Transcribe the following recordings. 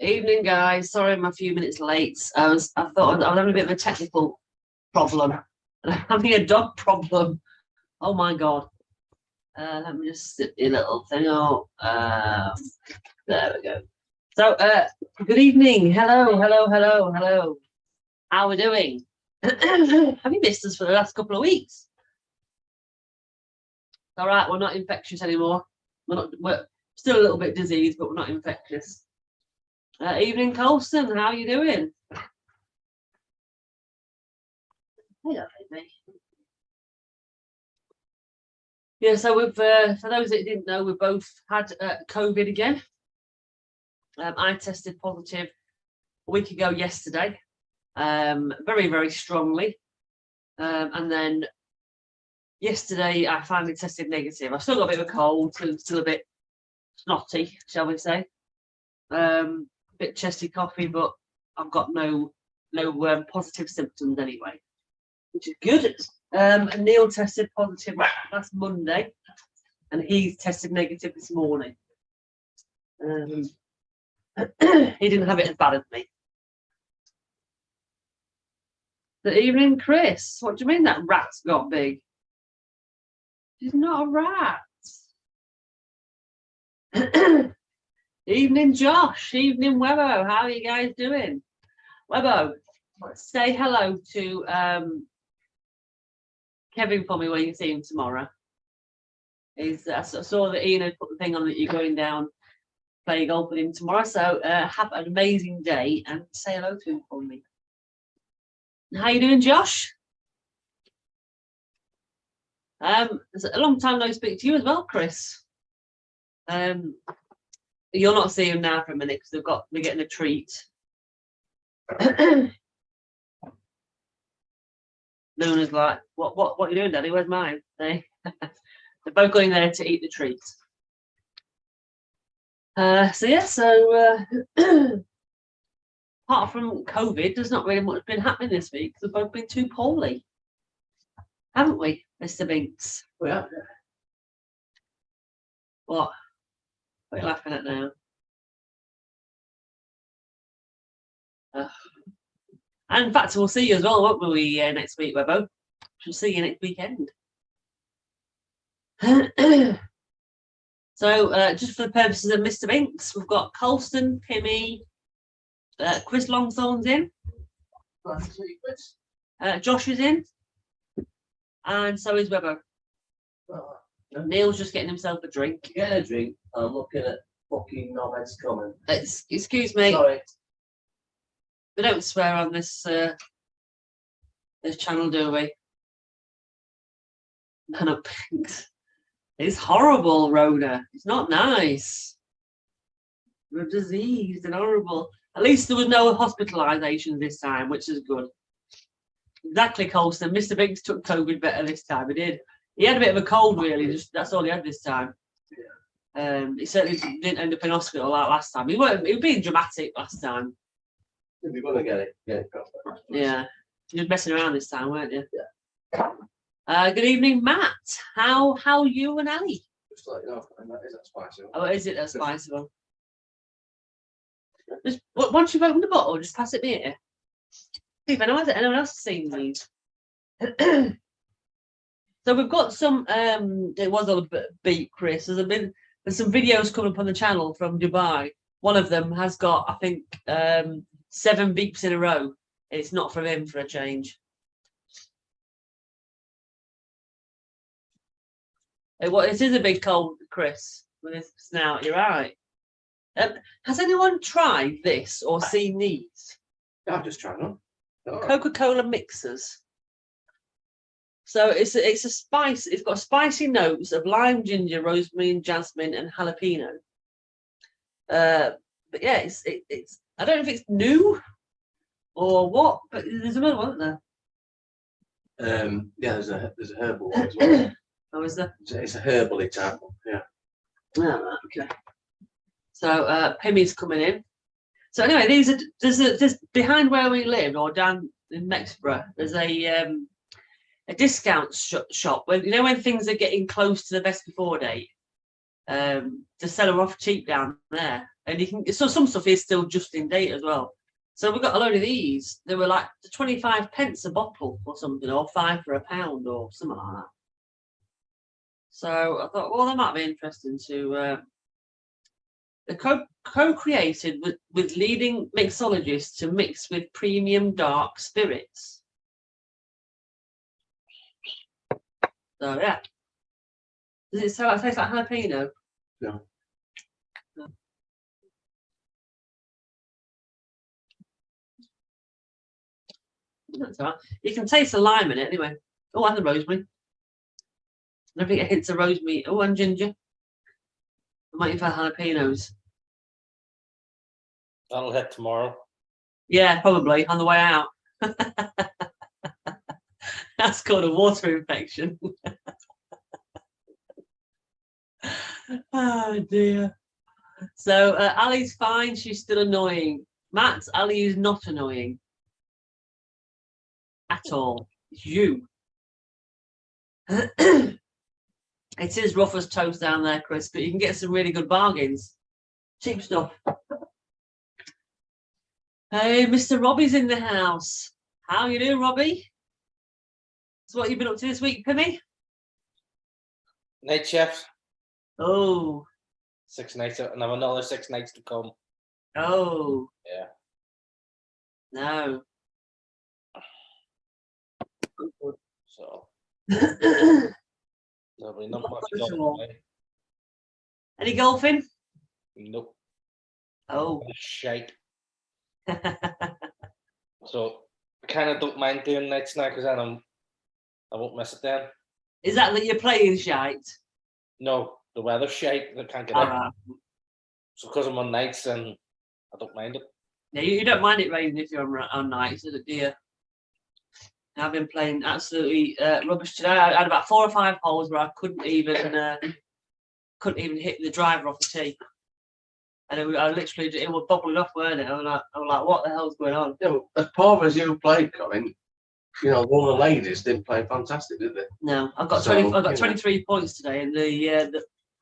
Evening, guys. Sorry, I'm a few minutes late. I thought I was having a bit of a technical problem. I'm having a dog problem. Oh my god. Let me just sit the little thing out. There we go. So, good evening. Hello. How are we doing? Have you missed us for the last couple of weeks? All right, we're not infectious anymore. We're still a little bit diseased, but we're not infectious. Evening, Colston. How are you doing? Yeah, so we've for those that didn't know, we both had COVID again. I tested positive a week ago yesterday, very, very strongly. And then yesterday I finally tested negative. I've still got a bit of a cold, still a bit snotty, shall we say. Bit chesty coffee, but I've got no positive symptoms anyway, which is good. Neil tested positive last Monday, and he's tested negative this morning. He didn't have it as bad as me. Good evening, Chris. What do you mean that rat's got big? She's not a rat. Evening, Josh. Evening, Webbo. How are you guys doing? Webbo, say hello to Kevin for me when you see him tomorrow. I saw that Ian had put the thing on that you're going down playing golf with him tomorrow. So have an amazing day and say hello to him for me. How you doing, Josh? It's a long time no speak to you as well, Chris. You'll not see him now for a minute because they're getting a treat. Luna's like, what are you doing, Daddy? Where's mine? They're both going there to eat the treat. Apart from COVID, there's not really much been happening this week. We've both been too poorly, haven't we, Mr. Binks? We have. What are you laughing at now? And in fact, we'll see you as well, won't we, next week, Webbo? We'll see you next weekend. So, just for the purposes of Mr. Binks, we've got Colston, Pimmy, Chris Longthorn's in. Josh is in. And so is Webbo. Neil's just getting himself a drink. Getting a drink. I'm looking at fucking knobhead's comment. Excuse me. Sorry. We don't swear on this this channel, do we? No, it's horrible, Rhoda. It's not nice. We're diseased and horrible. At least there was no hospitalisation this time, which is good. Exactly, Colston. Mr. Binks took COVID better this time. He did. He had a bit of a cold, really. That's all he had this time. He certainly didn't end up in hospital like last time. He was being dramatic last time. You're gonna get it. Yeah, you were messing around this time, weren't you? Yeah. Good evening, Matt. How you and Ali? Just like that is that spicy one. Oh, is it that spicy one? Just once you've opened the bottle, just pass it me here. See if anyone else has seen these. So we've got some. It was a bit beat, Chris. There's some videos coming up on the channel from Dubai. One of them has got, I think, 7 beeps in a row. It's not from him for a change. It is a big cold, Chris, with his snout. You're right. Has anyone tried this or seen these? I've just tried them. Coca-Cola mixers. So it's a spice. It's got spicy notes of lime, ginger, rosemary, and jasmine, and jalapeno. But yeah, it's. I don't know if it's new or what, but there's another one, isn't there? Yeah, there's a herbal one as well. Oh, is there? It's a herbal type one. Yeah. Oh, okay. So Pimmy's coming in. So anyway, there's behind where we live, or down in Mexborough, there's a discount shop when when things are getting close to the best before date. To sell them off cheap down there, and you can. So some stuff is still just in date as well. So we got a load of these. They were like 25 pence a bottle or something, or £5 for a pound or something like that. So I thought, well, that might be interesting to. They're co-created with leading mixologists to mix with premium dark spirits. So yeah. Does it taste like jalapeno? No. No. That's all right. You can taste the lime in it anyway. Oh, and the rosemary. I think it hints of rosemary. Oh, and ginger. I'm waiting for jalapenos. That'll hit tomorrow. Yeah, probably on the way out. That's called a water infection. Oh dear. So Ali's fine. She's still annoying. Matt, Ali is not annoying at all. It's you. It is rough as toast down there, Chris, but you can get some really good bargains. Cheap stuff. Hey, Mr. Robbie's in the house. How you doing, Robbie? So what you've been up to this week, Pimmy? Night shift, Oh, 6 nights, and I have another 6 nights to come. oh. Yeah. No. So there'll be not much Not going on. Any golfing? Nope. Oh. Shite. So I kind of don't mind doing nights now because then I won't miss it then. Is that you're playing shite? No, the weather's shite. I can't get All out. right. So because I'm on nights, and I don't mind it. Yeah, you don't mind it raining if you're on nights, do you? I've been playing absolutely rubbish today. I had about 4 or 5 holes where I couldn't even hit the driver off the tee, and I literally it was bubbling off, weren't it? I was like, what the hell's going on? Yeah, but as poor as you played, Colin, one of the ladies didn't play fantastic, did they? No, I've got So, 20. I've got 23 points today, and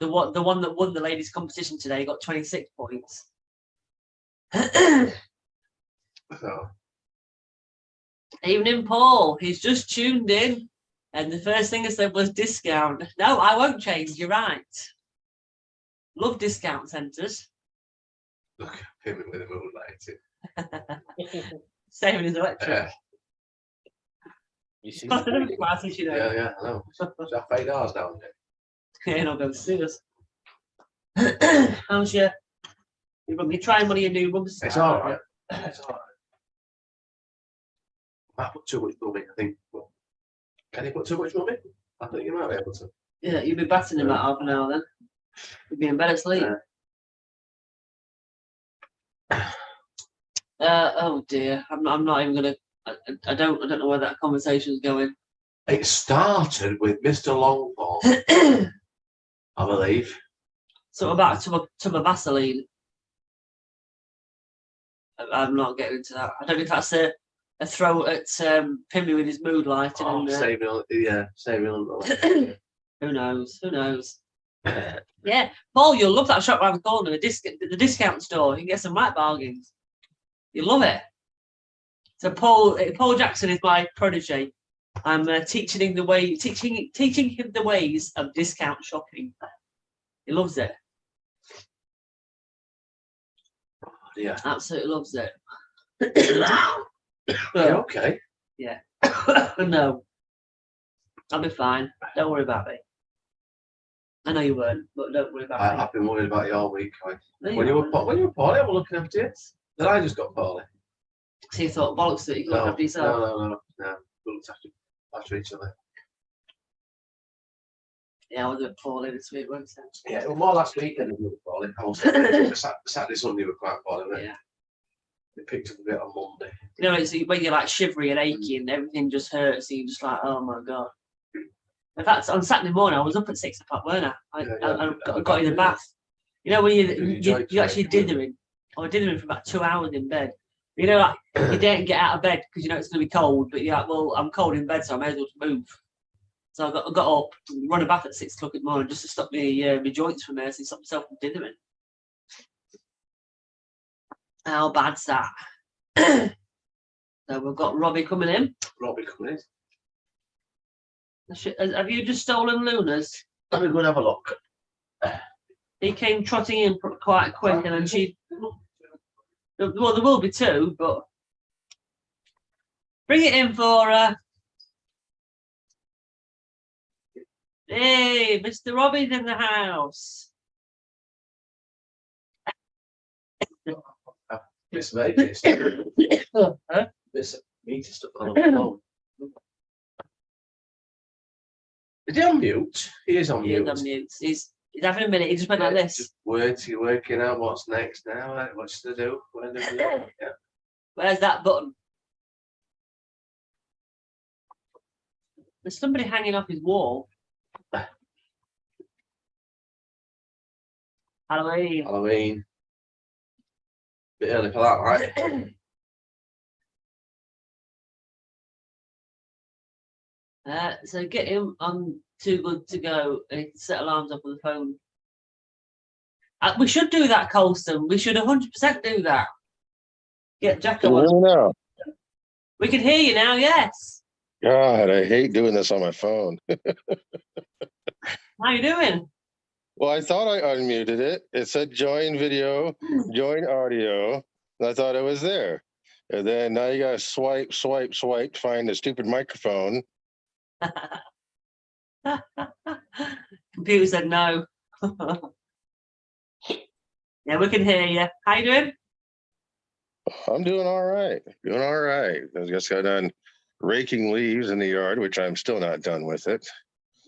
the one that won the ladies' competition today got 26 points. So, Evening, Paul. He's just tuned in, and the first thing I said was discount. No, I won't change. You're right. Love discount centres. look, him with the moonlight. Saving his electric. You see? Classes, you know. Yeah, I know. Is that $8 down there? You're not going to see us. How's your? You're trying one of your new rubs. It's all right. It's all right. I put too much mummy, I think. Well, can you put too much mummy? I think you might be able to. Yeah, you'll be batting in about half an hour then. You'll be in better sleep. Oh dear, I'm not even gonna. I don't know where that conversation's going. It started with Mr. Longthorn, I believe. So about tub of Vaseline. I'm not getting into that. I don't know if that's a throw at Pimmy with his mood lighting. Oh, and, saving on who knows? Who knows? Yeah, Paul, you'll love that shop around the corner, the discount store. You can get some right bargains. You love it. So Paul Jackson is my protege. I'm teaching him the ways of discount shopping. He loves it. Yeah. Absolutely loves it. Yeah, okay. Yeah. No. I'll be fine. Don't worry about me. I know you weren't, but don't worry about me. I've been worried about you all week. No, When you were poorly, I was looking after you. Then I just got poorly. So you thought bollocks that you could look after yourself. No. We looked after each other. Yeah, I was a bit poorly this week, wasn't I? Yeah, it was more last week than we were poorly. I was Saturday, Sunday were quite poorly, weren't Yeah. They picked up a bit on Monday. You know, it's when you're like shivery and achy and everything just hurts, and you're just like, oh my god. In fact, on Saturday morning, I was up at 6 o'clock, weren't I? I got in the bath. You know, when you actually dithering. I was dithering for about 2 hours in bed. You know, like you don't get out of bed because you know it's going to be cold, but you're like, well, I'm cold in bed, so I may as well move. So I got up, run a bath at 6 o'clock in the morning just to stop me my joints from there, so stop myself from dithering. How bad's that? So we've got Robbie coming in. Robbie coming in. Have you just stolen Luna's? Let me go and have a look. He came trotting in quite quick, and then she. Well, there will be two, but bring it in for. Hey, Mr. Robbie's in the house. Miss Maybe. Huh? Miss meter stuff on the phone. Is he on mute? He is on He is mute. on mute. He's having a minute. He just went like this. Just working out what's next now. What's to do? When do we- yeah. Where's that button? There's somebody hanging off his wall. Halloween. Halloween. Bit early for that, right? So get him on Too Good To Go and he can set alarms up on the phone. We should do that, Colston. We should 100% do that. Get Jack Can you hear on. me now? We can hear you now, yes. God, I hate doing this on my phone. How you doing? Well, I thought I unmuted it. It said join video, join audio, and I thought it was there. And then now you gotta swipe to find the stupid microphone. Computer said no. Yeah, we can hear you. How you doing? I'm doing all right. Doing all right. I just got done raking leaves in the yard, which I'm still not done with it.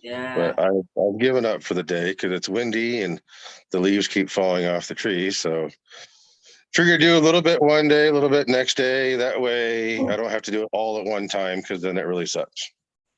Yeah. But I've given up for the day because it's windy and the leaves keep falling off the trees. So figure do a little bit one day, a little bit next day. That way I don't have to do it all at one time because then it really sucks.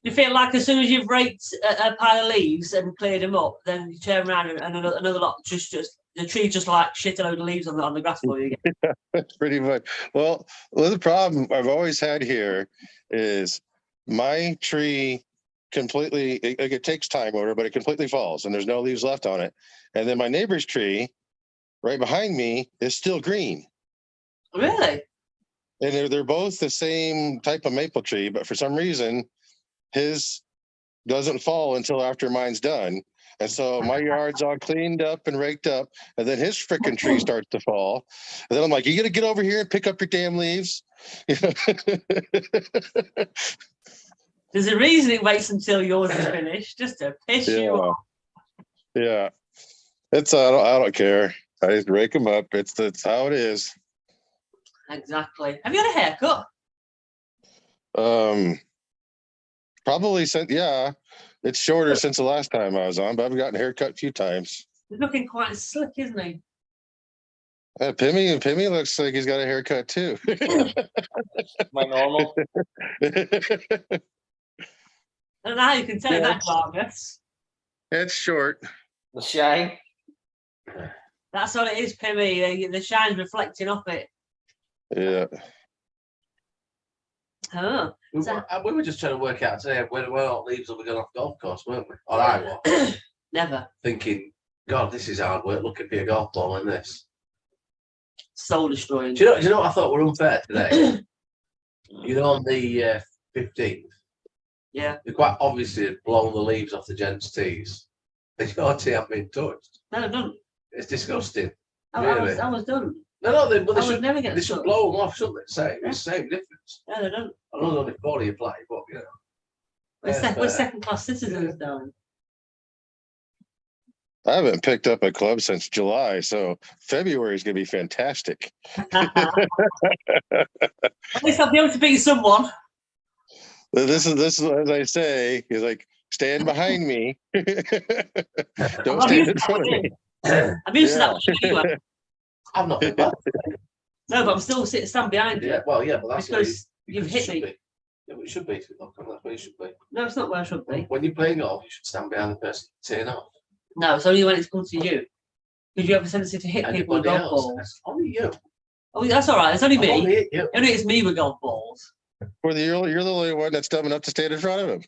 You feel like as soon as you've raked a pile of leaves and cleared them up, then you turn around and another lot just the tree just like shit a load of leaves on the grass for you again. Pretty much. Well, the problem I've always had here is my tree completely, it takes time over, but it completely falls and there's no leaves left on it. And then my neighbor's tree right behind me is still green. Really? And they're both the same type of maple tree, but for some reason, his doesn't fall until after mine's done. And so my yard's all cleaned up and raked up, and then his frickin' tree starts to fall. And then I'm like, you gotta get over here and pick up your damn leaves. There's a reason it waits until yours is finished, just to piss you off. Yeah. It's I don't care. I just rake them up. It's how it is. Exactly. Have you had a haircut? Probably since it's shorter since the last time I was on, but I've gotten a haircut a few times. He's looking quite slick, isn't he? Pimmy looks like he's got a haircut too. My normal. I don't know how you can tell in that darkness. It's short. The shine. That's all it is, Pimmy. The shine's reflecting off it. Yeah. Oh. We were just trying to work out today where all leaves will be going off golf course, weren't we? Or I was. Never. Thinking, God, this is hard work looking for a golf ball in this. Soul destroying. Do you know what I thought were unfair today? On the 15th, Yeah. they quite obviously had blown the leaves off the gents' tees. Your tee haven't been touched. No, done. It's disgusting. I Really? was done. No, they I would should never get they should touched. blow them off, shouldn't they? It's the same difference. No, they don't. I know there's only 40 you play, but you know. We're second class citizens, darling. I haven't picked up a club since July, so February is gonna be fantastic. At least I'll be able to beat someone. This is as I say, he's like, stand behind me. Don't I'm stand used in to front of me. I'm used to that. You are. I've not been bad. No, but I'm still stand behind you. Yeah, well, yeah, but that's where Because you've hit should me. be. Yeah, but it should be. That's where you should be. No, it's not where I should be. When you're playing golf, you should stand behind the person teeing off. No, it's only when it's come to you. Because you have a tendency to hit people with Anybody golf else? balls. That's only you. Oh, that's all right. It's only I'm me. only hit you. Only it's me with golf balls. Well, you're the only one that's dumb enough to stand in front of him.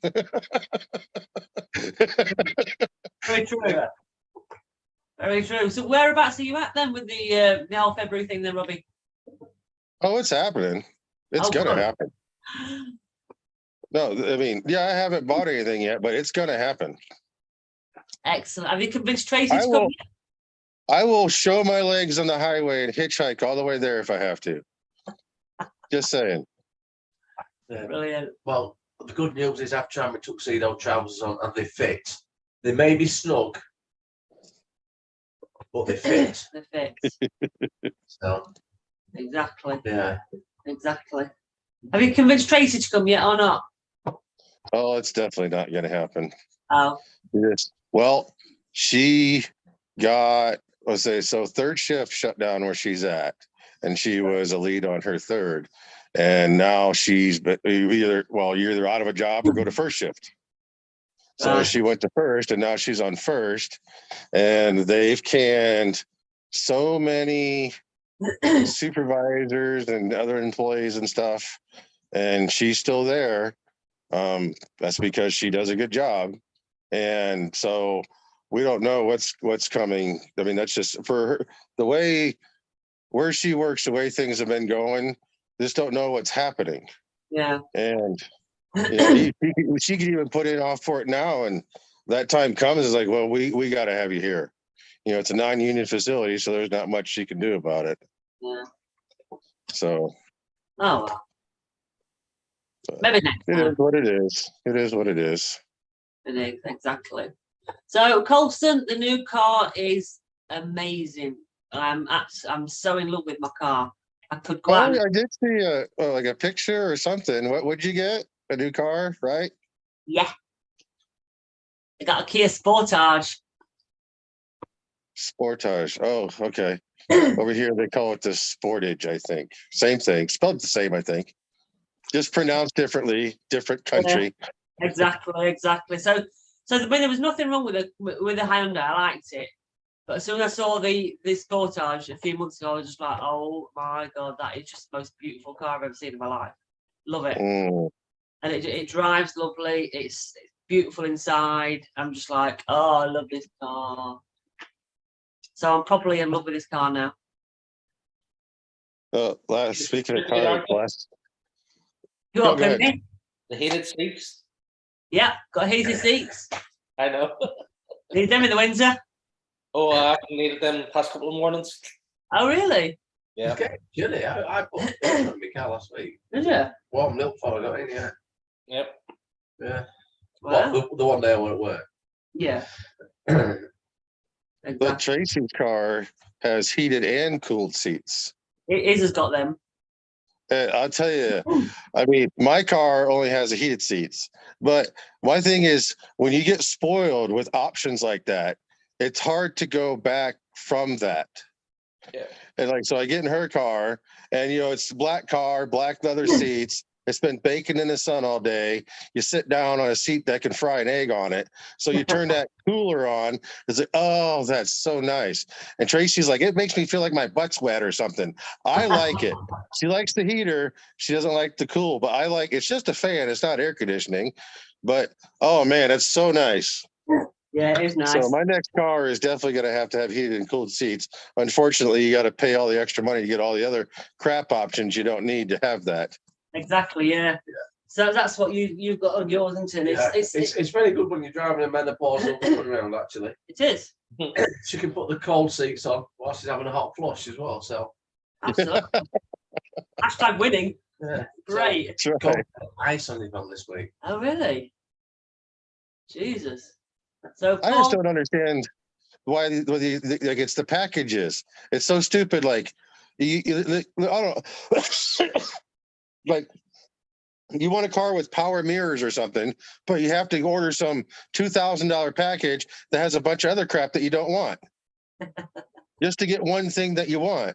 Very true. Very true. So whereabouts are you at then with the whole February thing then, Robbie? Oh, it's happening. It's Oh, gonna good. happen. No, I mean, yeah, I haven't bought anything yet, but it's gonna happen. Excellent. Have you convinced Tracy I to come? will. I will show my legs on the highway and hitchhike all the way there if I have to. Just saying. Yeah. Brilliant. Well, the good news is I've tried my tuxedo trousers on and they fit. They may be snug, but they fit. The fit. So Exactly. yeah. Exactly. Have you convinced Tracy to come yet or not? Oh, it's definitely not gonna happen. Oh, Yes. Well, she got, let's say, so third shift shut down where she's at, and she was a lead on her third. And now she's you're either out of a job or go to first shift. So Right. she went to first, and now she's on first, and they've canned so many supervisors and other employees and stuff, and she's still there. That's because she does a good job, and so we don't know what's coming. I mean, that's just for her, the way where she works, the way things have been going. Just don't know what's happening, yeah. and you know, she could even put in off for it now, and that time comes, it's like, well, we got to have you here. You know, it's a non-union facility, so there's not much she can do about it. Yeah. So Oh well. Maybe next it time. is what it is. It is what it is. It is, exactly. So Colston, the new car is amazing. I'm so in love with my car. I could go Oh, out. I did see like a picture or something. What would you get? A new car, right? Yeah. I got a Kia Sportage. Sportage. Oh, okay. Over here they call it the Sportage, I think. Same thing. Spelled the same, I think. Just pronounced differently, different country. Exactly. So there was nothing wrong with the Hyundai. I liked it. But as soon as I saw the Sportage a few months ago, I was just like, oh my God, that is just the most beautiful car I've ever seen in my life. Love it. Mm. And it drives lovely. It's beautiful inside. I'm just like, oh, I love this car. So I'm properly in love with this car now. Speaking of cars, You Go got ahead. plenty? The heated seats. Yeah, got heated seats. I know. Need them in the winter. Oh, I haven't needed them the past couple of mornings. Oh, really? Yeah. Okay, chilly. I put in my car last week. Did you? Warm milk before I got in, yeah. Yep. Yeah. Wow. Well, the one day I went at work. Yeah. but Exactly. Tracy's car has heated and cooled seats. His has got them. I'll tell you, I mean, my car only has the heated seats, but my thing is when you get spoiled with options like that, it's hard to go back from that. Yeah. And like, so I get in her car and, you know, it's black car, black leather seats. It's been baking in the sun all day. You sit down on a seat that can fry an egg on it. So you turn that cooler on. It's like, oh, that's so nice. And Tracy's like, it makes me feel like my butt's wet or something. I like it. She likes the heater. She doesn't like the cool, but I like, it's just a fan. It's not air conditioning. But, oh man, it's so nice. Yeah, it is nice. So my next car is definitely going to have heated and cooled seats. Unfortunately, you got to pay all the extra money to get all the other crap options you don't need to have that. Exactly, yeah. So that's what you've got on yours, isn't it? Yeah, it's very good when you're driving a menopausal woman around, actually. It is. She can put the cold seats on while she's having a hot flush as well. So, Absolutely. Hashtag winning. yeah. Great. That's So, right. got ice on his on this week. Oh, really? Jesus. So I just Paul, don't understand why like it's the packages. It's so stupid. Like I don't know. Like you want a car with power mirrors or something, but you have to order some $2,000 package that has a bunch of other crap that you don't want, just to get one thing that you want.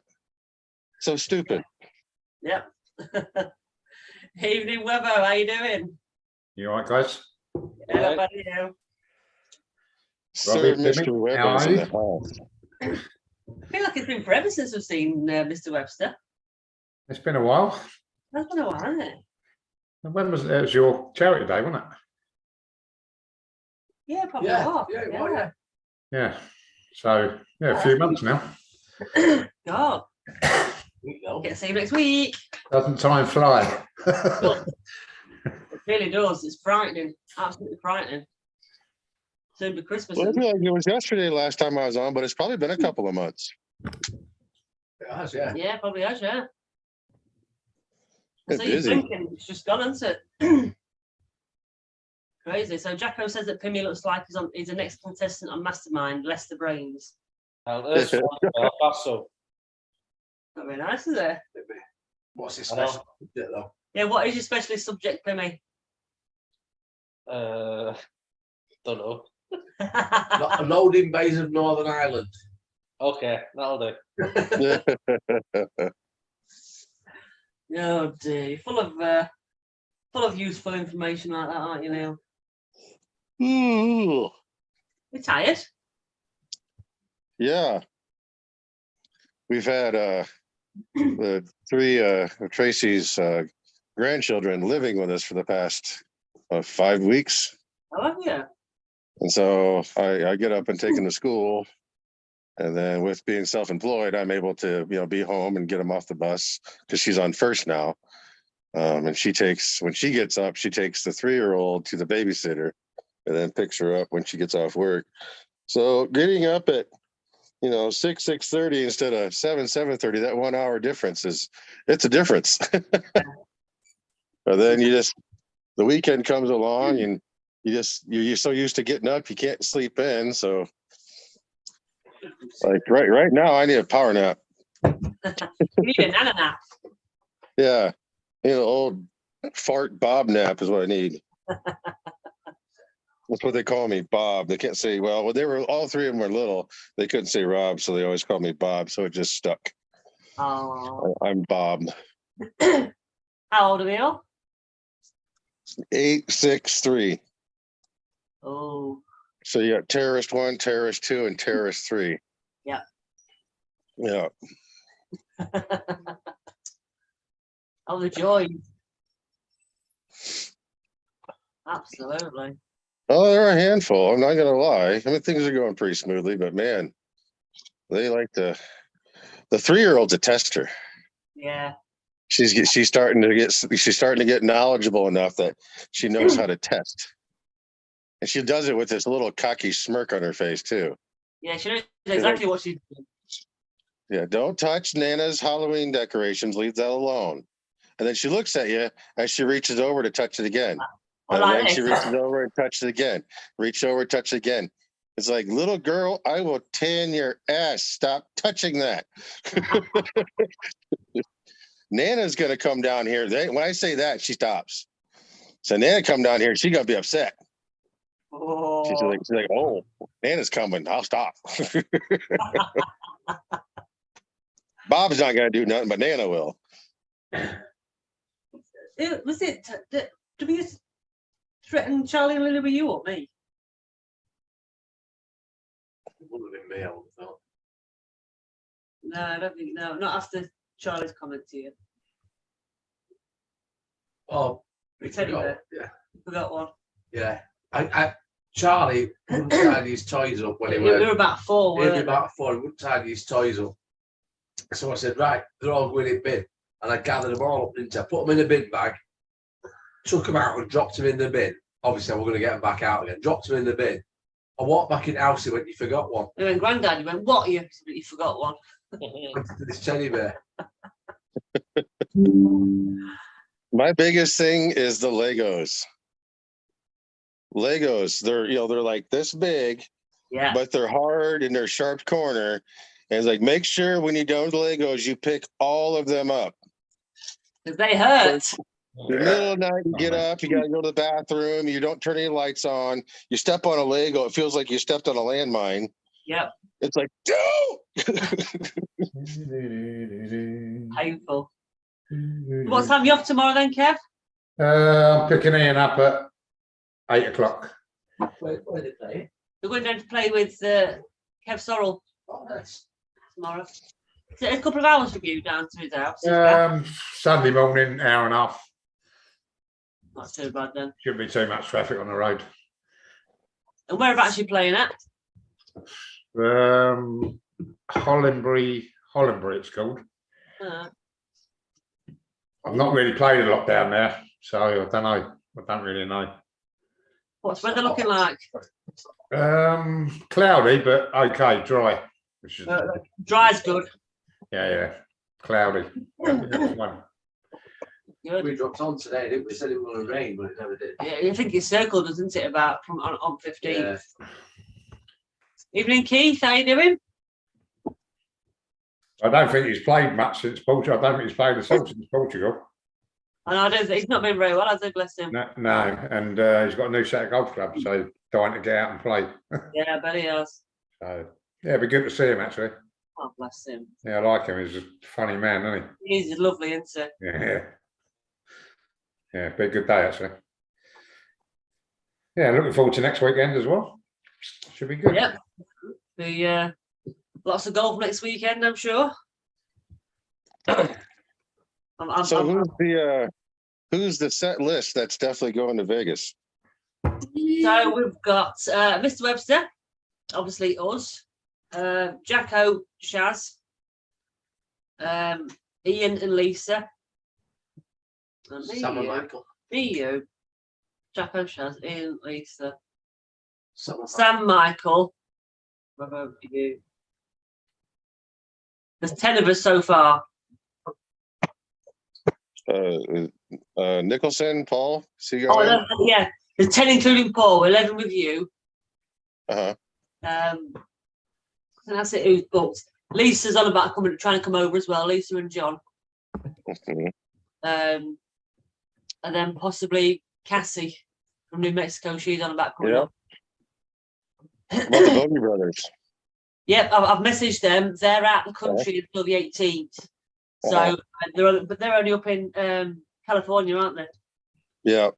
So stupid. Yep. Evening, Webber. How you doing? You all right, guys? Yeah, Right. about you. Sir, Timmy, Mr. how Webber's are in you? the house. I feel like it's been forever since we've seen Mr. Webster. It's been a while. That's been a while, hasn't it? And when was it? It was your charity day, wasn't it? Yeah, probably Yeah, was. yeah, it was, yeah. Yeah. So, yeah, a few months now. God, There you go. get to see you next week. Doesn't time fly? It really does. It's frightening. Absolutely frightening. Soon be Christmas. Well, I isn't it? feel like it was yesterday last time I was on, but it's probably been a couple of months. It has, yeah. Yeah, probably has, yeah. Been So you're busy. thinking it's just gone, isn't it? Crazy. So Jacko says that Pimmy looks like he's the next contestant on Mastermind, Lester Brains. There's one Belfast, so Not very nice, is it? What's his I know. special subject, though? Yeah, what is your specialist subject, Pimmy? don't know. Loading bays of Northern Ireland. Okay, that'll do. Oh dear, you're full of useful information like that, aren't you, Neil? Ooh, You're tired? yeah. We've had the three of Tracy's grandchildren living with us for the past 5 weeks. Oh, have you? And so I get up and take them to school. And then with being self-employed, I'm able to, be home and get them off the bus because she's on first now. And when she gets up, she takes the 3-year-old to the babysitter and then picks her up when she gets off work. So getting up at, 6:30 instead of 7:30, that 1 hour difference it's a difference. But then the weekend comes along and you're so used to getting up, you can't sleep in. So like right now, I need a power nap. You need a nana nap. Yeah. Old fart Bob nap is what I need. That's what they call me, Bob. They can't say, well, all three of them were little. They couldn't say Rob, so they always called me Bob. So it just stuck. Oh. I'm Bob. How old are they all? 8, 6, 3. Oh. So you got terrorist 1, terrorist 2, and terrorist 3. Yeah. Yeah. Oh, the joy. Absolutely. Oh, they're a handful. I'm not gonna lie. I mean, things are going pretty smoothly, but man, they like the 3-year-old's a tester. Yeah. She's starting to get knowledgeable enough that she knows how to test. And she does it with this little cocky smirk on her face too. Yeah, she knows exactly what she's doing. Yeah, don't touch Nana's Halloween decorations, leave that alone. And then she looks at you as she reaches over to touch it again. Well, And like then she this. reaches over and touches it again. Reach over, touch it again. It's like, little girl, I will tan your ass. Stop touching that. Nana's gonna come down here. When I say that, she stops. So Nana come down here, she's gonna be upset. Oh. She's like, oh, Nana's coming. I'll stop. Bob's not gonna do nothing, but Nana will. Was it? Did we threaten Charlie and Lily with you or me? It would have been me, I would have thought. No, I don't think. No, not after Charlie's comment to you. Oh, The teddy bear. yeah. Forgot one. Yeah. Charlie wouldn't tidy his toys up when he We were were about 4, maybe weren't we? about 4. He wouldn't tidy his toys up. So I said, right, they're all going in bin. And I gathered them all up, didn't I? Put them in a bin bag, took them out and dropped them in the bin. Obviously, we're going to get them back out again. Dropped them in the bin. I walked back in the house, he went, you forgot one. And then Granddad went, what you? You forgot one. Went to this teddy bear. My biggest thing is the Legos. Legos, they're like this big, Yeah. but they're hard and they're sharp corner. And it's like, make sure when you're done with Legos, you pick all of them up. Because they hurt. In the middle of the night, you get up, you got to go to the bathroom, you don't turn any lights on, you step on a Lego, it feels like you stepped on a landmine. Yep. It's like, Painful. What time are you off tomorrow then, Kev? I'm picking Ian up at 8 o'clock. Where did they play? We're going down to play with Kev Sorrell Oh, nice. tomorrow. Is it a couple of hours for you down to his house? Sunday morning, hour and a half. Not too bad then. Shouldn't be too much traffic on the road. And whereabouts you playing at? Hollenbury it's called. Uh, I've not really played a lot down there, so I don't know. I don't really know. what's weather looking like? Cloudy, but okay, dry. Which is, Dry's good. yeah, cloudy. Next one. Good. We dropped on today, didn't we? Said it was going to rain, but it never did. Yeah, I think it's circled, doesn't it? About from on 15. Yeah. Evening, Keith. How you doing? I don't think he's played much since Portugal. I don't think he's played at all since Portugal. And I don't think he's not been very well, has he? Bless him. No, and he's got a new set of golf clubs, so trying to get out and play. Yeah, I bet he has. So yeah, it'd be good to see him actually. Oh, bless him. Yeah, I like him. He's a funny man, isn't He's lovely, isn't he? Yeah, be a good day actually. Yeah, looking forward to next weekend as well. Should be he? good. Yep. The lots of golf next weekend, I'm sure. So who's the set list that's definitely going to Vegas? So we've got Mr. Webster, obviously us, Jacko, Shaz, Ian and Lisa. And Sam and Michael. you, Jacko, Shaz, Ian, Lisa, Sam and Sam, Michael. What about you? There's 10 of us so far. Nicholson, Paul, see you Oh, going? yeah, there's 10 including Paul, 11 with you. Uh-huh. And that's it. Who's booked? Lisa's on about trying to come over as well. Lisa and John. Mhm. And then possibly Cassie from New Mexico. She's on about coming Yeah. up. What about the Bogey Brothers? Yep, I've messaged them. They're out of the country until the 18th. So they're only up in California, aren't they? Yeah.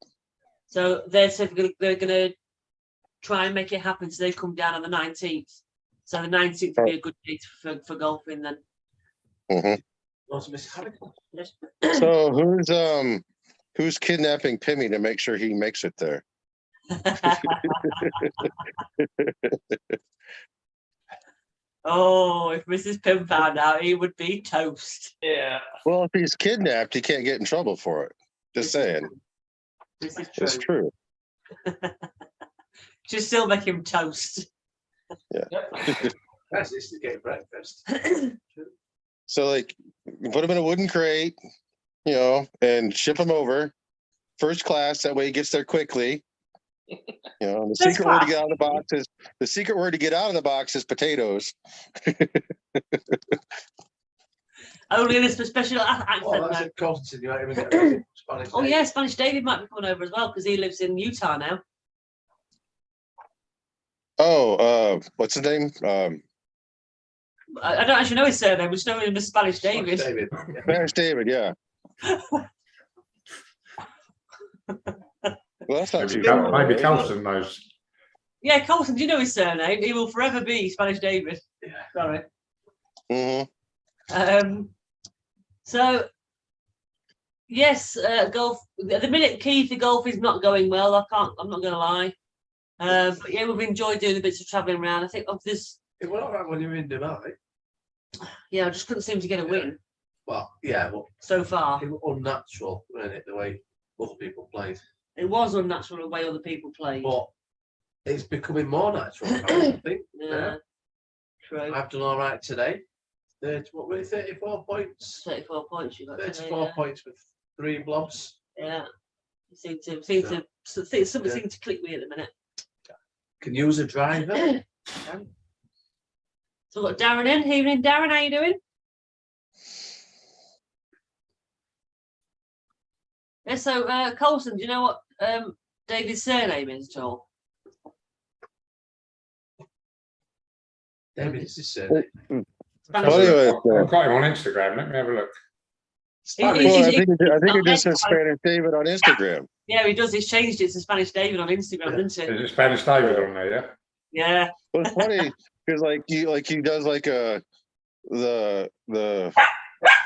So they said they're going to try and make it happen. So they come down on the 19th. So the 19th would be a good date for golfing then. Mhm. Want to miss Harry? So who's kidnapping Pimmy to make sure he makes it there? Oh, if Mrs. Pym found out, he would be toast. Yeah. Well, if he's kidnapped, he can't get in trouble for it. Just saying. This is It's true. true. Just still make him toast. That's this to get breakfast. So, like, you put him in a wooden crate, and ship him over first class. That way, he gets there quickly. The First secret word to class. get out of the box is potatoes. Only in a special accent. Well, that's though. a cost, and you might even get a Spanish. Oh yeah, Spanish David might be coming over as well because he lives in Utah now. Oh, what's his name? I don't actually know his surname. We just know him as Spanish David. David. Spanish David, yeah. Well, that's not too Maybe, far. maybe right? Colson knows. Yeah, Colson, do you know his surname? He will forever be Spanish David. Yeah. Sorry. Mhm. So yes, golf. At the minute, Keith, the golf is not going well. I'm not going to lie. But yeah, we've enjoyed doing the bits of travelling around. I think of this. It was all right when you were in Dubai. Yeah, I just couldn't seem to get a win Well, yeah, well, so far. it was unnatural, wasn't it, the way other people played. It was unnatural the way other people played. But it's becoming more natural, I think. Yeah, true. I've done all right today. What were it, 34 points? 34 points you got. today, 34 yeah. points with 3 blobs. Yeah. Something Yeah. seemed to click me at the minute. Can use a driver. So we've got Darren in. Evening, Darren. How you doing? Yeah. So Colson, do you know what David's surname is at all? David, is his surname. Spanish. Well, anyway, I've got him on Instagram. Let me have a look. Spanish. well, I He's- think it he's- just says Spanish David on Instagram. Yeah, he does. He's changed it to Spanish David on Instagram, Yeah. isn't it? Is it Spanish David on there? Yeah. Yeah. Well, it's funny because like he does like a the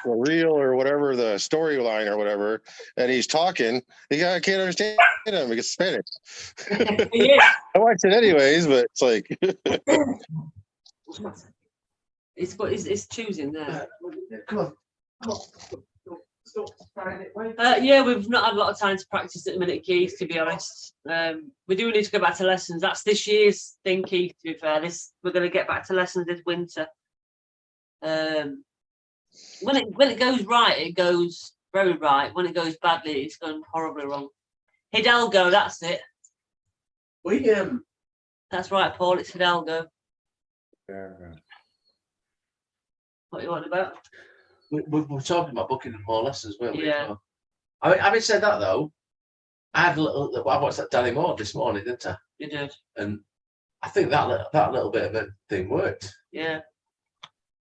reel or whatever, the storyline or whatever, and he's talking, I can't understand him because Spanish. Yeah. I watch it anyways, but it's like It's choosing there. Come on. Yeah, we've not had a lot of time to practice at the minute, Keith, to be honest. We do need to go back to lessons. That's this year's thing, Keith, to be fair. We're going to get back to lessons this winter. When it goes right, it goes very right. When it goes badly, it's going horribly wrong. Hidalgo, that's it. That's right, Paul, it's Hidalgo. Yeah. What you want about? We're talking about booking more lessons, weren't we? Yeah. I mean, having said that though, I watched that Danny Moore this morning, didn't I? You did. And I think that little bit of a thing worked. Yeah.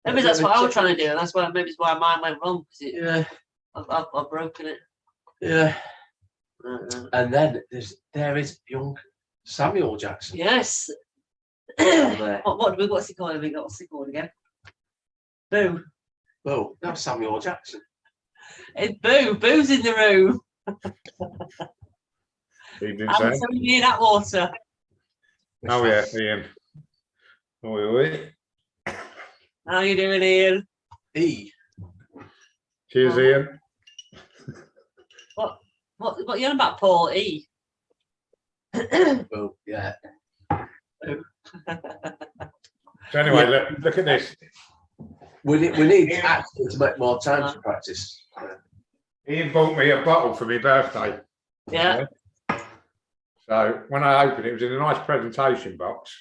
Maybe that's what I was trying to do, and that's why maybe it's why mine went wrong, because Yeah. I've broken it. Yeah. And then there is young Samuel Jackson. Yes. there. What's he called? What's he called again? Boo. Well, that's Samuel Jackson. It's Boo. Boo's in the room. He didn't I'm say. telling you that water. Oh yeah, Ian. Oi. How you doing, Ian? Cheers, Oh. Ian. What you on about, Paul? E. Well, yeah. So anyway, look at this. We need actually to make more time to practice. Ian bought me a bottle for my birthday. Yeah. So when I opened it, it was in a nice presentation box,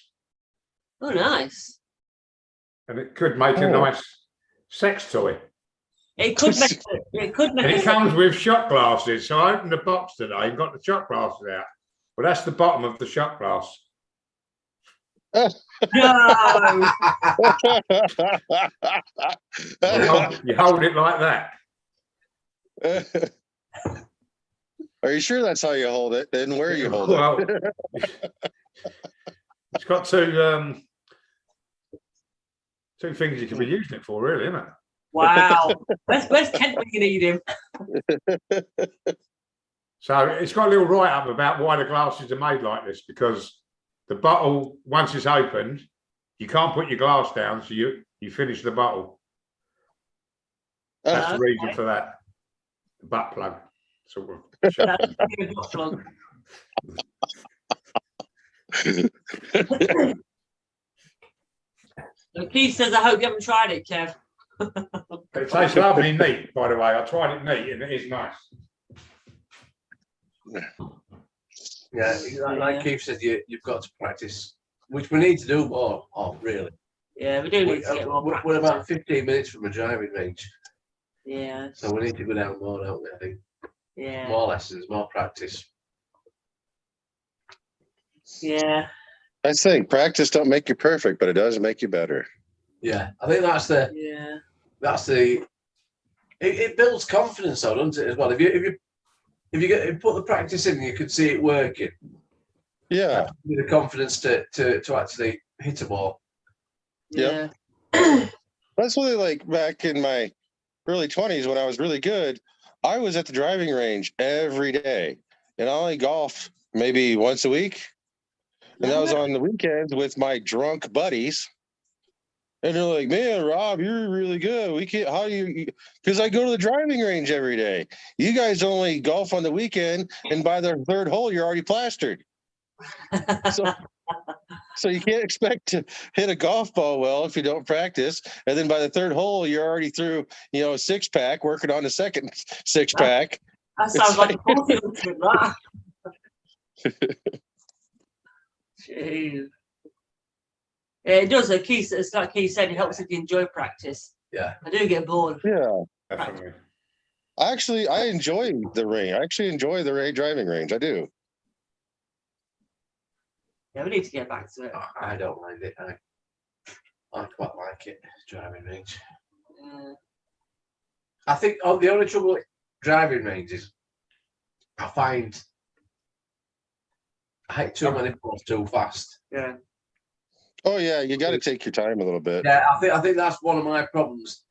Oh, nice. and it could make a Oh. nice sex toy. It could make it. It could And make it it. comes with shot glasses. So I opened the box today and got the shot glasses out. Well, that's the bottom of the shot glass. No. You hold it like that. Are you sure that's how you hold it? Then where you hold it? Well, it's got two things you can be using it for, really, isn't it? Wow. Where's Kent when you need him? So it's got a little write-up about why the glasses are made like this, because the bottle, once it's opened, you can't put your glass down, so you finish the bottle. That's the reason for that. The butt plug, sort of. That's a good plug. So Keith says, I hope you haven't tried it, Kev. It tastes lovely neat, by the way. I tried it neat and it is nice. Yeah, like Keith said, you've got to practice, which we need to do more of, really. Yeah, we do need to get more We're practice. about 15 minutes from a driving range, Yeah, so we need to go down more, don't we? I think yeah, more lessons, more practice. yeah. I think practice don't make you perfect, but it does make you better. Yeah, I think that's the it builds confidence, though, doesn't it? As well, if you put the practice in, you could see it working. Yeah. With the confidence to actually hit a ball. Yeah. That's really like back in my early 20s when I was really good. I was at the driving range every day, and I only golfed maybe once a week. And that was on the weekends with my drunk buddies. And they're like, man, Rob, you're really good. We can't, how do you, because I go to the driving range every day. You guys only golf on the weekend, and by the third hole, you're already plastered. So you can't expect to hit a golf ball well if you don't practice. And then by the third hole, you're already through, a 6-pack, working on the second 6-pack. That sounds like a party trip, that. Jeez. Yeah, it does. It's like Keith said, it helps if you enjoy practice. Yeah. I do get bored. Yeah. Definitely. I enjoy the range. I actually enjoy the driving range. I do. Yeah, we need to get back to it. I don't mind it. I quite like it, driving range. Yeah. I think the only trouble with driving range is I find I hit too many balls too fast. Yeah. Oh yeah, you got to take your time a little bit. Yeah, I think that's one of my problems.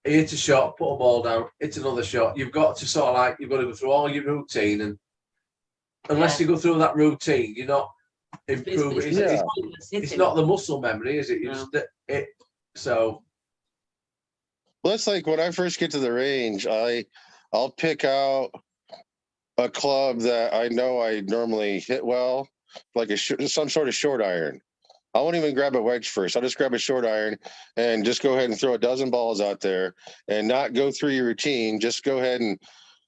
You hit a shot, put a ball down, hit another shot. You've got to sort of like you've got to go through all your routine, and unless you go through that routine, you're not improving. Yeah. It's not the muscle memory, is it? No. So. Well, it's like when I first get to the range, I'll pick out a club that I know I normally hit well, like some sort of short iron. I won't even grab a wedge first. I'll just grab a short iron and just go ahead and throw a dozen balls out there and not go through your routine. Just go ahead and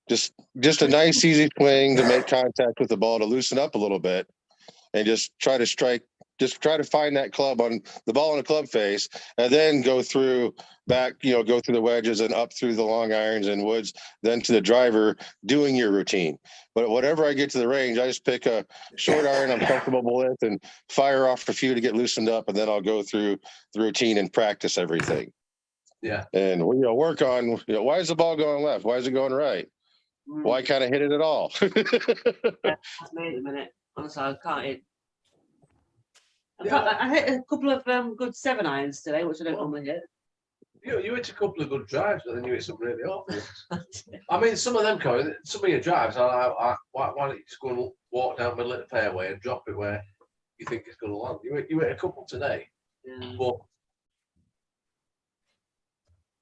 just a nice, easy swing to make contact with the ball to loosen up a little bit and just try to strike. Just try to find that club on the ball on the club face and then go through back, go through the wedges and up through the long irons and woods, then to the driver doing your routine. But whatever I get to the range, I just pick a short iron I'm comfortable with and fire off a few to get loosened up. And then I'll go through the routine and practice everything. Yeah. And work on, why is the ball going left? Why is it going right? Why can't I hit it at all? Yeah, that's me at the minute. Honestly, I can't hit. In fact, I hit a couple of good 7 irons today, which I don't normally hit. You hit a couple of good drives, but then you hit some really awful. I mean, some of them, some of your drives, why don't you just go and walk down the middle of the fairway and drop it where you think it's going to land? You hit a couple today. Yeah. But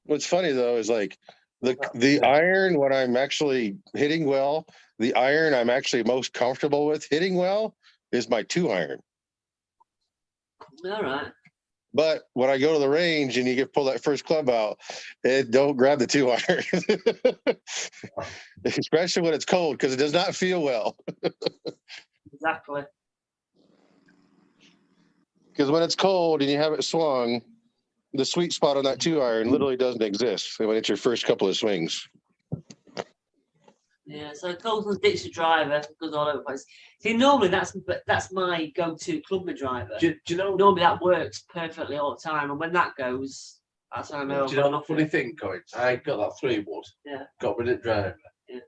what's funny though is like the iron when I'm actually hitting well, the iron I'm actually most comfortable with hitting well is my 2 iron. All right. But when I go to the range and you get pull that first club out, don't grab the 2 iron, especially when it's cold because it does not feel well. Exactly. Because when it's cold and you have it swung, the sweet spot on that 2 iron literally doesn't exist when it's your first couple of swings. Yeah, so Colton's ditch the driver, goes all over the place. See, normally that's my go-to club mid driver. do you know? Normally that works perfectly all the time, and when that goes, that's when I know. Do you know the funny thing, Coin? I got that 3-wood. Yeah. Got rid of the driver. Yeah.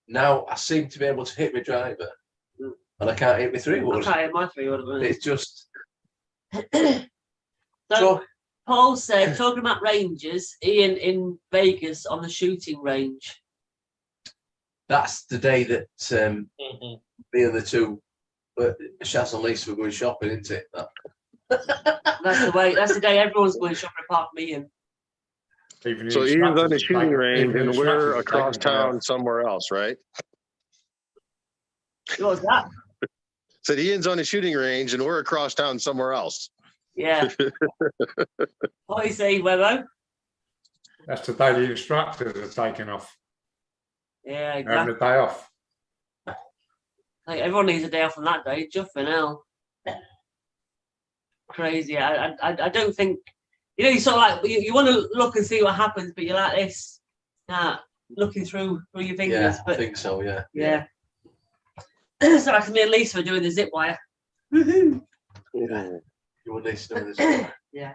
Now I seem to be able to hit my driver, and I can't hit my 3-wood. I can't hit my 3-wood. It's just. So Paul said, talking about ranges, Ian in Vegas on the shooting range. That's the day that me and the two, Shaz and Lisa were going shopping, isn't it? That's the way. That's the day everyone's going shopping apart from Ian. So Ian's on the shooting range and we're across town somewhere else, right? What was that? So Ian's on the shooting range and we're across town somewhere else. Yeah. What do you say, Webbo? That's the day the instructors are taking off. Yeah, Having exactly. a day off. Like everyone needs a day off on that day. Juffing hell. Crazy. I don't think you sort of like you want to look and see what happens, but you're like this, looking through your fingers. Yeah, but I think so. Yeah. Yeah. So like me and Lisa were doing the zip wire. Woohoo! Yeah. You were listening to this. Yeah.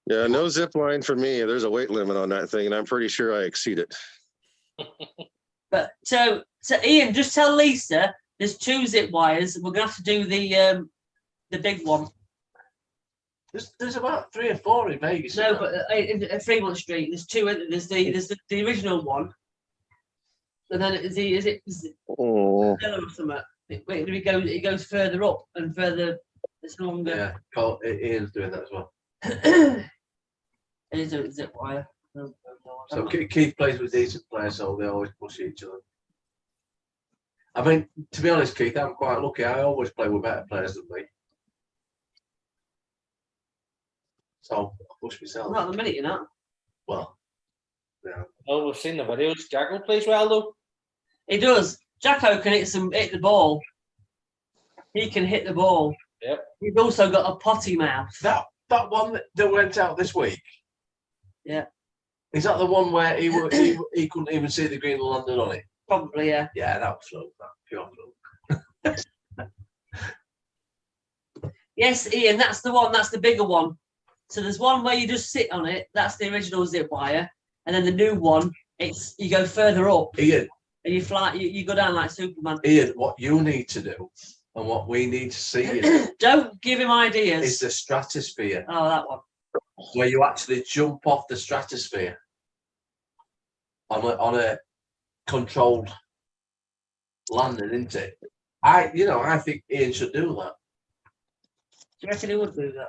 Yeah, no zip line for me. There's a weight limit on that thing, and I'm pretty sure I exceed it. But so Ian, just tell Lisa there's 2 zip wires. We're gonna have to do the big one. There's about 3 or 4 in Vegas. No, but in Fremont Street, there's 2. There's the original one, and then is it Oh. yellow or something? It goes further up and further. It's longer. Yeah, Ian's doing that as well. It is a zip wire. So Keith plays with decent players, so they always push each other. I mean, to be honest, Keith, I'm quite lucky. I always play with better players than me. So I push myself. Not at the minute, you know. Well, yeah. Oh, we've seen the videos. Jacko plays well though. He does. Jacko can hit the ball. He can hit the ball. Yep. He's also got a potty mouth. That one that went out this week. Yeah. Is that the one where he couldn't even see the green landed on it? Probably, yeah. Yeah, that was fluke. That pure fluke. Yes, Ian, that's the one. That's the bigger one. So there's one where you just sit on it. That's the original zip wire, and then the new one, you go further up. Ian, And you fly. You go down like Superman. Ian, what you need to do And what we need to see is, Don't give him is ideas. the stratosphere, Oh, that one. where you actually jump off the stratosphere on a controlled landing, isn't it? I think Ian should do that. Do you reckon he would do that?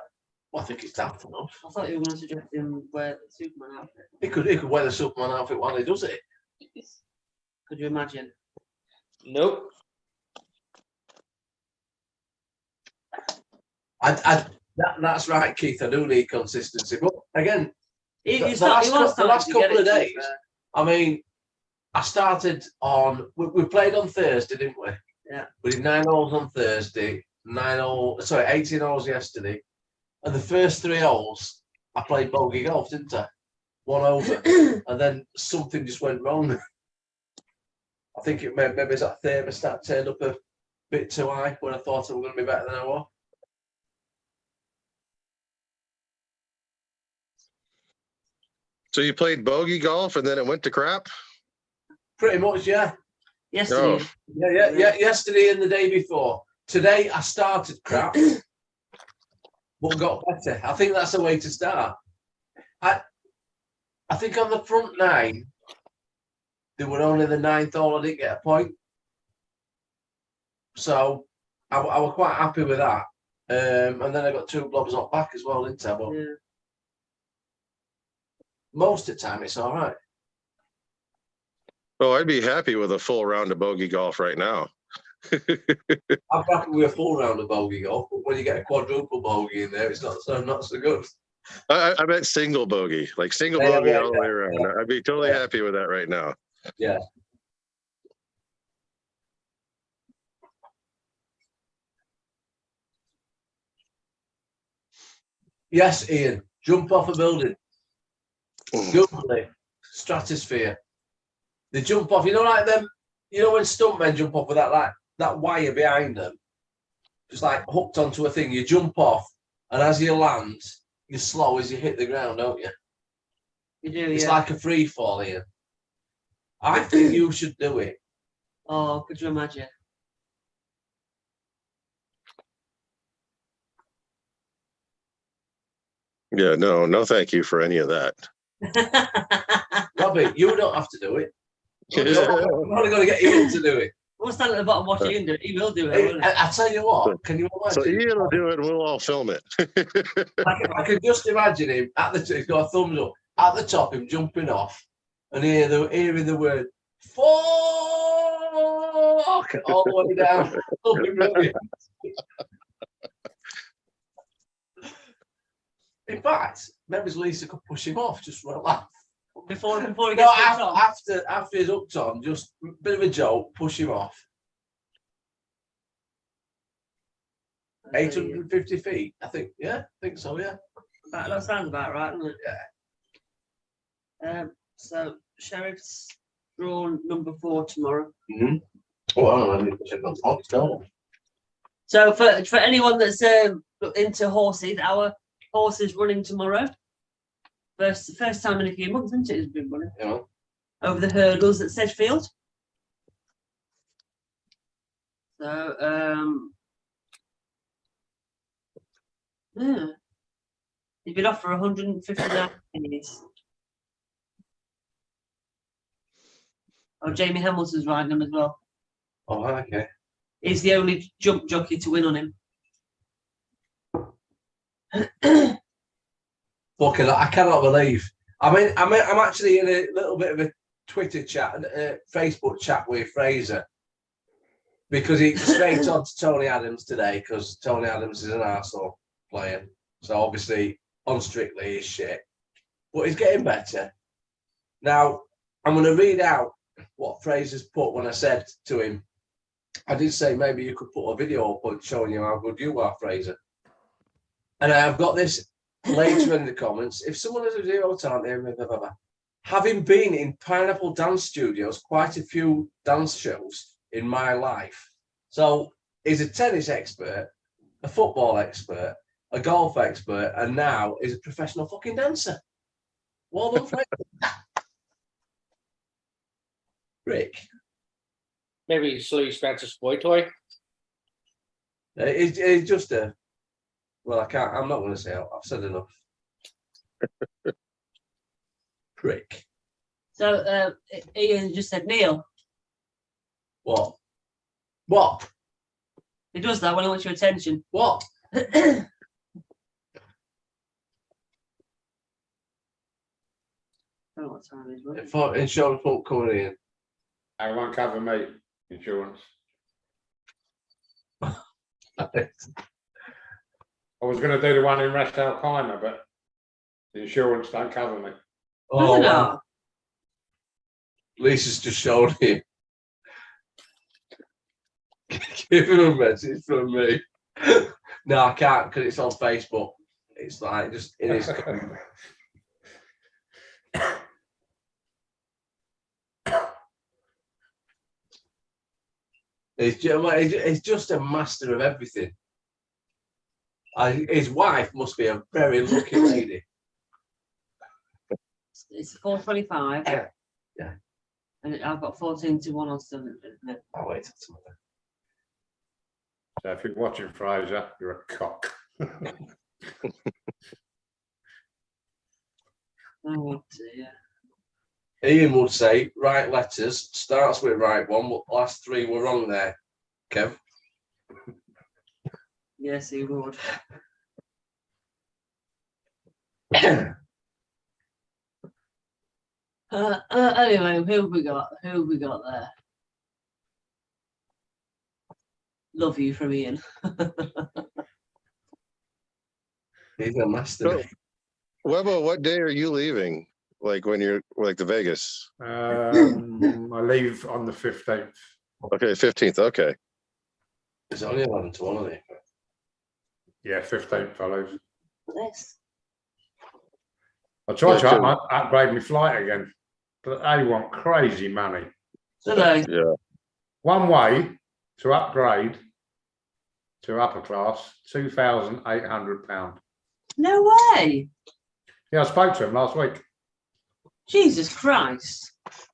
Well, I think it's daft enough. I thought you were going to suggest him wear the Superman outfit. He could wear the Superman outfit while he does it. Could you imagine? Nope. That's right, Keith. I do need consistency, but again, He, The- he's the not, last he cou- was the starting last to get couple it, of to be days, fair. I mean, I started on. We played on Thursday, didn't we? Yeah. We did 9 holes on Thursday, 18 holes yesterday, and the first 3 holes I played bogey golf, didn't I? 1 over, and then something just went wrong. I think it maybe that thermostat turned up a bit too high when I thought I was going to be better than I was. So you played bogey golf and then it went to crap? Pretty much, yeah. Yesterday. Yeah. Yesterday and the day before. Today I started crap, but got better. I think that's the way to start. I think on the front 9, they were only the 9th hole I didn't get a point. So I was quite happy with that. And then I got 2 blobs off back as well, didn't I? But Yeah. most of the time it's all right. Oh, I'd be happy with a full round of bogey golf right now. I'm happy with a full round of bogey golf, but when you get a quadruple bogey in there, it's not so good. I meant single bogey, like single Yeah, bogey yeah, all the way around. yeah. I'd be totally Yeah. happy with that right now. Yeah. Yes, Ian. Jump off a building. Google it. Stratosphere. They jump off. You know, like them. You know when stuntmen jump off with that wire behind them, just like hooked onto a thing. You jump off, and as you land, you're slow as you hit the ground, don't you? You do, It's yeah. like a free fall, Ian. I think you should do it. Oh, could you imagine? Yeah, no, thank you for any of that. Robbie, you don't have to do it. I'm only going to get Ian to do it. We'll stand at the bottom watching him do it. He will do it, won't he? I tell you what, can you imagine? So Ian will do it and we'll all film it. I can just imagine him at the he's got a thumbs up at the top, him jumping off, and hearing the word "fuck" all the way down. That'll be brilliant. In fact, maybe Lisa could push him off just for a laugh. Before he No, gets hooked on. after he's hooked on, just a bit of a joke, push him off. 850 feet, I think. Yeah, I think so. Yeah. That sounds about right, doesn't it? Yeah. So Sheriff's drawn number 4 tomorrow. Mm-hmm. Oh, I need to check on Fox, don't I? So for anyone that's into horses, our horse is running tomorrow. First time in a few months, isn't it? It's been running You know. over the hurdles at Sedgefield. So yeah, he's been off for 159 minutes. Oh, Jamie Hamilton's riding him as well. Oh, okay. He's the only jump jockey to win on him. Fucking, I cannot believe. I mean, I'm actually in a little bit of a Twitter chat and a Facebook chat with Fraser because he's straight on to Tony Adams today because Tony Adams is an arsehole player. So obviously on Strictly he's shit, but he's getting better. Now I'm going to read out what Fraser's put when I said to him. I did say maybe you could put a video up showing you how good you are, Fraser. And I've got this later in the comments. If someone has a 0 time there, blah, blah, blah. Having been in Pineapple Dance Studios, quite a few dance shows in my life. So he's a tennis expert, a football expert, a golf expert, and now he's a professional fucking dancer. Well done, Fraser. Rick. Maybe Slee Spencer's boy toy. It's just a. Well, I can't. I'm not going to say it. I've said enough. Prick. So Ian just said, Neil, What? What? he does that when he wants your attention. What? I don't know what time it is. Insurance won't cover in. I won't cover me insurance. I was going to do the one in Ras Al Khaimah, but the insurance don't cover me. Oh, no. wow. Lisa's just showed him. Give him a message from me. No, I can't because it's on Facebook. It's like just in his. He's just a master of everything. His wife must be a very lucky lady. It's 4:25. Yeah. And I've got 14 to 1 on something. I'll wait till tomorrow. So if you're watching Fraser, you're a cock. Oh dear. Ian would say, write letters, starts with right one, but last three were wrong there. Kev. Yes, he would. Anyway, who have we got? Who have we got there? Love you from Ian. He's a master. Webbo, what day are you leaving? Like when you're like to Vegas? I leave on the 15th. Okay, 15th. Okay. It's only 11 to 1, isn't it? Yeah, 15th, I leave. Yes. I tried to Yeah, upgrade my flight again, but they want crazy money. Do they? Yeah. One way to upgrade to upper class, £2,800. No way. Yeah, I spoke to him last week. Jesus Christ.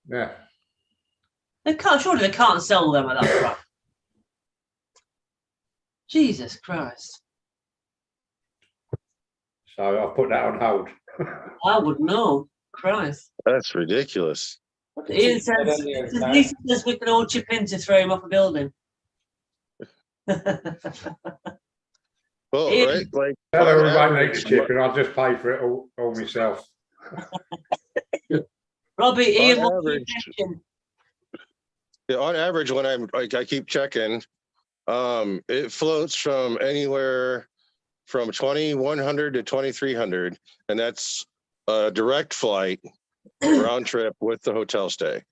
Yeah. They can't, surely they can't sell them at that price. Jesus Christ. So I put that on hold. I would know. Christ. That's ridiculous. Ian says, Lisa says we can all chip in to throw him off a building. Well, Ian- right? Like Tell her we on won't need average- the chip and I'll just pay for it all myself. Robbie, Ian, on what's your average, intention? yeah, on average, when I'm like I keep checking, it floats from anywhere from 2,100 to 2,300, and that's a direct flight round trip with the hotel stay.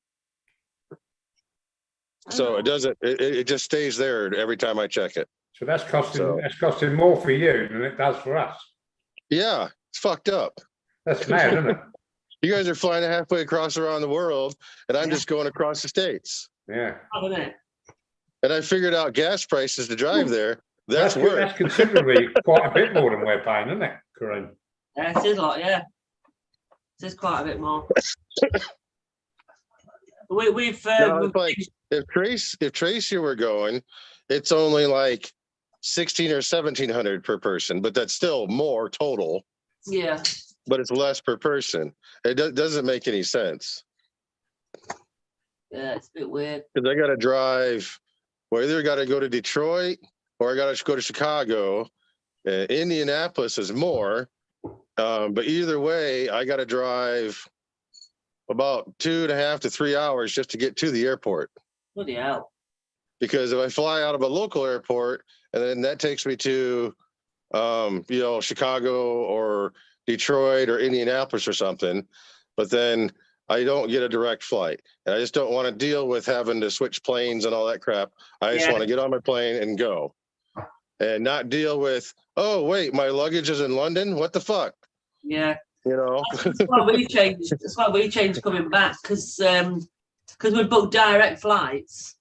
So it doesn't. It just stays there every time I check it. So that's costing So- that's costing more for you than it does for us. Yeah, it's fucked up. That's mad, isn't it? You guys are flying halfway across around the world, and I'm Yeah. just going across the states. Yeah. Isn't it? And I figured out gas prices to drive there. That's good- worth. that's considerably quite a bit more than we're paying, isn't it, Kareem? Yeah, it is a lot, yeah. It is quite a bit more. We've No, it's like if Tracy were going, it's only like 1,600 or 1,700 per person, but that's still more total. yeah. But it's less per person. It doesn't make any sense Yeah, it's a bit weird. because I got to drive. Well, either got to go to Detroit or I got to go to Chicago. Indianapolis is more, but either way, I got to drive about 2.5 to 3 hours just to get to the airport. Bloody hell. Because if I fly out of a local airport and then that takes me to, Chicago or Detroit or Indianapolis or something, but then I don't get a direct flight. And I just don't want to deal with having to switch planes and all that crap. I just Yeah. want to get on my plane and go and not deal with, oh, wait, my luggage is in London. What the fuck? Yeah. You know? That's why we changed. That's why we changed coming back because we booked direct flights.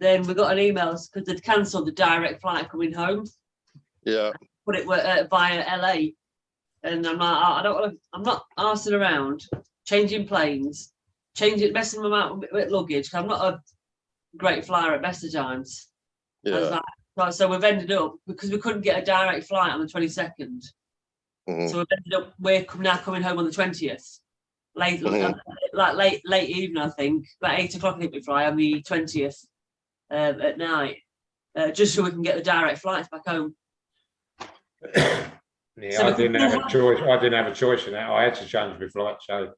Then we got an email because they'd cancelled the direct flight coming home. Yeah. Put it via LA, and I'm like, I don't want to. I'm not arsing around, changing planes, messing them out with luggage. 'Cause I'm not a great flyer at best of times. I was Yeah. like, So we've ended up, because we couldn't get a direct flight on the 22nd. Mhm. So we've ended up, now coming home on the 20th. Late, Mhm. late evening, I think. About 8 o'clock, I think we fly on the 20th at night. Just so we can get the direct flights back home. Yeah, So I we could didn't have still a choice. I didn't have a choice in that. I had to change my flight. So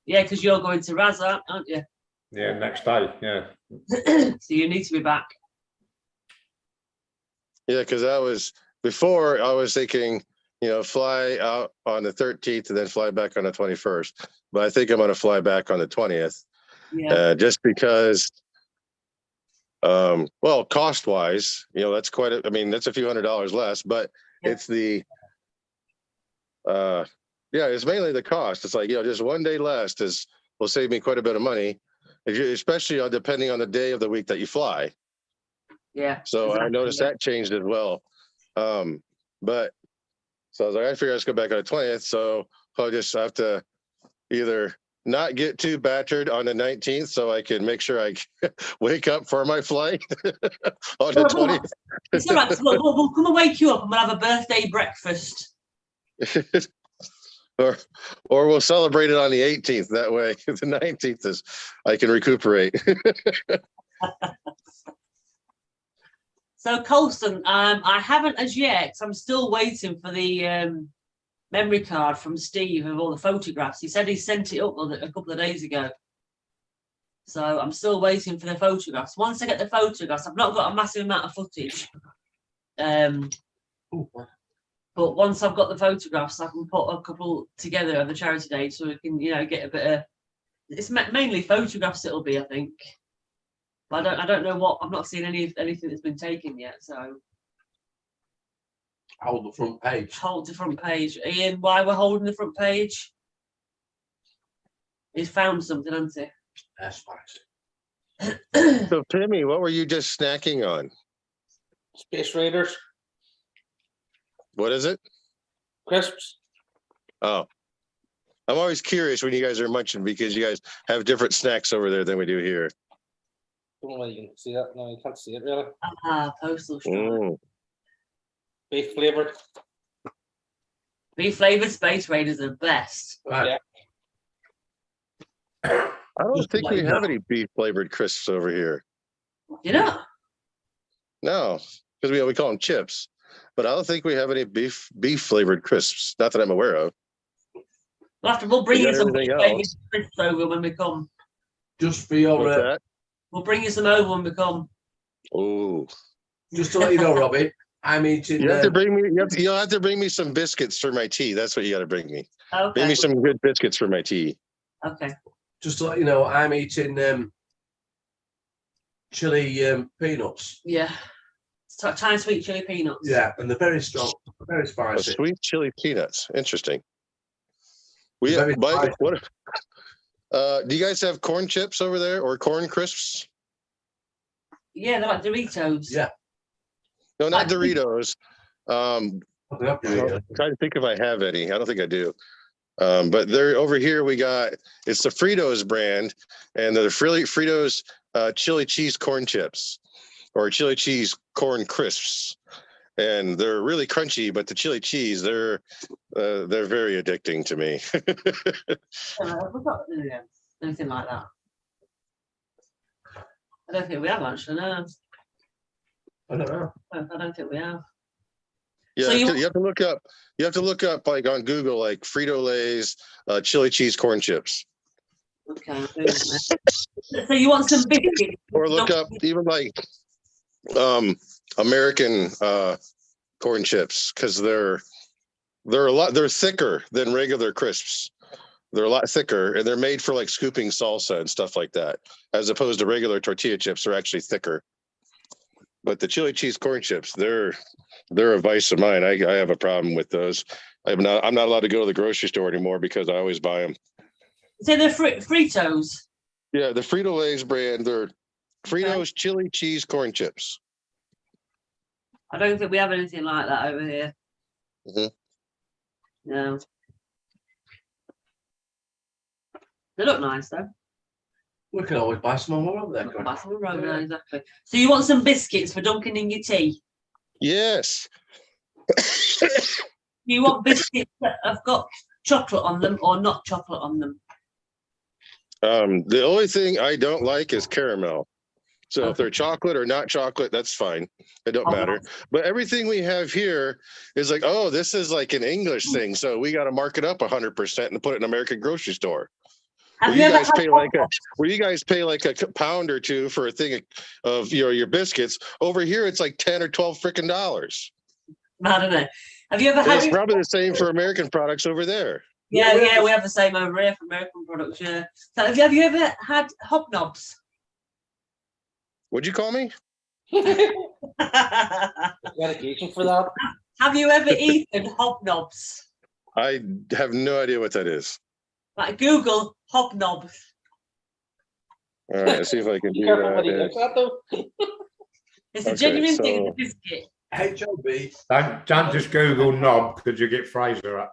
Yeah, because you're going to Raza, aren't you? yeah, next day. Yeah. So you need to be back. Yeah, because before I was thinking, fly out on the 13th and then fly back on the 21st. But I think I'm going to fly back on the 20th, Yeah. just because, well, cost wise, that's that's a few $100s less, but Yeah. it's it's mainly the cost. It's like, just one day less will save me quite a bit of money, especially depending on the day of the week that you fly. Yeah. So I exactly, noticed yeah. that changed as well. But so I was like, I figure let's go back on the 20th. So I'll just have to either not get too battered on the 19th so I can make sure I wake up for my flight on the 20th. It's all right. We'll come and wake you up and we'll have a birthday breakfast. or we'll celebrate it on the 18th. That way the 19th is I can recuperate. So Colston, I haven't as yet. I'm still waiting for the memory card from Steve of all the photographs. He said he sent it up a couple of days ago. So I'm still waiting for the photographs. Once I get the photographs, I've not got a massive amount of footage. But once I've got the photographs, I can put a couple together of the charity day, so we can, get a bit of. It's mainly photographs. It'll be, I think. But I don't know what. I've not seen anything that's been taken yet. So Hold the front page. hold the front page. Ian, why we're holding the front page? He's found something, hasn't he? That's spicy. So Timmy, what were you just snacking on? Space Raiders, What is it? crisps. Oh, I'm always curious when you guys are munching because you guys have different snacks over there than we do here. Don't know whether you can see that. No, you can't see it really. Postal strike. Mm. Beef flavored. Beef flavored Space Raiders are the best. Right. Yeah. I don't Just think like we that. have any beef flavored crisps over here. You know? No, because we call them chips, but I don't think we have any beef flavored crisps. Not that I'm aware of. We'll bring We you got some everything beef flavored else. crisps over when we come. Just for your, What's that? We'll bring you some over when we come. Oh, just to let you know, Robbie, I'm eating. you have to bring me. You'll have to bring me some biscuits for my tea. That's what you got to bring me. Bring Okay. me some good biscuits for my tea. Okay. Just to let you know, I'm eating chili peanuts. Yeah. It's Thai sweet chili peanuts. Yeah, and they're very strong, very Oh, spicy. sweet chili peanuts. Interesting. Very spicy. What? Do you guys have corn chips over there or corn crisps? Yeah, they're like Doritos. Yeah. No, not I think- Doritos. They have to eat I'm trying to think if I have any. I don't think I do. But they're over here. It's the Fritos brand, and they're Fritos chili cheese corn chips or chili cheese corn crisps, and they're really crunchy. But the chili cheese, they're very addicting to me. We've got anything like that. I don't think we have actually. No, I don't know. I don't think we have. Yeah, So you you- have to look up. You have to look up like on Google, like Frito Lay's chili cheese corn chips, Okay. I'll do that then. So you want some biscuits? or look up even like American corn chips because they're thicker than regular crisps. They're a lot thicker, and they're made for like scooping salsa and stuff like that, as opposed to regular tortilla chips. They're actually thicker. But the chili cheese corn chips, they're a vice of mine. I have a problem with those. I'm not allowed to go to the grocery store anymore because I always buy them. So they're Fritos. Yeah, the Frito Lay's brand, they're Fritos chili cheese corn chips. I don't think we have anything like that over here. Mhm. No. They look nice though. We can always buy some more over there. That's all right, yeah, exactly. So you want some biscuits for dunking in your tea? Yes. You want biscuits that have got chocolate on them or not chocolate on them? The only thing I don't like is caramel. So if they're chocolate or not chocolate, that's fine. It don't matter. But everything we have here is like, oh, this is like an English thing. So we got to mark it up 100% and put it in an American grocery store. Have Where you you ever guys had pay like a where you guys pay like a pound or two for a thing of your biscuits. Over here, it's like 10 or 12 freaking dollars. I don't know. Have you ever And had? it's probably the same for American products over there. Yeah, we have the same over here for American products. Yeah. So have you ever had hobnobs? What'd you call me? Medication for that. Have you ever eaten hobnobs? I have no idea what that is. Like Google hobnobs. All right, let's see if I can do Careful what he that. looks at though. It's a Okay, genuine thing. so- It's a biscuit. HOB. Don't just Google knob because you get Fraser up.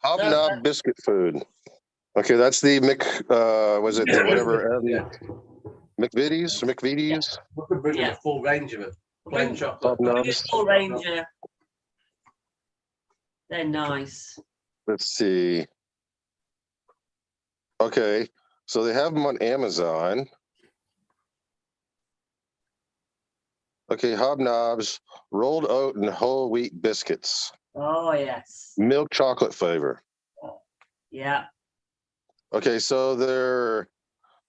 Hobnob biscuit food. Okay, that's the was it the whatever, Yeah. McVitie's? We could bring in Yeah. a full range of it. Plain chocolate. Hobnobs. Full Ranger. They're nice. Let's see. Okay, so they have them on Amazon. Okay, Hobnobs, rolled oat and whole wheat biscuits, Oh yes. milk chocolate flavor. Yeah. Okay, so they're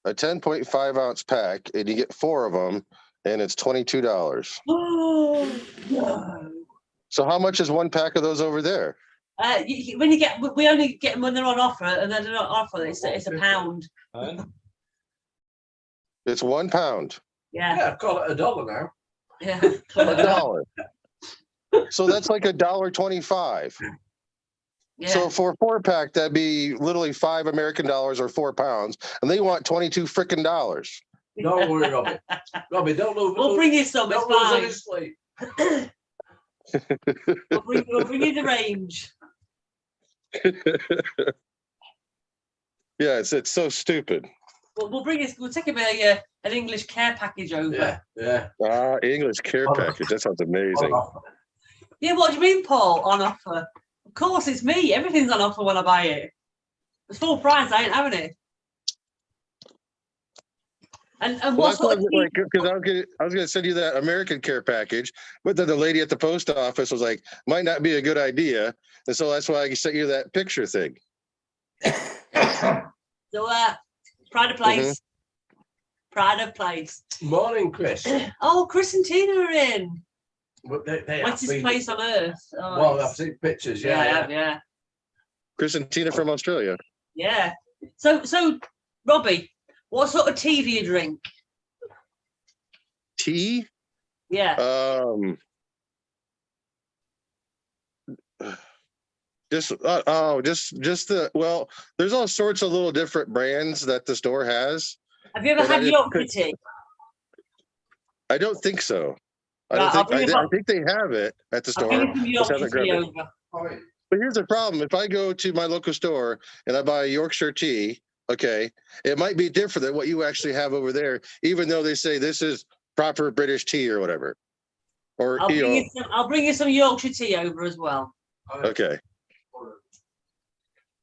a 10.5 ounce pack, and you get 4 of them, and it's $22. Oh no. So how much is one pack of those over there? When you get, we only get them when they're on offer, and then they're not offer. It's a pound. It's £1. Yeah. Yeah, call it $1 now. Yeah. $1. So that's like $1.25. Yeah. So for a 4-pack, that'd be literally $5 American dollars or 4 pounds, and they want $22 freaking dollars. Don't worry, Robbie. Robbie, don't lose. We'll bring you some. Don't lose any It's sleep. fine. We'll bring you the range. Yeah, it's so stupid. We'll bring you. We'll take an English care package over. Yeah, yeah. English care package. That sounds amazing. Yeah, what do you mean, Paul? On offer? Of course, it's me. Everything's on offer when I buy it. It's full price. I ain't having it. And Well, what that's sort what of like because I was gonna send you that American care package, but then the lady at the post office was like, might not be a good idea, and so that's why I sent you that picture thing. So, pride of place. Pride of place. Morning, Chris. Oh, Chris and Tina are in. But they have What's his been- place on earth? Oh, Well, it's- I've seen pictures. yeah, Yeah, yeah. Chris and Tina from Australia. Yeah. So, Robbie, what sort of tea do you drink? Tea? Yeah. Just the well, there's all sorts of little different brands that the store has. Have you ever and I had didn't Yorkshire pick- tea? I don't think so. I Right, don't I'll think bring you I some- think they have it at the I'll store. bring you some Just Yorkshire haven't tea grabbed it. over. But here's the problem. If I go to my local store and I buy Yorkshire tea, okay, it might be different than what you actually have over there, even though they say this is proper British tea or whatever. Or, I'll bring you some Yorkshire tea over as well. okay.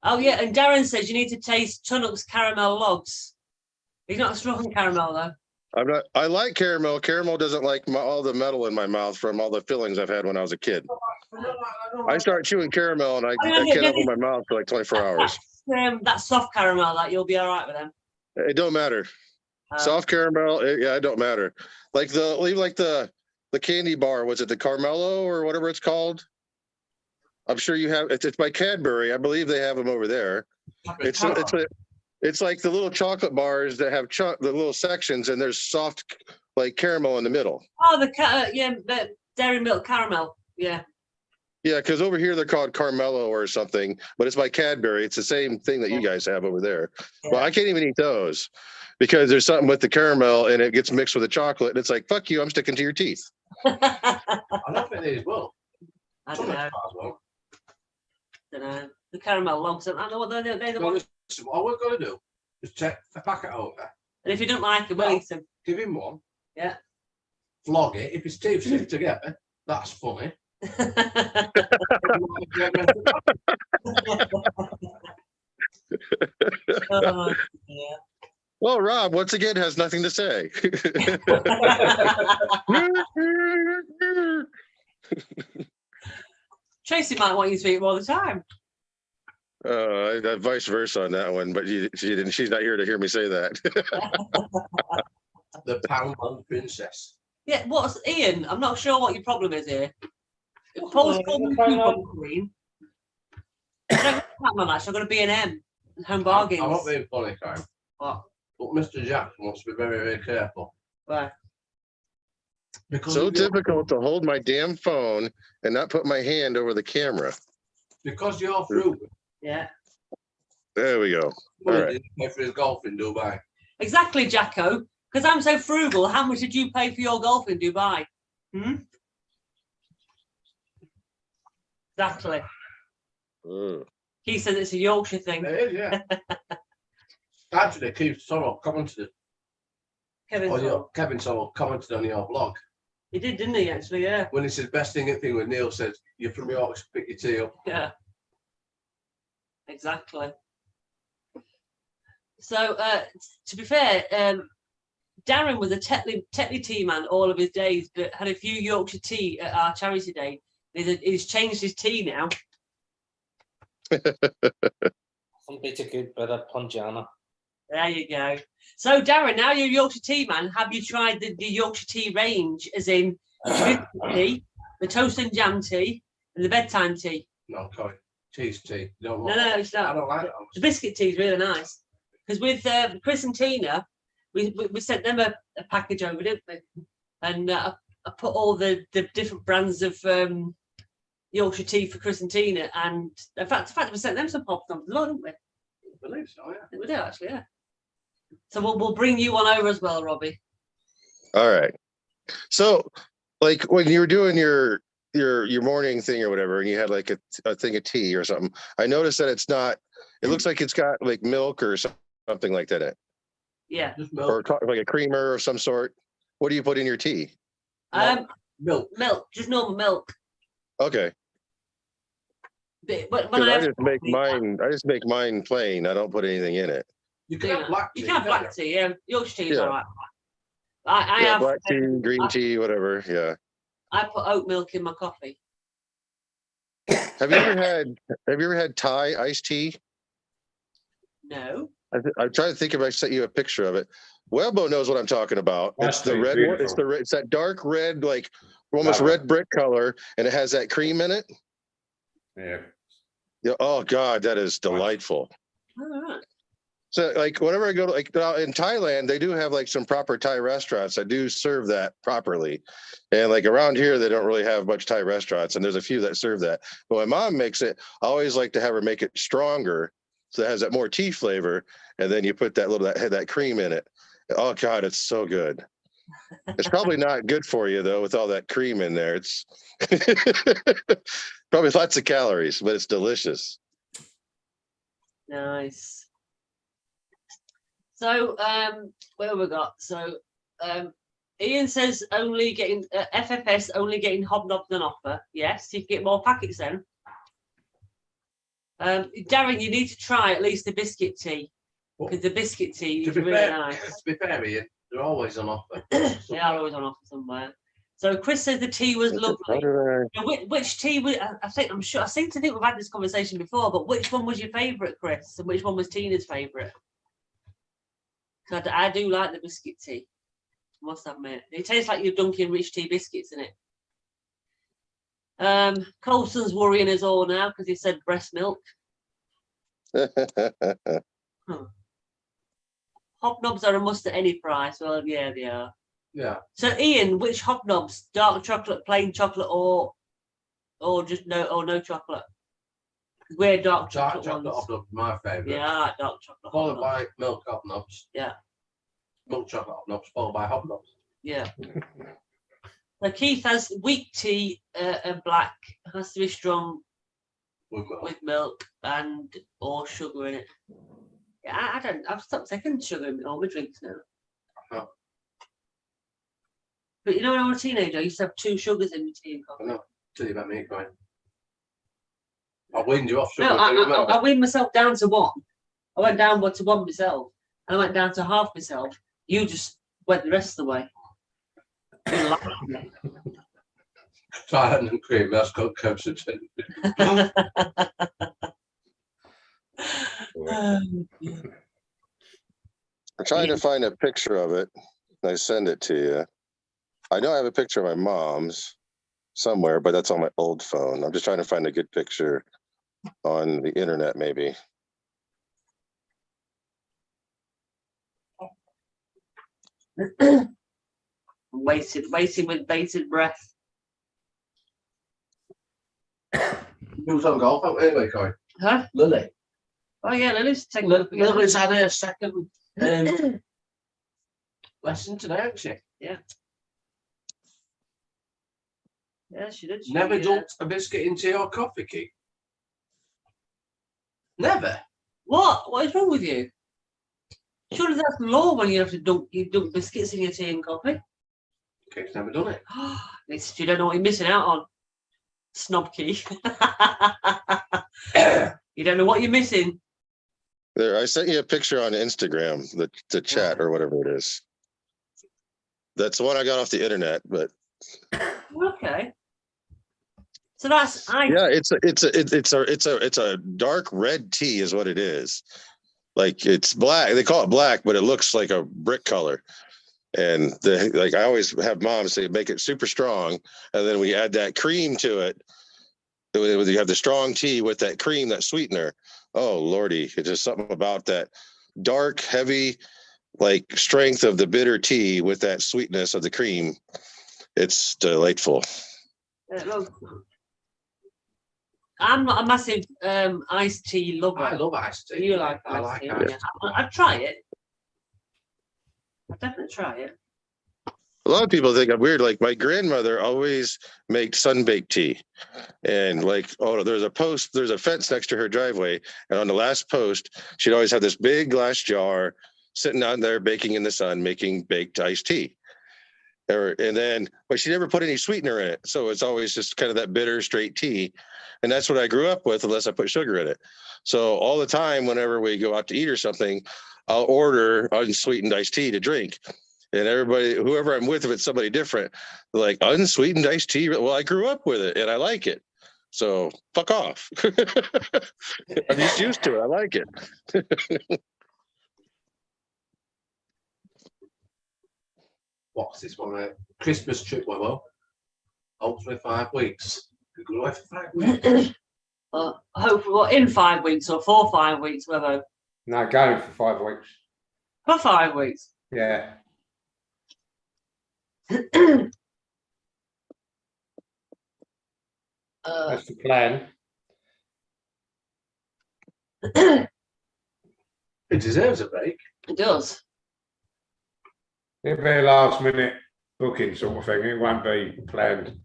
Oh yeah, and Darren says you need to taste Tunnock's caramel logs. He's not strong caramel though. I like caramel. Caramel doesn't like all the metal in my mouth from all the fillings I've had when I was a kid. I start chewing caramel and I can't open my mouth for like 24 hours. That soft caramel, that you'll be all right with them. It don't matter. Soft caramel, it don't matter. Like the candy bar, was it the Carmelo or whatever it's called? I'm sure you have. It's by Cadbury. I believe they have them over there. It's like the little chocolate bars that have the little sections, and there's soft like caramel in the middle. Oh, the dairy milk caramel. Yeah. Yeah, because over here they're called Carmelo or something, but it's by Cadbury. It's the same thing that you guys have over there. Well, I can't even eat those because there's something with the caramel and it gets mixed with the chocolate. And it's like, fuck you, I'm sticking to your teeth. I don't think they as well. I Some don't know. bars won't. Don't know. The caramel longs. I know what they're the Well, ones. listen, all we're going to do is take a packet over, And if you don't like it, Well- Wellington. give him one, Yeah. flog it. If it's too stiff together, that's funny. Oh, yeah. Well, Rob, once again, has nothing to say. Tracy might want you to eat more all the time. Vice versa on that one, but she didn't. She's not here to hear me say that. The Poundland Princess. Yeah, what's Ian? I'm not sure what your problem is here. Paul's called me coupon queen. I don't have my match. I've got a B&M and home bargains. I'm not being funny, Kyle. What? But Mr. Jackson wants to be very, very careful. Why? Because So of your- difficult to hold my damn phone and not put my hand over the camera. Because you're frugal. Yeah. There we go. Well, All right. did he pay for his golf in Dubai? Exactly, Jacko. Because I'm so frugal, how much did you pay for your golf in Dubai? Hmm? Exactly. Ugh. He says it's a Yorkshire thing. It is, yeah. Actually, Keith Sorrell commented Kevin on said. your Kevin Sorrell commented on your blog He did, didn't he, actually? Yeah. when he said best thing with Neil says you're from Yorkshire, pick your tea up. Yeah. Exactly. So, to be fair, Darren was a Tetley tea man all of his days, but had a few Yorkshire tea at our charity day. He's changed his tea now. Some bit of good bit of Punjana. There you go. So, Darren, now you're a Yorkshire tea man. Have you tried the Yorkshire tea range, as in the biscuit tea, the toast and jam tea, and the bedtime tea? No, sorry, cheese tea. You don't No, want no, it's I not. don't like The that. biscuit tea is really nice. Because with Chris and Tina, we sent them a package over, didn't we? And I put all the different brands of Yorkshire tea for Chris and Tina. And in fact, we sent them some popcorn as well, didn't we? I I believe so, yeah. think we did, actually, yeah. So we'll bring you one over as well, Robbie. All right. So, like when you were doing your morning thing or whatever, and you had like a thing of tea or something, I noticed that it's not. It looks like it's got like milk or something like that in it, Yeah. Just or milk. like a creamer of some sort. What do you put in your tea? Milk. Milk, just normal milk. Okay. But when Because I I have just make coffee, mine. I just make mine plain. I don't put anything in it. You can have black tea. you can have black tea, yeah. Yorkshire tea is Yeah. all right. I Yeah, have black tea, green tea, whatever. Yeah. I put oat milk in my coffee. Have you ever had Thai iced tea? No. I'm trying to think if I sent you a picture of it. Webbo knows what I'm talking about. It's Iced the tea is red one. It's beautiful. it's that dark red, like almost Love it. red brick color, and it has that cream in it. Yeah. Yeah. Oh God, that is delightful. All right. So like whenever I go to like now in Thailand, they do have like some proper Thai restaurants that do serve that properly. And like around here, they don't really have much Thai restaurants, and there's a few that serve that. But when mom makes it, I always like to have her make it stronger, so it has that more tea flavor, and then you put that cream in it. Oh God, it's so good. It's probably not good for you though, with all that cream in there. It's probably lots of calories, but it's delicious. Nice. So, what have we got? So, Ian says only getting FFS only getting hobnobs on offer. Yes, you can get more packets then. Darren, you need to try at least the biscuit tea, because the biscuit tea To is be really fair, nice. to be fair, Ian, they're always on offer. They are always on offer somewhere. So Chris says the tea was How lovely. did I- Now, which tea? I seem to think we've had this conversation before. But which one was your favourite, Chris? And which one was Tina's favourite? Because I do like the biscuit tea. I must admit, it tastes like you're dunking rich tea biscuits in it. Colson's worrying us all now because he said breast milk. Hobnobs are a must at any price. Well, yeah, they are. Yeah. So, Ian, which hobnobs? Dark chocolate, plain chocolate, or just no chocolate? We're dark chocolate Dark chocolate ones. hobnobs, my favourite. Yeah, I like dark chocolate. Followed hobnobs. by milk hobnobs. Yeah. Milk chocolate hobnobs, followed by hobnobs. Yeah. So Keith has weak tea and black. Has to be strong We've got with milk and or sugar in it. Yeah, I don't. I've stopped taking sugar in all my drinks now. Oh. But you know, when I was a teenager, I used to have 2 sugars in my tea and coffee. I know. Tell you about me going. I weaned you off sugar. No, do you remember? I weaned myself down to 1. I went down to 1 myself, and I went down to half myself. You just went the rest of the way. You laughed at me. Try it and cream. That's called Coasterton. I'm trying to find a picture of it. I send it to you. I know I have a picture of my mom's somewhere, but that's on my old phone. I'm just trying to find a good picture on the internet, maybe. Waiting with bated breath. Who was on golf out anyway, Corey? Huh? Lily. Oh yeah, Lily's taking a look again. Lily's had her second lesson today, hasn't she? Yeah, she did. She, Never dumped a biscuit into your coffee, Keith. Never. What is wrong with you? Surely that's law when you have to dunk biscuits in your tea and coffee. Keith's never done it. You don't know what you're missing out on. Snob Keith. You don't know what you're missing. There, I sent you a picture on Instagram, the chat or whatever it is. That's the one I got off the internet, but Okay. So that's yeah, it's a dark red tea is what it is. Like it's black. They call it black, but it looks like a brick color. And like I always have mom say, make it super strong, and then we add that cream to it. You have the strong tea with that cream, that sweetener. Oh Lordy, it's just something about that dark, heavy, like strength of the bitter tea with that sweetness of the cream. It's delightful. look, I'm not a massive iced tea lover. I love iced tea. You like I iced like tea? iced Yeah. I'd try it. I'd definitely try it. A lot of people think I'm weird. Like my grandmother always made sun-baked tea. And like, oh, there's a fence next to her driveway. And on the last post, she'd always have this big glass jar sitting out there baking in the sun, making baked iced tea. But she never put any sweetener in it. So it's always just kind of that bitter, straight tea. And that's what I grew up with, unless I put sugar in it. So all the time, whenever we go out to eat or something, I'll order unsweetened iced tea to drink. And everybody, whoever I'm with, if it's somebody different, they're like, unsweetened iced tea. Well, I grew up with it and I like it. So fuck off. I'm just used to it. I like it. What's this one? Christmas trip went well. Hopefully 5 weeks. We could go away for 5 weeks. Hopefully, in 5 weeks or 4 or 5 weeks, whether No, going for 5 weeks. for 5 weeks. Yeah. That's the plan. It deserves a break. It does. It'll be a last minute booking sort of thing. It won't be planned.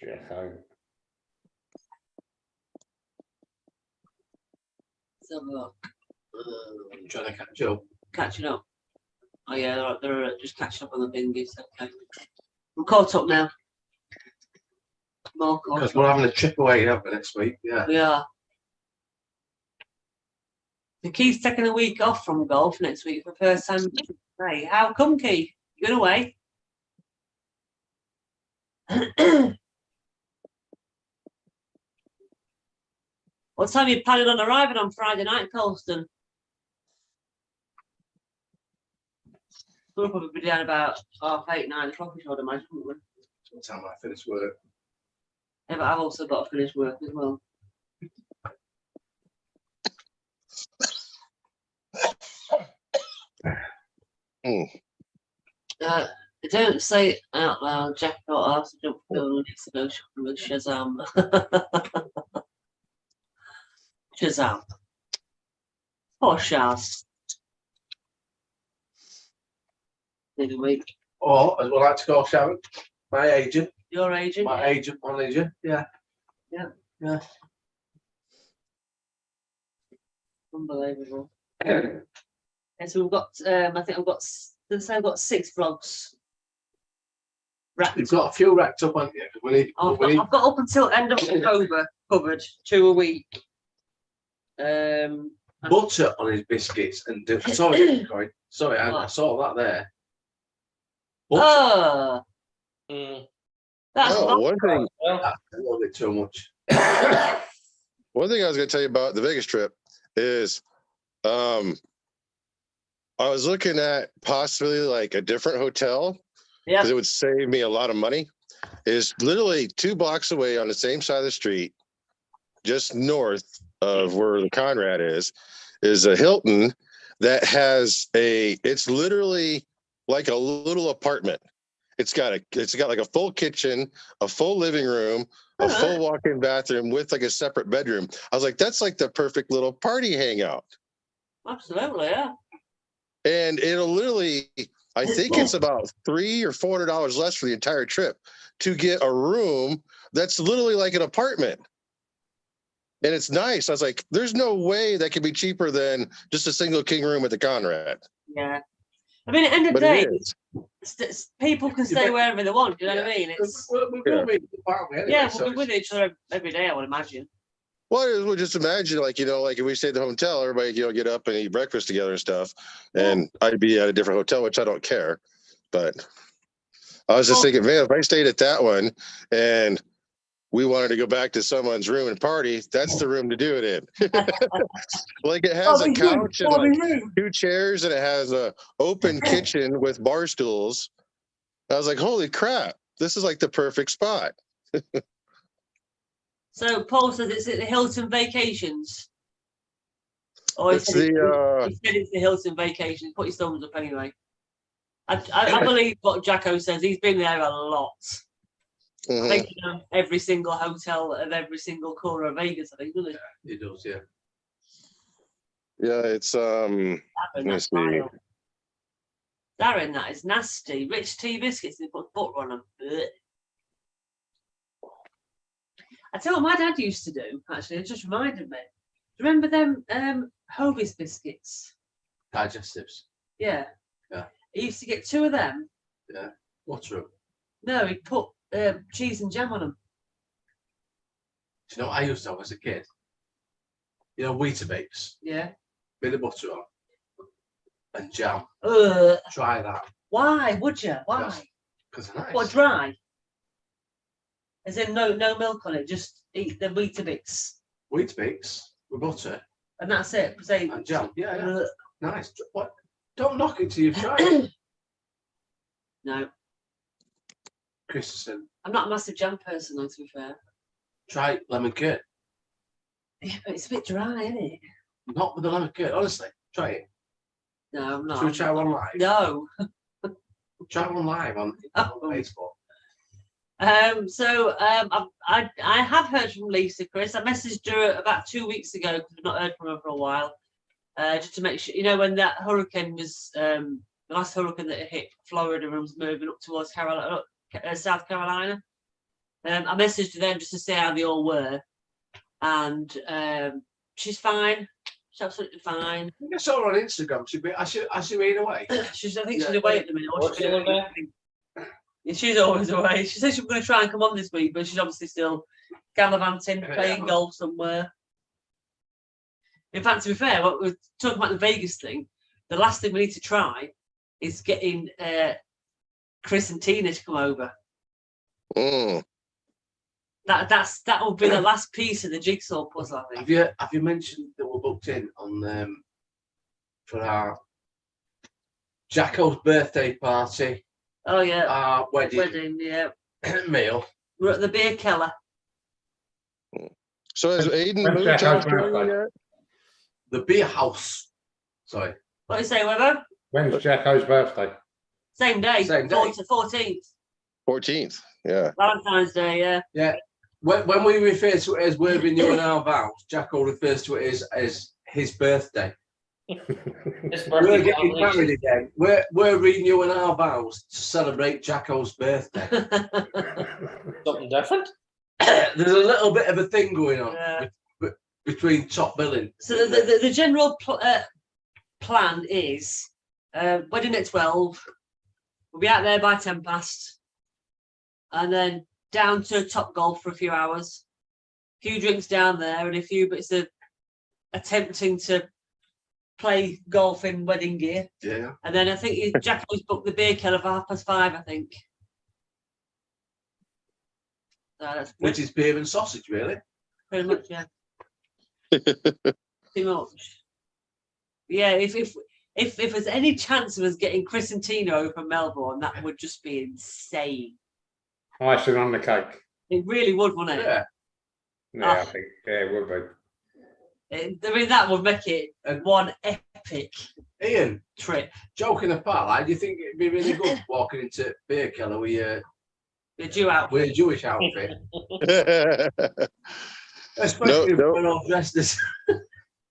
Check home. So look, I'm trying to catch up. catching up. Oh yeah, they're just catching up on the bingies. Okay, I'm caught up now. More caught Because up. we're having a trip away next week. Yeah. We are. The Keith's taking a week off from golf next week for the first time. Hey, how come, Keith? You going away? What time are you planning on arriving on Friday night, Colston? We'll probably be down about 8:30, 9 o'clock, I would imagine, wouldn't we? What time I finish work? Yeah, but I've also got to finish work as well. Don't say it out loud. Jack got asked to jump the building to go shopping with Shazam. Shazam. Poor Shaz. in a week. Or, as we like to call Sharon, my agent, Your agent? my agent manager. Yeah. Unbelievable. And so we've got, I think I've got 6 vlogs. Wrapped You've got a few racked up, haven't you? I've got up until end of October covered, 2 a week. Butter on his biscuits and sorry, Corey. Sorry, I saw that there. Butter, Oh, that's Oh, not one thing, that's a little bit too much. one thing I was going to tell you about the Vegas trip is, I was looking at possibly like a different hotel yeah. because it would save me a lot of money. Is literally 2 blocks away on the same side of the street, just north of where the Conrad is a Hilton that has it's literally like a little apartment. It's got like a full kitchen, a full living room, a full walk-in bathroom with like a separate bedroom. I was like, that's like the perfect little party hangout. Absolutely, yeah. And it'll literally, I think it's about $300 or $400 less for the entire trip to get a room that's literally like an apartment. And it's nice. I was like, there's no way that could be cheaper than just a single king room at the Conrad. Yeah. I mean, at the end of the But day, it is. people can stay wherever they want, you know what I mean? It's, We're going to be anyway, yeah, so we'll be with each other every day, I would imagine. Well, we'll just imagine, like, like if we stayed at the hotel, everybody, get up and eat breakfast together and stuff. And I'd be at a different hotel, which I don't care. But I was just thinking, man, if I stayed at that one and we wanted to go back to someone's room and party, that's the room to do it in. Like, it has a couch and like 2 chairs, and it has a open kitchen with bar stools. I was like, holy crap, this is like the perfect spot. So Paul says it's at the Hilton Vacations. Or he It's said it's the Hilton Vacations. Put your thumbs up anyway. I believe what Jacko says. He's been there a lot. Mhm. I think you know every single hotel of every single corner of Vegas, I think, doesn't he? It does, yeah. Yeah, it's Darren, let me that's see. vile. Darren, that is nasty. Rich tea biscuits and put butter on them. Blech. I tell you what my dad used to do, actually, it just reminded me. Do you remember them Hovis biscuits? Digestives. Yeah. Yeah. He used to get 2 of them. What's wrong? No, he'd put cheese and jam on them. Do you know what I used to have as a kid? You know, Weetabix, Yeah. bit of butter on, and jam. Try that. Why would you? Why? Yes. Because they're nice. What, dry? As in no milk on it, just eat the Weetabix. Weetabix with butter And that's it. Say, and jam. Yeah, yeah. ugh. Nice. What? Don't knock it till you've tried it. No, Christensen, I'm not a massive jam person, though, to be fair. try lemon curd. Yeah, but it's a bit dry, isn't it? Not with the lemon curd, honestly. Try it. No, I'm not. Should we try one live? No. Try one live on Facebook. I have heard from Lisa, Chris. I messaged her about 2 weeks ago because I've not heard from her for a while. Just to make sure, when that hurricane was the last hurricane that hit Florida and was moving up towards South Carolina. I messaged them just to see how they all were, and she's fine. She's absolutely fine. I think I saw her on Instagram. She been away. I think she's away at the minute. What's she doing there? Yeah, she's always away. She said she was going to try and come on this week, but she's obviously still gallivanting, playing golf somewhere. In fact, to be fair, what we're talking about the Vegas thing, the last thing we need to try is getting Chris and Tina to come over. Mm. That will be the last piece of the jigsaw puzzle, I think. Have you mentioned that we're booked in on for our Jacko's birthday party? Oh yeah, Our wedding, yeah. meal. We're at the Beer Keller. So has Aiden When's moved Jack to House Australia birthday? yet? The beer house. Sorry. What do you say, Weber? When's Jacko's birthday? Same day. Same day. 14th. 14th. Yeah. Valentine's Day, yeah. When we refer to it as we're renewing our vows, Jacko refers to it as his birthday. This We're birthday getting married celebration. again. We're renewing our vows to celebrate Jacko's birthday. Something different. There's a little bit of a thing going on Yeah. between top billing. So the general plan is wedding at 12. We'll be out there by 10 past, and then down to Top Golf for a few hours. A few drinks down there, and a few bits of attempting to play golf in wedding gear. Yeah. And then I think Jack always booked the beer keller for 5:30, I think. So that's good. Which is beer and sausage, really. Pretty much, yeah. Pretty much. Yeah, if there's any chance of us getting Chris and Tina over from Melbourne, that would just be insane. Icing on the cake. It really would, wouldn't it? Yeah. Yeah, I think it would be. I mean, that would make it one epic Ian, trip. joking apart, like, do you think it'd be really good walking into beer keller with The due out. a Jewish outfit? Especially if No. we're all dressed as.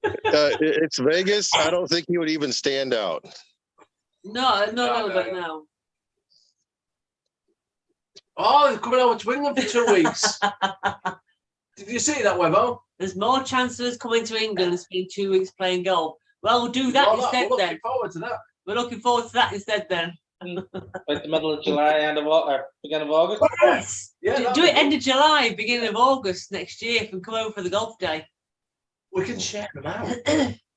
It's Vegas. I don't think he would even stand out. No, No. but no. Oh, they're coming over to England for 2 weeks. Did you see that, Webbo? There's more chance of us coming to England and spending 2 weeks playing golf. Well, we'll do that instead We're then. looking forward to that. We're looking forward to that instead then. Like the middle of July, beginning of August. Yes. Yeah, do that'd do be it end good. of July, beginning of August next year, and come over for the golf day. We can share them out.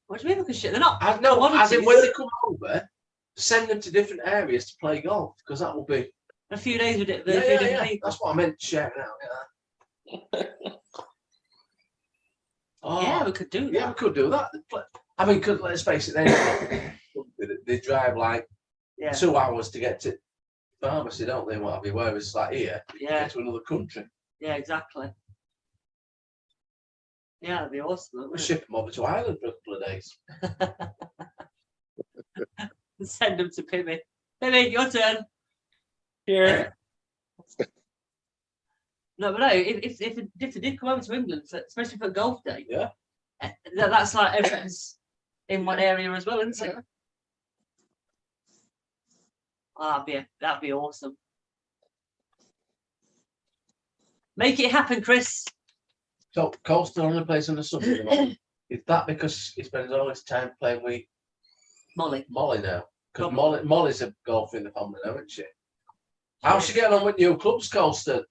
What do you mean? Because shit, they're not. No, wanted as in to. when they come over, send them to different areas to play golf, because that will be. A few days with it. Yeah. That's what I meant, sharing out. Yeah. Oh, Yeah, we could do that. yeah, we could do that. I mean, let's face it, they drive like Yeah. 2 hours to get to pharmacy, don't they? What have you? Whereas like here, Yeah. get to another country. Yeah, exactly. Yeah, that'd be awesome. We Wouldn't ship them over to Ireland for a couple of days. it? Send them to Pimmy. Pimmy, your turn. Here. No, but no, if they did come over to England, especially for golf day, Yeah. that's like everyone's in one area as well, isn't it? Oh, that'd be awesome. Make it happen, Chris. So Cole's still only plays on the summer. at the moment. Is that because he spends all his time playing with Molly. Molly now? Because Probably. Molly's a golfer in the family now, isn't she? How's she getting on with new clubs, Colston?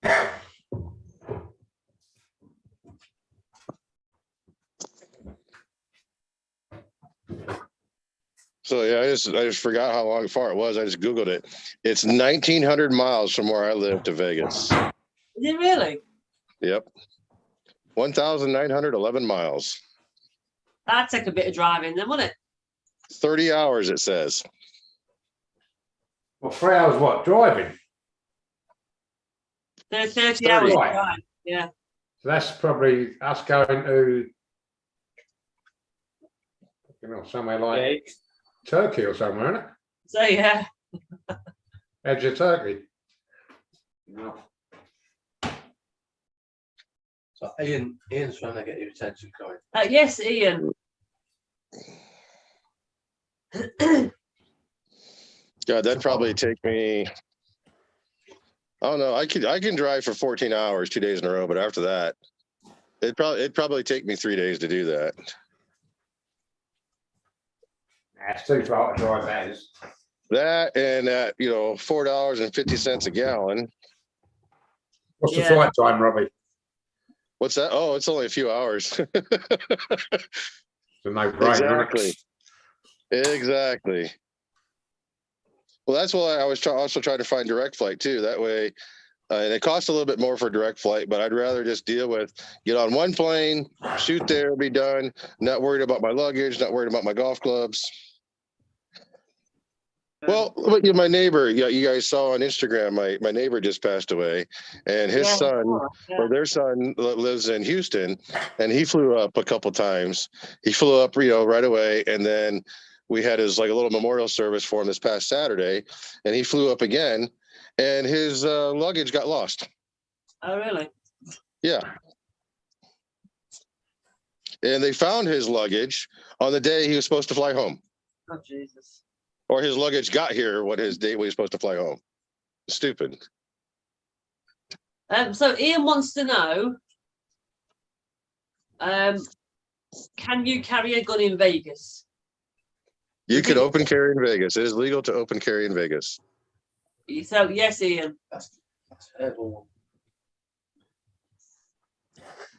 So yeah, I just forgot how long far it was. I just Googled it. It's 1,900 miles from where I live to Vegas. Is it really? Yep. 1,911 miles. That'd take a bit of driving then, wouldn't it? 30 hours, it says. Well, 3 hours what? Driving. 30 hours. Right. Drive. Yeah. So that's probably us going to, somewhere like Okay. Turkey or somewhere, isn't it? So yeah. Edge of Turkey. So Ian's trying to get your attention going. Yes, Ian. God, that'd probably take me. I don't know. I can drive for 14 hours, 2 days in a row, but after that, it'd probably take me 3 days to do that. That's too far to drive, that is. That and at $4.50 a gallon. What's Yeah. the flight time, Robbie? What's that? Oh, it's only a few hours. So no brainer. Exactly. Well, that's why I was also trying to find direct flight too. That way, and it costs a little bit more for direct flight, but I'd rather just get on one plane, shoot there, be done. Not worried about my luggage, not worried about my golf clubs. Well, my neighbor, you guys saw on Instagram, my neighbor just passed away, and his son, or their son, lives in Houston, and he flew up a couple times. He flew up, right away, and then we had his a little memorial service for him this past Saturday, and he flew up again, and his luggage got lost. Oh, really? Yeah. and they found his luggage on the day he was supposed to fly home, Oh, Jesus. or his luggage got here what his date was supposed to fly home. Stupid. So Ian wants to know, can you carry a gun in Vegas? You can open carry in Vegas. It is legal to open carry in Vegas. So yes, Ian. That's terrible.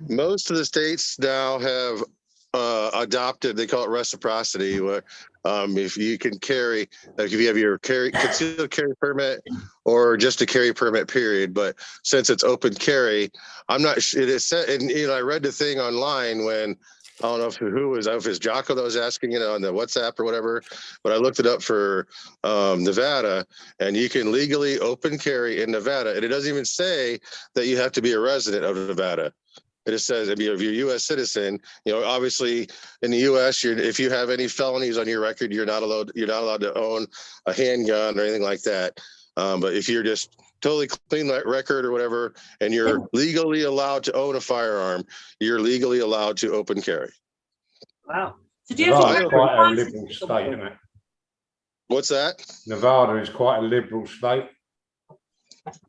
Most of the states now have adopted, they call it reciprocity, where if you can carry, like if you have your concealed carry permit or just a carry permit period, but since it's open carry, I'm not sure, it is set, and I read the thing online when, I don't know who was, if it's Jocko that was asking it on the WhatsApp or whatever, but I looked it up for Nevada, and you can legally open carry in Nevada, and it doesn't even say that you have to be a resident of Nevada. It just says if you're a U.S. citizen, obviously in the U.S., if you have any felonies on your record, you're not allowed to own a handgun or anything like that. But if you're just totally clean record or whatever, and you're legally allowed to own a firearm, you're legally allowed to open carry. Wow. So do you have Nevada to is quite a sacrifice liberal state, something? isn't it? What's that? Nevada is quite a liberal state.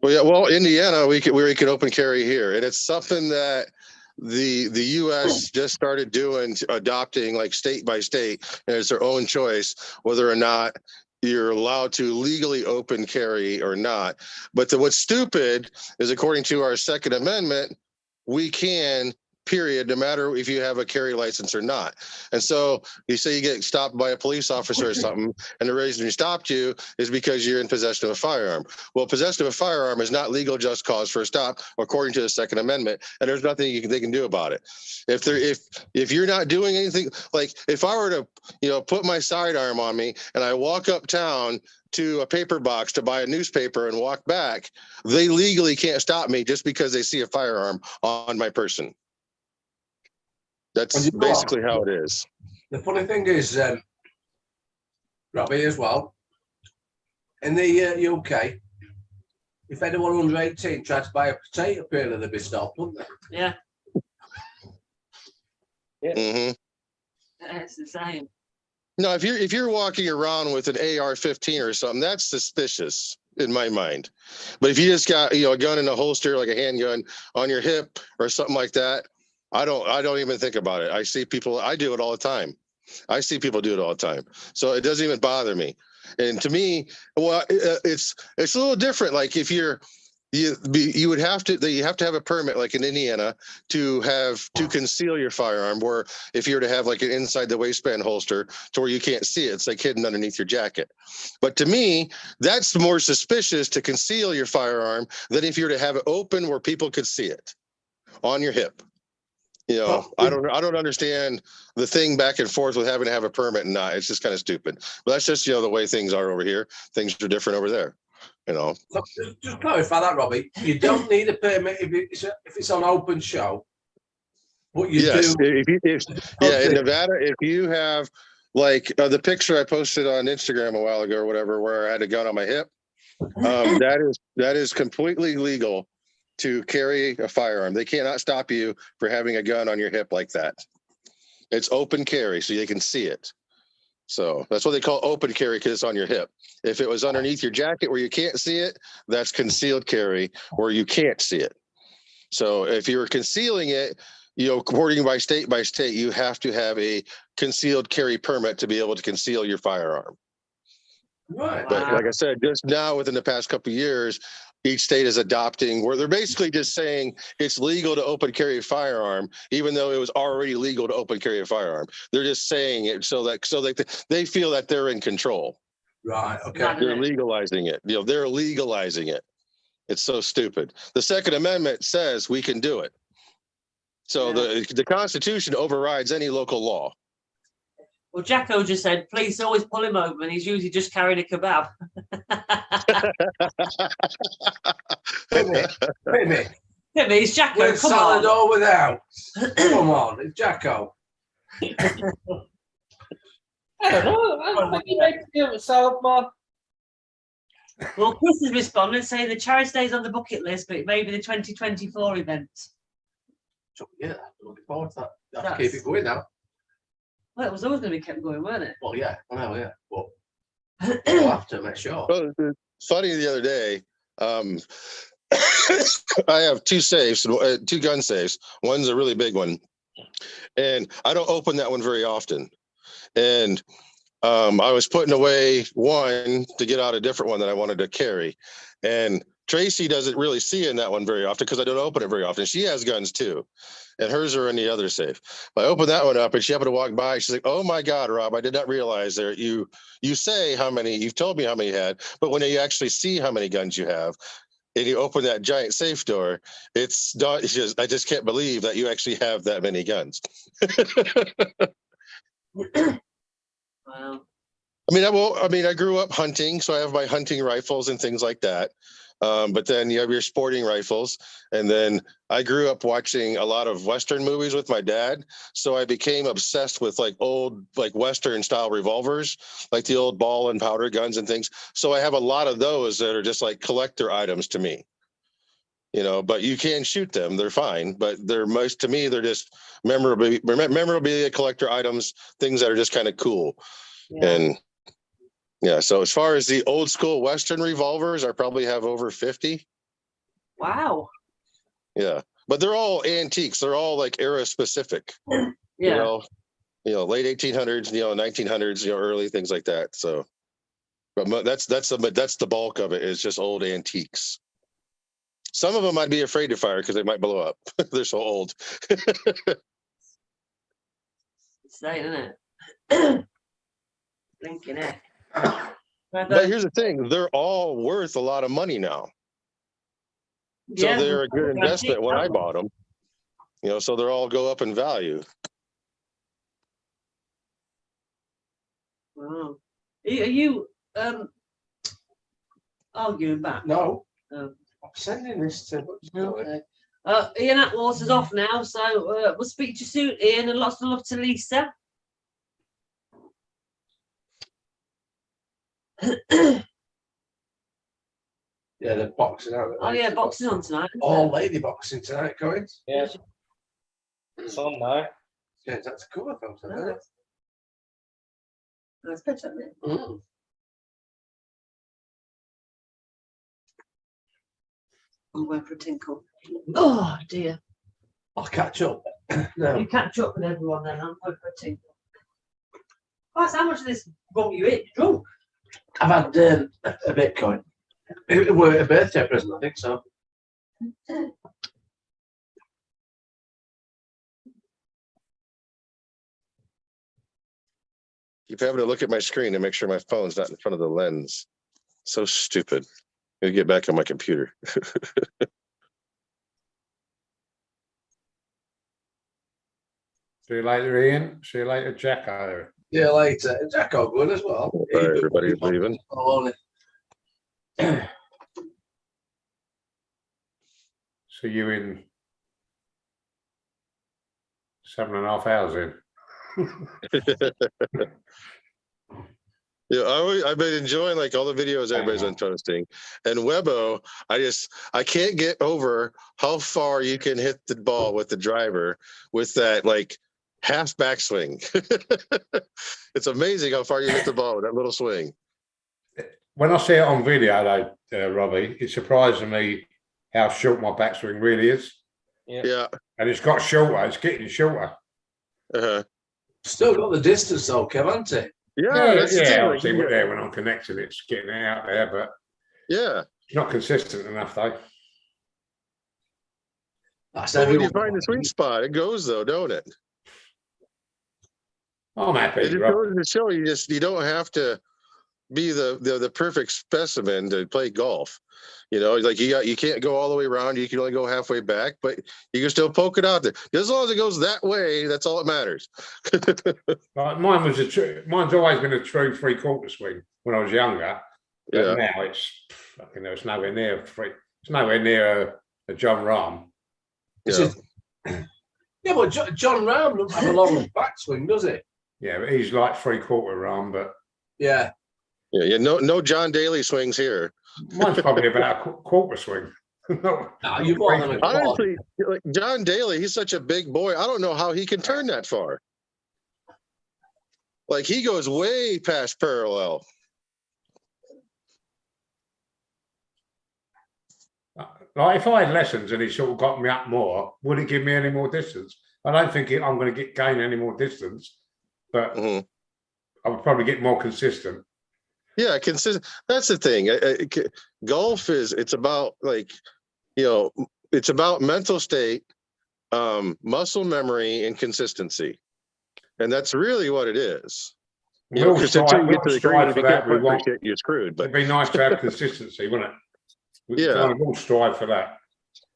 Well, yeah. Well, Indiana, we can open carry here, and it's something that the U.S. just started doing, adopting like state by state, and it's their own choice whether or not you're allowed to legally open carry or not. But what's stupid is, according to our Second Amendment, we can, period, no matter if you have a carry license or not. And so you say you get stopped by a police officer or something, and the reason he stopped you is because you're in possession of a firearm. Well, possession of a firearm is not legal just cause for a stop, according to the Second Amendment, and there's nothing they can do about it. If you're not doing anything, like if I were to put my sidearm on me and I walk uptown to a paper box to buy a newspaper and walk back, they legally can't stop me just because they see a firearm on my person. That's basically how it is. The funny thing is, Robbie, as well, in the UK, if anyone under 18 tried to buy a potato peeler, they'd be stopped, wouldn't they? Yeah, Mm-hmm. it's the same. No, if you're walking around with an AR-15 or something, that's suspicious in my mind. But if you just got a gun in a holster, like a handgun, on your hip or something like that, I don't even think about it. I see people. I do it all the time. I see people do it all the time. So it doesn't even bother me. And to me, well, it's a little different. Like if you would have to have a permit, like in Indiana, to conceal your firearm, where if you were to have like an inside the waistband holster to where you can't see it, it's like hidden underneath your jacket. But to me, that's more suspicious to conceal your firearm than if you were to have it open where people could see it on your hip. I don't understand the thing back and forth with having to have a permit and not. It's just kind of stupid. But that's just the way things are over here. Things are different over there. So just clarify that, Robbie. You don't need a permit if it's on open show. But you yes, do. In Nevada, if you have like the picture I posted on Instagram a while ago or whatever, where I had a gun on my hip, that is completely legal to carry a firearm. They cannot stop you for having a gun on your hip like that. It's open carry, so they can see it. So that's what they call open carry, because it's on your hip. If it was underneath your jacket where you can't see it, that's concealed carry where you can't see it. So if you were concealing it, according by state, you have to have a concealed carry permit to be able to conceal your firearm. Right. But like I said, just now within the past couple of years, each state is adopting where they're basically just saying it's legal to open carry a firearm, even though it was already legal to open carry a firearm. They're just saying it so they feel that they're in control. Right. Okay. They're legalizing it. They're legalizing it. It's so stupid. The Second Amendment says we can do it. So the Constitution overrides any local law. Well, Jacko just said, please always pull him over, and he's usually just carrying a kebab. Hit me. Hit me, it's Jacko. With Come salad on. or without? Come on, it's Jacko. I don't know. I think you make to do with salad, man. Well, Chris is responding, saying the Charity Day's on the bucket list, but it may be the 2024 event. So, yeah, looking forward to that. You have to keep it going now. Well, it was always going to be kept going, weren't it? Well, yeah, I know, yeah. But we'll have to make sure. Well, it's funny the other day. I have two safes, two gun safes. One's a really big one, and I don't open that one very often. And I was putting away one to get out a different one that I wanted to carry, and Tracy doesn't really see in that one very often because I don't open it very often. She has guns too, and hers are in the other safe. I opened that one up, and she happened to walk by. She's like, "Oh my God, Rob! I did not realize there. You say how many? You've told me how many you had, but when you actually see how many guns you have, and you open that giant safe door, it's not. It's just, I just can't believe that you actually have that many guns." Wow. I grew up hunting, so I have my hunting rifles and things like that. But then you have your sporting rifles. And then I grew up watching a lot of Western movies with my dad. So I became obsessed with like old, like Western style revolvers, like the old ball and powder guns and things. So I have a lot of those that are just like collector items to me. But you can shoot them. They're fine, but to me, they're just memorabilia collector items, things that are just kind of cool. Yeah. And yeah, so as far as the old school Western revolvers, I probably have over 50. Wow. Yeah, but they're all antiques. They're all like era specific. Yeah. Late 1800s, 1900s, early things like that. So, but that's the bulk of it. Is just old antiques. Some of them I'd be afraid to fire because they might blow up. They're so old. It's insane, isn't it? Blinking it. But here's the thing: they're all worth a lot of money now. So they're a good investment when I bought them. So they'll all go up in value. Wow. Are you arguing back? No. Oh. I'm sending this to. Okay. Ian Atwater's off now, so we'll speak to you soon, Ian, and lots of love to Lisa. Yeah, they're boxing out. Oh yeah, boxing on tonight. isn't All it? lady boxing tonight, going. Yeah. It's on now. Yeah, that's a cover photo, isn't Oh, it? Nice picture, isn't it? Mm. I'm going for a tinkle. Oh dear. I'll catch up. No. You catch up with everyone then. I'm going for a tinkle. That's how much of this rum you ate? Drunk? I've had a Bitcoin. It was a birthday present, I think so. Keep having to look at my screen to make sure my phone's not in front of the lens. So stupid. Let me get back on my computer. See you later, Ian. See you later, Jacko. See you later. Jacko good as well. Sorry, everybody's leaving. Oh, See you in 7.5 hours in. Yeah, I've been enjoying like all the videos everybody's been posting, and Webo, I can't get over how far you can hit the ball with the driver with that like half backswing. It's amazing how far you hit the ball with that little swing. When I see it on video, though, Robbie, it surprises me how short my backswing really is. Yeah. And it's got shorter. It's getting shorter. Uh-huh. still got the distance though, Kev, hasn't it? Yeah, that's the thing, Obviously, with there when I'm connected, it's getting it out there, but yeah. it's not consistent enough, though. That's So when you everyone. find the sweet spot, it goes though, don't it? I'm happy. It just goes to show you don't have to be the perfect specimen to play golf. Like you can't go all the way around. You can only go halfway back, but you can still poke it out there. As long as it goes that way, that's all that matters. Like mine's always been a true 3/4 swing when I was younger. But Yeah. now it's nowhere near it's nowhere near a John Rahm. Yeah. Yeah, but John Rahm doesn't have a long backswing, does it? Yeah, but he's like 3/4 Rahm, but Yeah. Yeah. No John Daly swings here. mine's probably about a quarter swing. No, No, you're more than a quarter. Honestly, like John Daly, he's such a big boy. I don't know how he can turn that far. Like he goes way past parallel. Like if I had lessons and he sort of got me up more, would it give me any more distance? I don't think I'm going to gain any more distance, but Mhm. I would probably get more consistent. Yeah, consistent. That's the thing. Golf it's about like, it's about mental state, muscle memory, and consistency, and that's really what it is. We all Because until you strive, get to the green, if for you that. can't We putt for want. shit, you're screwed. But It'd be nice to have consistency, wouldn't it? We Yeah. kind of all strive for that.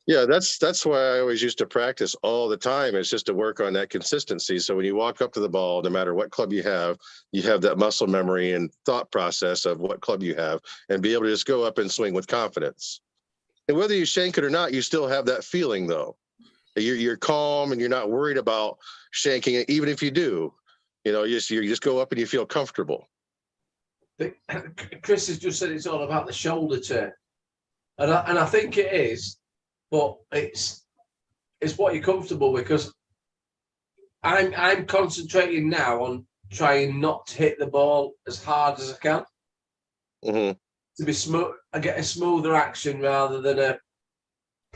yeah, that's why I always used to practice all the time. It's just to work on that consistency. So when you walk up to the ball, no matter what club you have that muscle memory and thought process of what club you have, and be able to just go up and swing with confidence. And whether you shank it or not, you still have that feeling though. You're calm and you're not worried about shanking it, even if you do. You just go up and you feel comfortable. Chris has just said it's all about the shoulder turn, and I think it is, but it's what you're comfortable with. Because I'm concentrating now on trying not to hit the ball as hard as I can Mhm. to be smooth. I get a smoother action rather than a.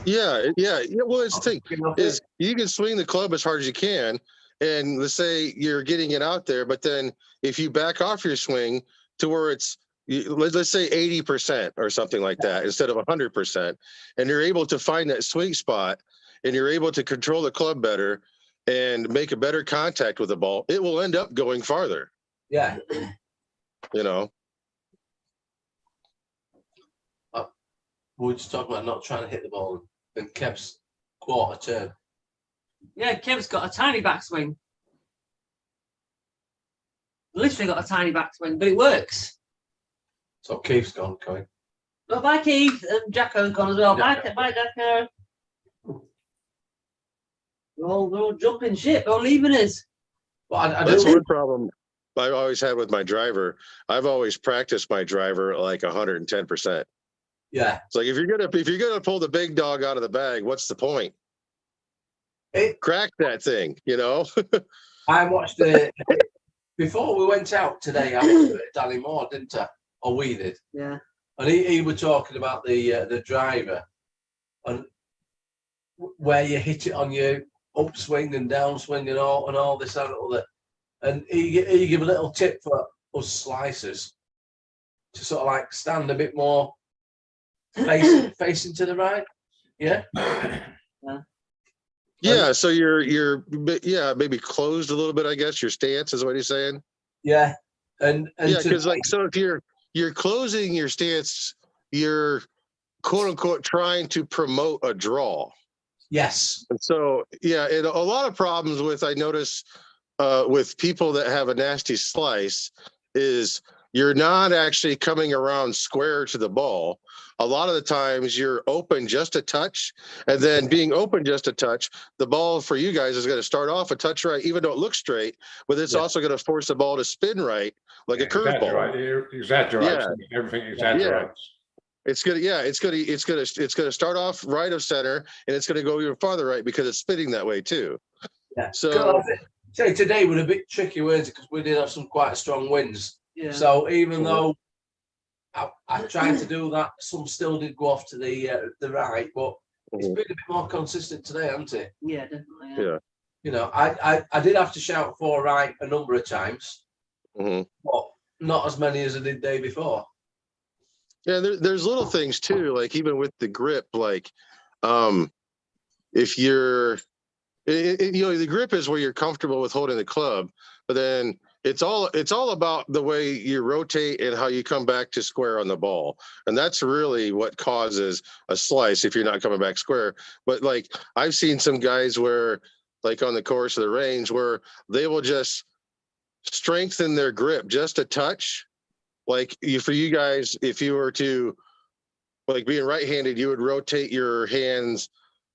Yeah. Well, it's the thing Off is it. you can swing the club as hard as you can, and let's say you're getting it out there, but then if you back off your swing to where let's say 80% or something like that instead of 100%, and you're able to find that sweet spot, and you're able to control the club better and make a better contact with the ball, it will end up going farther. Yeah. We were just talking about not trying to hit the ball, and Kev's quarter turn. Yeah, Kev's got a tiny backswing. Literally got a tiny backswing, but it works. So Keith's gone, going. Oh, bye, Keith. And Jacko's gone as well. Jacko. Bye, Jacko. They're all jumping ship. They're all leaving us. Well, I That's do. one problem I've always had with my driver. I've always practiced my driver at like 110%. Yeah. It's like if you're gonna pull the big dog out of the bag, what's the point? It, Crack that thing, I watched it before we went out today. I watched Danny Moore, didn't I? Or we did. Yeah. And he was talking about the driver and where you hit it on your upswing and downswing and all this and all that. And he give a little tip for us slicers to sort of like stand a bit more facing to the right. Yeah. Yeah, so you're maybe closed a little bit, I guess. Your stance is what he's saying. Yeah. And Yeah, because so if you're closing your stance, you're quote unquote trying to promote a draw. Yes. And so and a lot of problems I notice with people that have a nasty slice is you're not actually coming around square to the ball. A lot of the times you're open just a touch, and then being open just a touch, the ball for you guys is going to start off a touch right, even though it looks straight, but it's also going to force the ball to spin right, like a curveball. Right, exaggerates everything. Exaggerates. It's gonna start off right of center, and it's gonna go even farther right because it's spinning that way too. Yeah. So say today was a bit tricky, weren't it? Because we did have some quite strong winds. Yeah. So even though I tried to do that, some still did go off to the right, but it's been a bit more consistent today, hasn't it? Yeah, definitely. Yeah. I did have to shout for right a number of times, but not as many as I did the day before. Yeah, there's little things too, like even with the grip, like if you're, the grip is where you're comfortable with holding the club, but then it's all about the way you rotate and how you come back to square on the ball, and that's really what causes a slice if you're not coming back square. But like I've seen some guys where, like on the course of the range, where they will just strengthen their grip just a touch. Like for you guys, if you were to, like being right-handed, you would rotate your hands,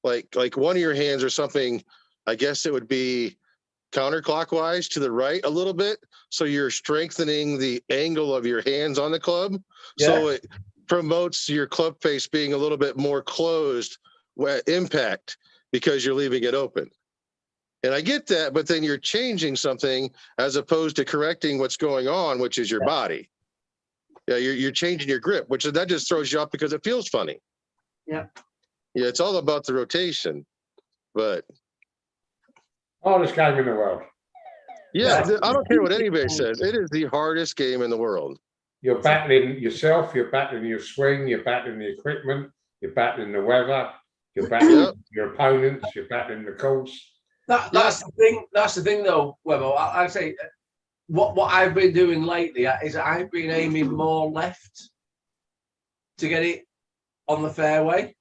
like one of your hands or something. I guess it would be counterclockwise to the right a little bit. So you're strengthening the angle of your hands on the club. Yeah. So it promotes your club face being a little bit more closed impact because you're leaving it open. And I get that, but then you're changing something as opposed to correcting what's going on, which is your body. Yeah, you're changing your grip, which that just throws you off because it feels funny. Yeah. Yeah, it's all about the rotation. But Hardest game in the world. yeah, I don't care what anybody says. It is the hardest game in the world. You're battling yourself, you're battling your swing, you're battling the equipment, you're battling the weather, you're battling Yep. your opponents, you're battling the course. That's the thing. That's the thing, though, Webbo. I say what I've been doing lately is I've been aiming more left to get it on the fairway.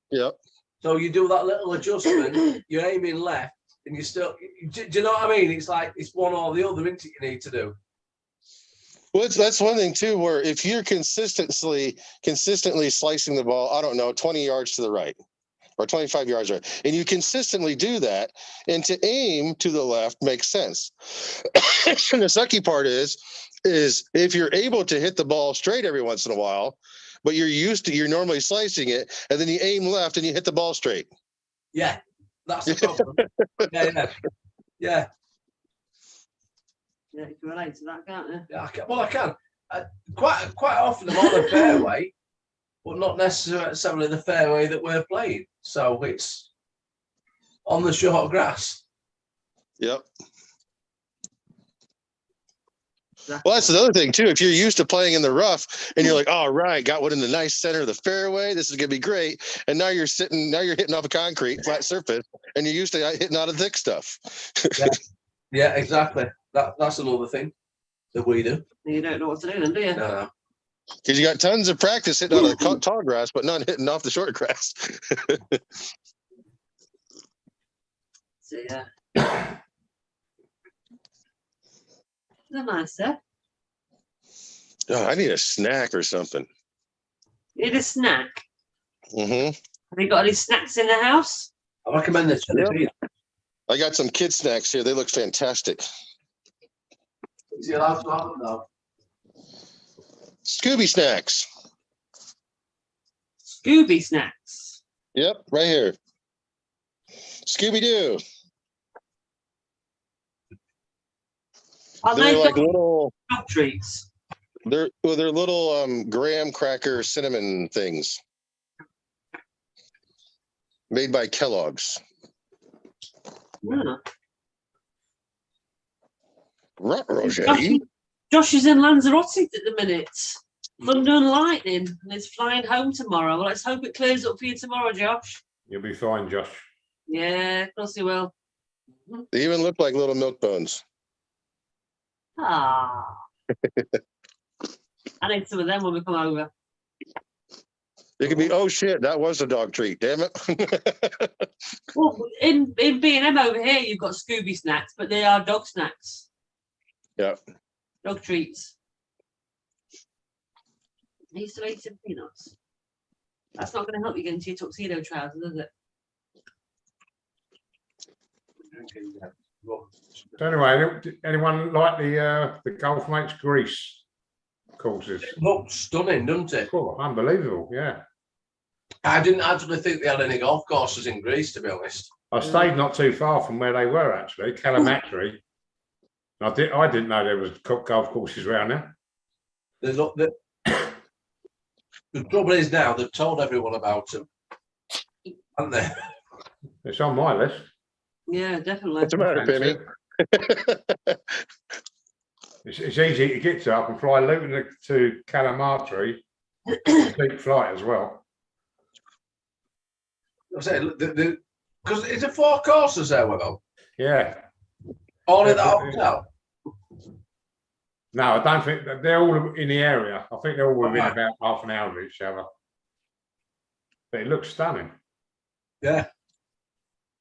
Yep. So you do that little adjustment. You're aiming left, and you still. Do you know what I mean? It's like it's one or the other, isn't it? You need to do. Well, that's one thing too, where if you're consistently slicing the ball, I don't know, 20 yards to the right or 25 yards right, and you consistently do that, and to aim to the left makes sense. And the sucky part is if you're able to hit the ball straight every once in a while, but you're normally slicing it, and then you aim left and you hit the ball straight. Yeah, that's the problem. Yeah. Yeah, you can relate to that, can't you? Yeah, I can. Quite often I'm on the fairway, but not necessarily the fairway that we're playing. So it's on the short grass. Yep. Well, that's another thing too. If you're used to playing in the rough and you're like, all right, got one in the nice center of the fairway, this is gonna be great. And now you're hitting off a concrete flat surface, and you're used to hitting out of thick stuff. Yeah, exactly. That's another thing that we do. You don't know what to do then, do you? No. Because you got tons of practice hitting out of the tall grass, but not hitting off the short grass. So, yeah. They're nice, eh? Oh, I need a snack or something. You need a snack. Mm-hmm. Have you got any snacks in the house? I recommend this. Yep. I got some kid snacks here. They look fantastic. Is he allowed to have them though? Scooby snacks. Scooby snacks. Yep, right here. Scooby Doo. Are They're they like dog little. treats? They're little graham cracker cinnamon things made by Kellogg's. Yeah. Rogetti. Josh is in Lanzarote at the minute. Thunder and lightning, and he's flying home tomorrow. Well, let's hope it clears up for you tomorrow, Josh. You'll be fine, Josh. Yeah, of course he will. They even look like little milk bones. Ah. I need some of them when we come over. It could be, oh shit, that was a dog treat, damn it. Well, in B&M over here, you've got Scooby snacks, but they are dog snacks. Yeah. Dog treats. Are you still eating peanuts? That's not going to help you get into your tuxedo trousers, is it? So anyway, anyone like the Golf Mates Greece courses? Looks stunning, doesn't it? Oh, unbelievable, yeah. I didn't actually think they had any golf courses in Greece, to be honest. I stayed not too far from where they were actually, Kalamata. I didn't know there was golf courses around there. The trouble is now they've told everyone about them, haven't they? It's on my list. Yeah, definitely. What's the matter, Timmy? It's easy to get to. I can fly Luton to Kalamata, deep flight as well. I say because it's a 4 courses there, Webbo. Yeah. All in that hotel. No, I don't think they're all in the area. I think they're all within about half an hour of each other. But it looks stunning. Yeah.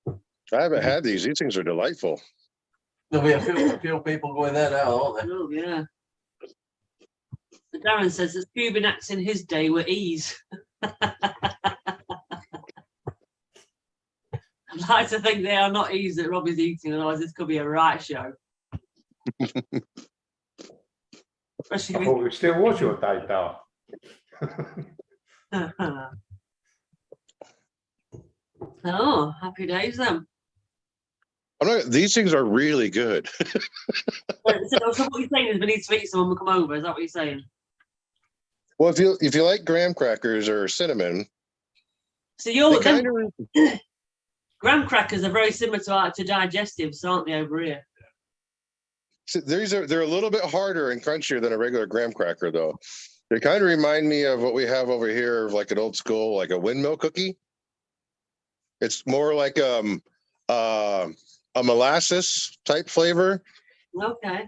I haven't had these. These things are delightful. There'll be a few people going there now, aren't there? Oh, yeah. Darren says that scuba nats in his day were ease. I'd like to think they are not ease that Robbie's eating, otherwise this could be a right show. I Especially thought it still was your day, Dar. Oh, happy days then. These things are really good. So what you're saying is we need to eat some when we come over. Is that what you're saying? Well, if you like graham crackers or cinnamon, So they you're kind them of graham crackers are very similar to digestives, aren't they, over here? they're a little bit harder and crunchier than a regular graham cracker, though. They kind of remind me of what we have over here, like an old school, like a windmill cookie. It's more like a molasses type flavor. Okay.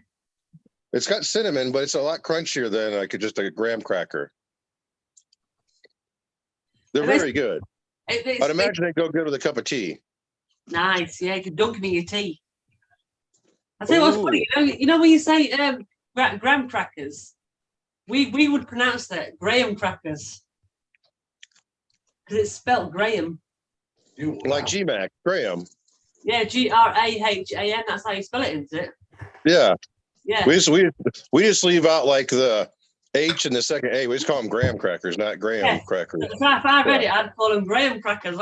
It's got cinnamon, but it's a lot crunchier than like just a graham cracker. They're And very good. I'd imagine they go good with a cup of tea. Nice, yeah, you can dunk them in your tea. I tell you what's Ooh. funny, you know when you say graham crackers, we would pronounce that Graham crackers because it's spelt Graham. Like GMAC, Graham. Yeah, GRAHAM. That's how you spell it, isn't it? Yeah. Yeah. We just leave out like the H and the second A. We just call them graham crackers, not graham Yeah. crackers. So if I read it, I'd call them Graham crackers.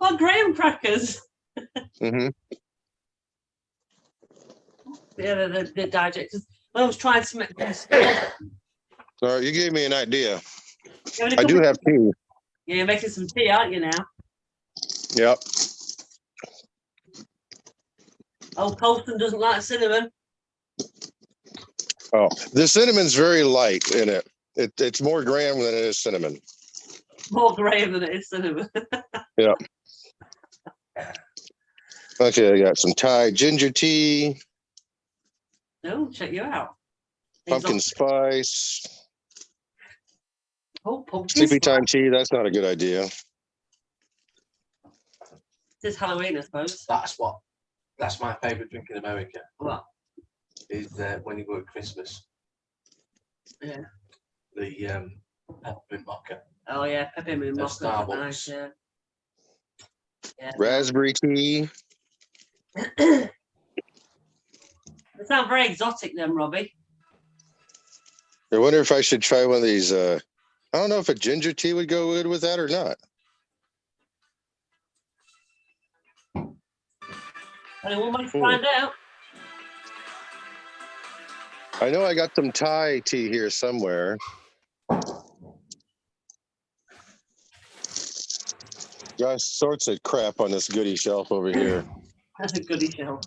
Oh, Graham crackers. Mm-hmm. Yeah, the digest. 'Cause when I was trying to make this. All right, you gave me an idea. I I do have tea. Yeah, you're making some tea, aren't you now? Yep. Oh, Colston doesn't like cinnamon. Oh, the cinnamon's very light in it. It's more graham than it is cinnamon. More Graham than it is cinnamon. Yeah. Okay, I got some Thai ginger tea, Oh, check you out. pumpkin spice, Oh, pumpkin sleepy spice. time tea. That's not a good idea. This is Halloween, I suppose. That's my favourite drink in America. What? Is when you go at Christmas. Yeah. The peppermint mocha. Oh yeah, peppermint Of mocha. Starbucks. Nice, yeah. Yeah. Raspberry tea. They sound very exotic, then, Robbie. I wonder if I should try one of these. I don't know if a ginger tea would go good with that or not. Anyone want to find out? I know I got some Thai tea here somewhere. Got sorts of crap on this goodie shelf over here. That's a goodie show.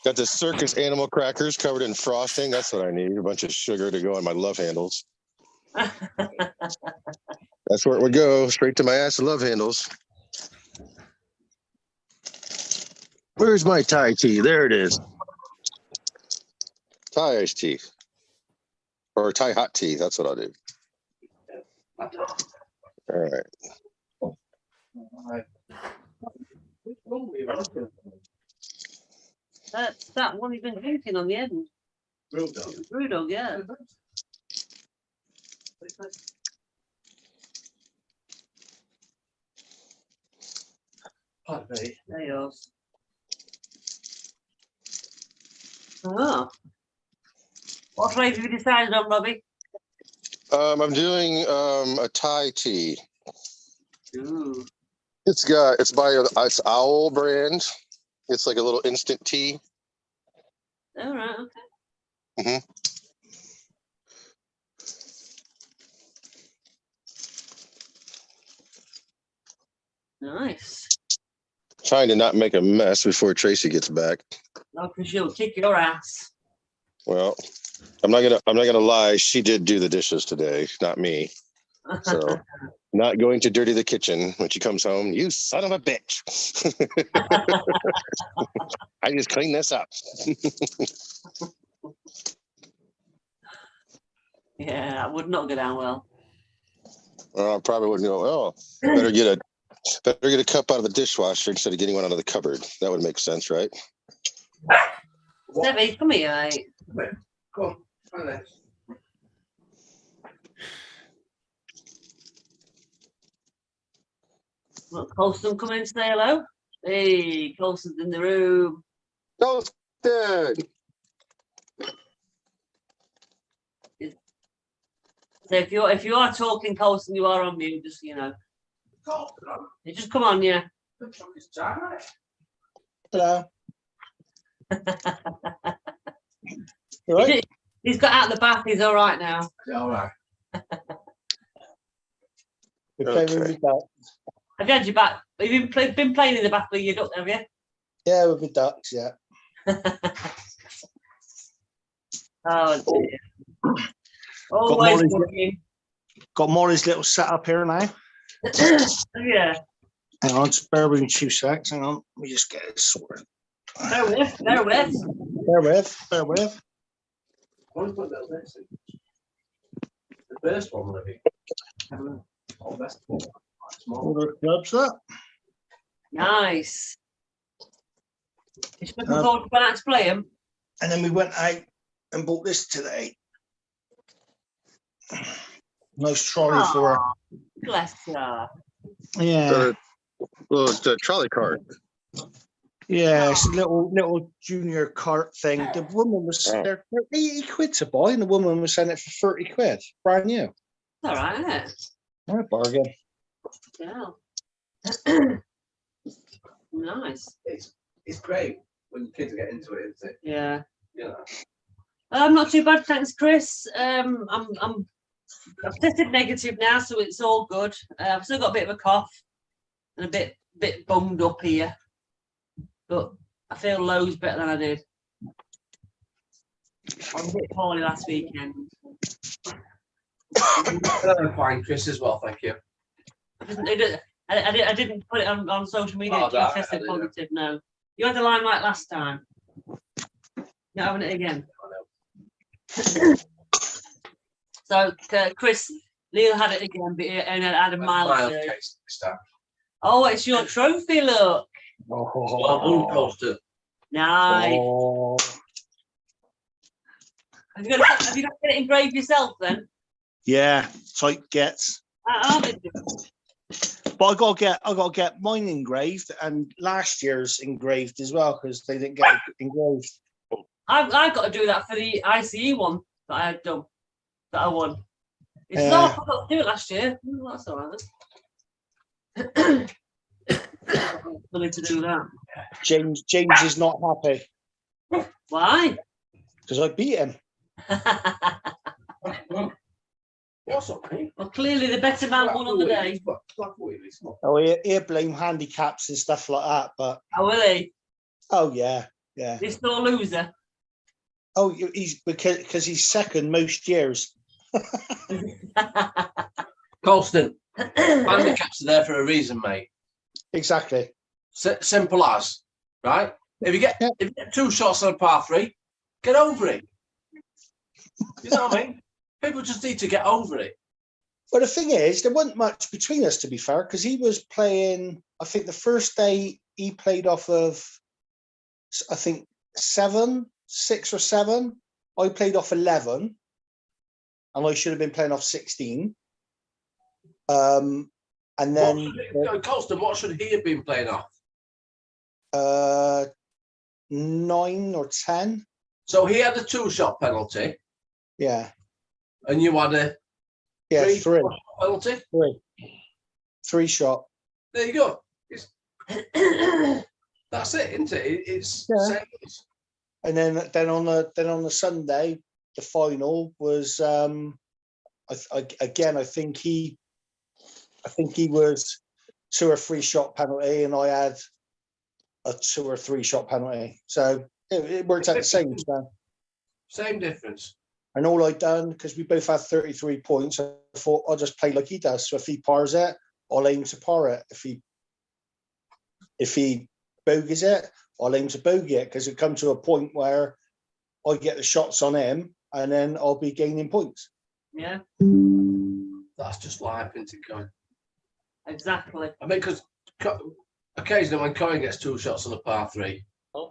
Got the circus animal crackers covered in frosting. That's what I need. A bunch of sugar to go on my love handles. That's where it would go, straight to my ass of love handles. Where's my Thai tea? There it is. Thai iced tea. Or Thai hot tea. That's what I'll do. All right. That's that one you've been drinking on the end. Brewdog, yeah. There yours. Oh. What flavour have you decided on, Robbie? I'm doing a Thai tea. Ooh. It's by it's Owl brand. It's like a little instant tea. All right, okay. Mm-hmm. Nice. Trying to not make a mess before Tracy gets back. No, because she'll kick your ass. Well, I'm not gonna lie. She did do the dishes today, not me. So, not going to dirty the kitchen when she comes home. You son of a bitch! I just cleaned this up. Yeah, that would not go down well. Well, I probably wouldn't go. Oh, better get a cup out of the dishwasher instead of getting one out of the cupboard. That would make sense, right? Debbie, come here, mate. Come on, try this. Look, Colston, come in and say hello. Hey, Colston's in the room. Toasted. So if you are talking, Colson, you are on mute. Just you know, you just come on, yeah. Hello. You He right? did- He's got out the bath. He's all right now. All right. We're playing with Okay. my ducks. Have you had your back? Have you been playing in the bath with your duck? Have you? Yeah, with my ducks, yeah. Oh dear. Always Molly's- looking. Got Molly's little setup here now. Yeah. Hang on, spare with me 2 secs. Hang on, let me just get it sorted. Bear with. Bear with. Bear with, bear with. Only put that next thing. The first one will be. Oh, that's small. All the clubs up. Nice. You looking Uh, forward to going out to play him? And then we went out and bought this today. Nice trolley for her. Bless her. Yeah, The trolley cart. yeah, it's a little junior cart thing. The woman was Oh. they're 80 quid to buy, and the woman was selling it for 30 quid, brand new. It's all right, isn't it? What a bargain. Yeah. Nice. It's great when kids get into it, isn't it? Yeah. You know. Not too bad, thanks, Chris. I've tested negative now, so it's all good. I've still got a bit of a cough and a bit bummed up here, but I feel loads better than I did. I was a bit poorly last weekend. Fine, Chris, as well, thank you. I didn't put it on social media. Oh, until I right, tested I didn't. positive. No, you had the limelight last time. You're having it again. So, Chris, Neil had it again, but and had a mild surge. case this time. Oh, it's your trophy, look. Oh, blue poster. Nice. Oh. Have you got to get it engraved yourself then? Yeah, tight gets. How did you? But I gotta get mine engraved, and last year's engraved as well because they didn't get it engraved. I've got to do that for the ICE one that I had done, that I won. It's Yeah. not I forgot to do it last year. That's all right then. Willing to do that. James is not happy Why? because I beat him. What's up, mate? Well, clearly the better man won on the day. Oh, he'll blame handicaps and stuff like that. But Oh, will he? oh yeah, yeah. He's still a loser. Oh, he's because he's second most years. Colston, handicaps are there for a reason, mate. Exactly. Simple as, right? If you get 2 shots on a par 3, get over it. You know what I mean? People just need to get over it. But the thing is, there wasn't much between us, to be fair, because he was playing. I think the first day he played off of, I think 6 or 7. I played off 11, and I should have been playing off 16. And then Colston, what should he have been playing off? 9 or 10. So he had a 2-shot penalty, Yeah, and you had a yeah, 3 3 penalty. 3 shot. There you go. That's it, isn't it? It's Yeah. same. And then on the Sunday, the final was I think he was 2 or 3 shot penalty, and I had a 2 or 3 shot penalty. So it worked out the same. So. Same difference. And all I'd done, because we both had 33 points, I thought I'll just play like he does. So if he pars it, I'll aim to par it. If he bogeys it, I'll aim to bogey it, because it come to a point where I get the shots on him, and then I'll be gaining points. Yeah, That's just life, isn't it, Coin? exactly. I mean, because occasionally when Coin gets 2 shots on a par 3,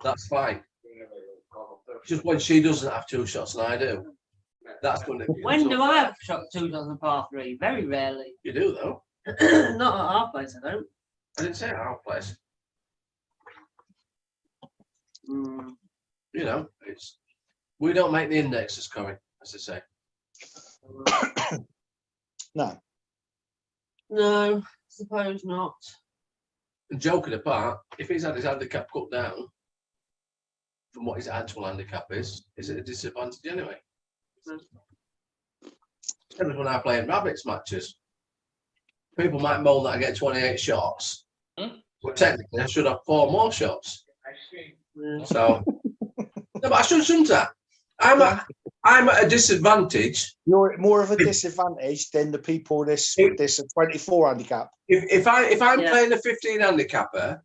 that's fine. Just when she doesn't have 2 shots and I do, that's when it becomes When do unfair. I have shot 2 shots on par 3? Very rarely. You do, though. Not at our place, I don't. I didn't say at our place. Mm. You know, we don't make the indexes, Coin, as I say. No. No, suppose not. And joking apart, if he's had his handicap cut down from what his actual handicap is it a disadvantage anyway? Mm. Same as when I play in rabbits matches. People might moan that I get 28 shots, but technically I should have 4 more shots. Yeah. So, no, but I shouldn't that. I'm at a disadvantage. You're more of a disadvantage than the people this 24 handicap. If I'm Yeah. playing a 15 handicapper,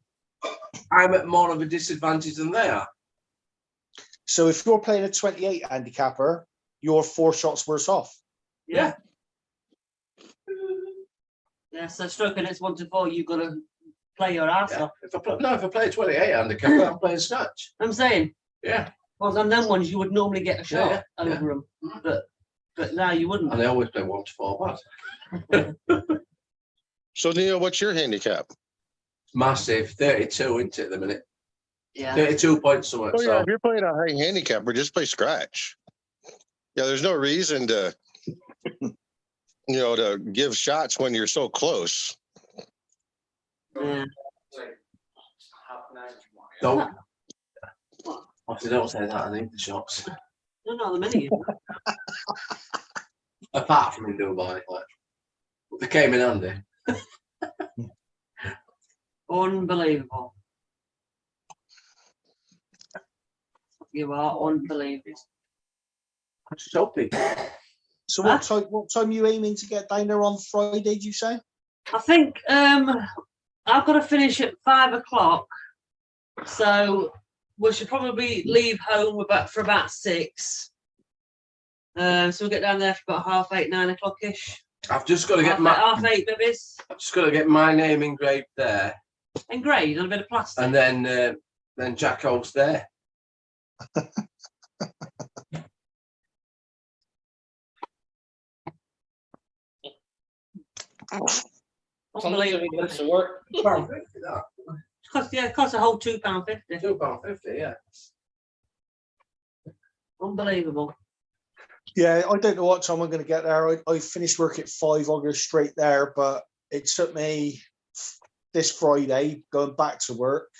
I'm at more of a disadvantage than they are. So if you're playing a 28 handicapper, you're 4 shots worse off. Yeah. Yeah, so stroking it's 1 to 4, you've got to play your ass Yeah. off. If I play a 28 handicapper, I'm playing scratch. I'm saying, Yeah, well, on them ones you would normally get a shot Yeah, yeah. over them, but now you wouldn't. and I always play 1 to 4 bad. So Neil, what's your handicap? Massive 32 into it at the minute. Yeah. 32 points somewhere. Oh yeah, So if you're playing a high handicap, or just play scratch. Yeah, there's no reason to, to give shots when you're so close. Yeah. don't. Obviously, don't say that. I need the shots. No, not the many. Apart from in Dubai, like they came in handy. Unbelievable. You are unbelievable. I just hope it. So what time are you aiming to get down there on Friday, did you say? I think I've got to finish at 5 o'clock, so we should probably leave home for about 6. So we'll get down there for about 8:30, 9 o'clock ish. I've just got to get Half 8, babies. I've just got to get my name engraved there, Engraved on a bit of plastic. and then Jacko's there. Unbelievable. Minutes of work. £2.50 that. It costs a whole £2.50. £2.50, yeah. Unbelievable. Yeah, I don't know what time I'm going to get there. I finished work at 5. I'll go straight there, but it took me this Friday going back to work.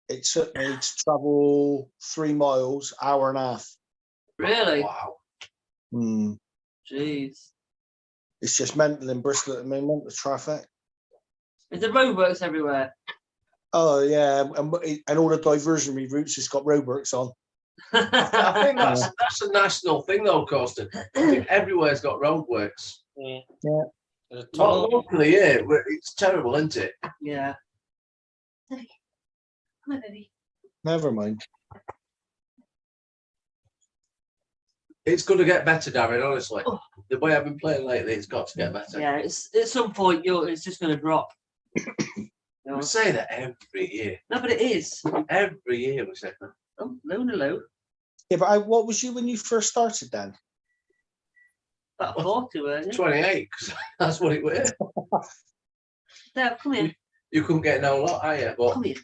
It took me to travel 3 miles, hour and a half. Really? Wow. Jeez. It's just mental in Bristol at the moment, the traffic. Is there roadworks everywhere? Oh yeah, and all the diversionary routes has got roadworks on. I think that's a national thing though, Costa. I think everywhere's got roadworks. Yeah. Yeah. There's a Well, tunnel. locally, yeah, it's terrible, isn't it? Yeah. Come on, baby. Never mind. It's going to get better, Darren, honestly. Oh. The way I've been playing lately, it's got to get better. Yeah, it's at some point it's just going to drop. You know? We say that every year. No, but it is. Every year we say that. Oh, hello. Yeah, but what was you when you first started then? About 40, weren't you? 28, 'cause that's what it was. Dad, come here. You couldn't get no lot, are you? But Come here.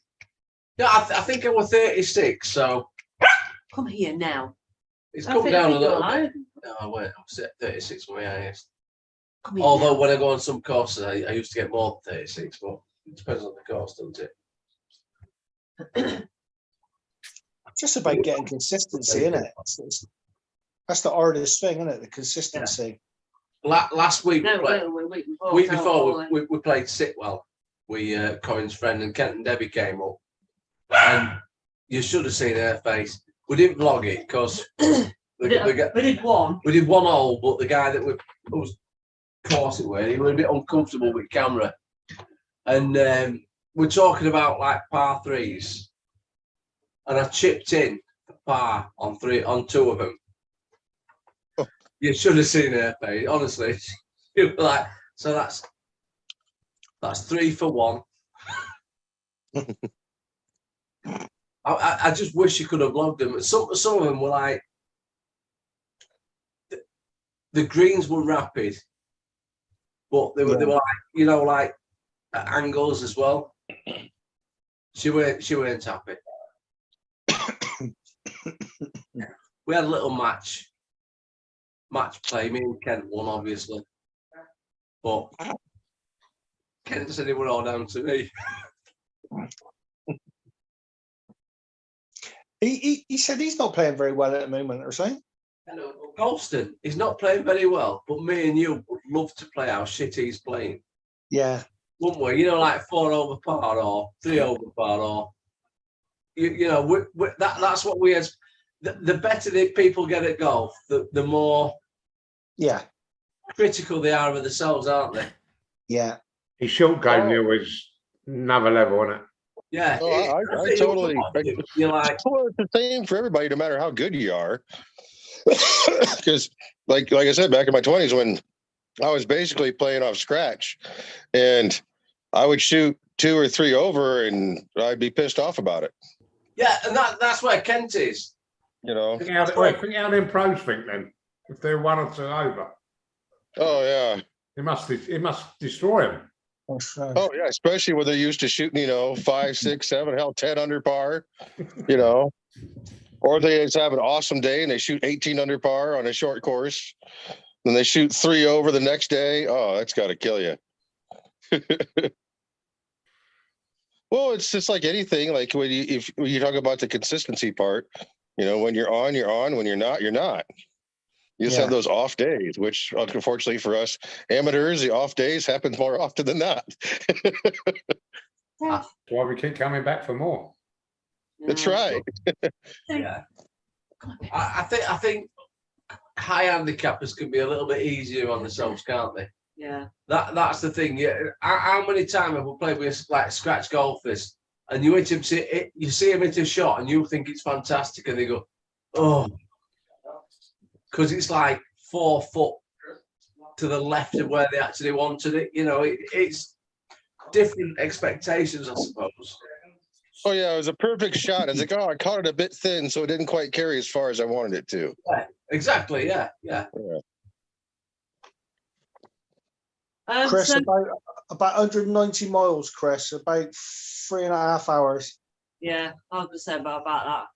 yeah, I think I was 36, so Come here now. it's I come think- down I a think you're little alive. bit. No, I went. I was at 36 for my highest. Come here Although now. when I go on some courses, I used to get more than 36, but it depends on the course, doesn't it? Just about getting consistency, isn't it? That's the hardest thing, isn't it? The consistency. Last week, No, we played, week before. week tell before Paul, we played Sitwell. We Corin's friend and Kent and Debbie came up, and you should have seen her face. We didn't vlog it because we did one. we did 1 hole, but the guy that was course it were, he was a bit uncomfortable with camera, and we're talking about like par 3s, and I chipped in a par on 2 of them. You should have seen her face, honestly. You were like, so that's 3 for 1. I just wish you could have logged them. Some of them were like, the greens were rapid, but they were like, like at angles as well. She weren't happy. We had a little match play. Me and Kent won, obviously. But Kent said it were all down to me. He said he's not playing very well at the moment, or something. Golston, he's not playing very well, but me and you would love to play how shit he's playing. Yeah, Wouldn't we? You know, like 4 over par or 3 over par or that's what we as the better the people get at golf, the more yeah, critical they are of themselves, aren't they? yeah. His short game now is another level, isn't it? Yeah. Oh, I think totally. you're like, Well, it's the same for everybody, no matter how good you are. Because, like I said, back in my 20s, when I was basically playing off scratch, and I would shoot 2 or 3 over, and I'd be pissed off about it. yeah, and that's where Kent is. You know. Think how them pros think then. If they're 1 or 2 over, Oh yeah. it must destroy them. Oh yeah. Especially when they're used to shooting, 5, 6, 7, hell, 10 under par. Or they just have an awesome day and they shoot 18 under par on a short course. Then they shoot 3 over the next day. Oh, that's got to kill you. Well, it's just like anything. Like when you talk about the consistency part, when you're on, you're on. When you're not, you're not. You just have those off days, which unfortunately for us amateurs, the off days happens more often than not. That's why we keep coming back for more. That's right. Yeah. I think high handicappers can be a little bit easier on themselves, can't they? Yeah. That's the thing. Yeah. How many times have we played with like scratch golfers and you hit him, you see him hit a shot and you think it's fantastic and they go, oh, because it's like 4 foot to the left of where they actually wanted it. It's different expectations, I suppose. Oh yeah, it was a perfect shot. I was like, I caught it a bit thin, so it didn't quite carry as far as I wanted it to. Yeah, exactly. Yeah. Chris, So, about 190 miles, Chris, about 3.5 hours. yeah, I was gonna say about that.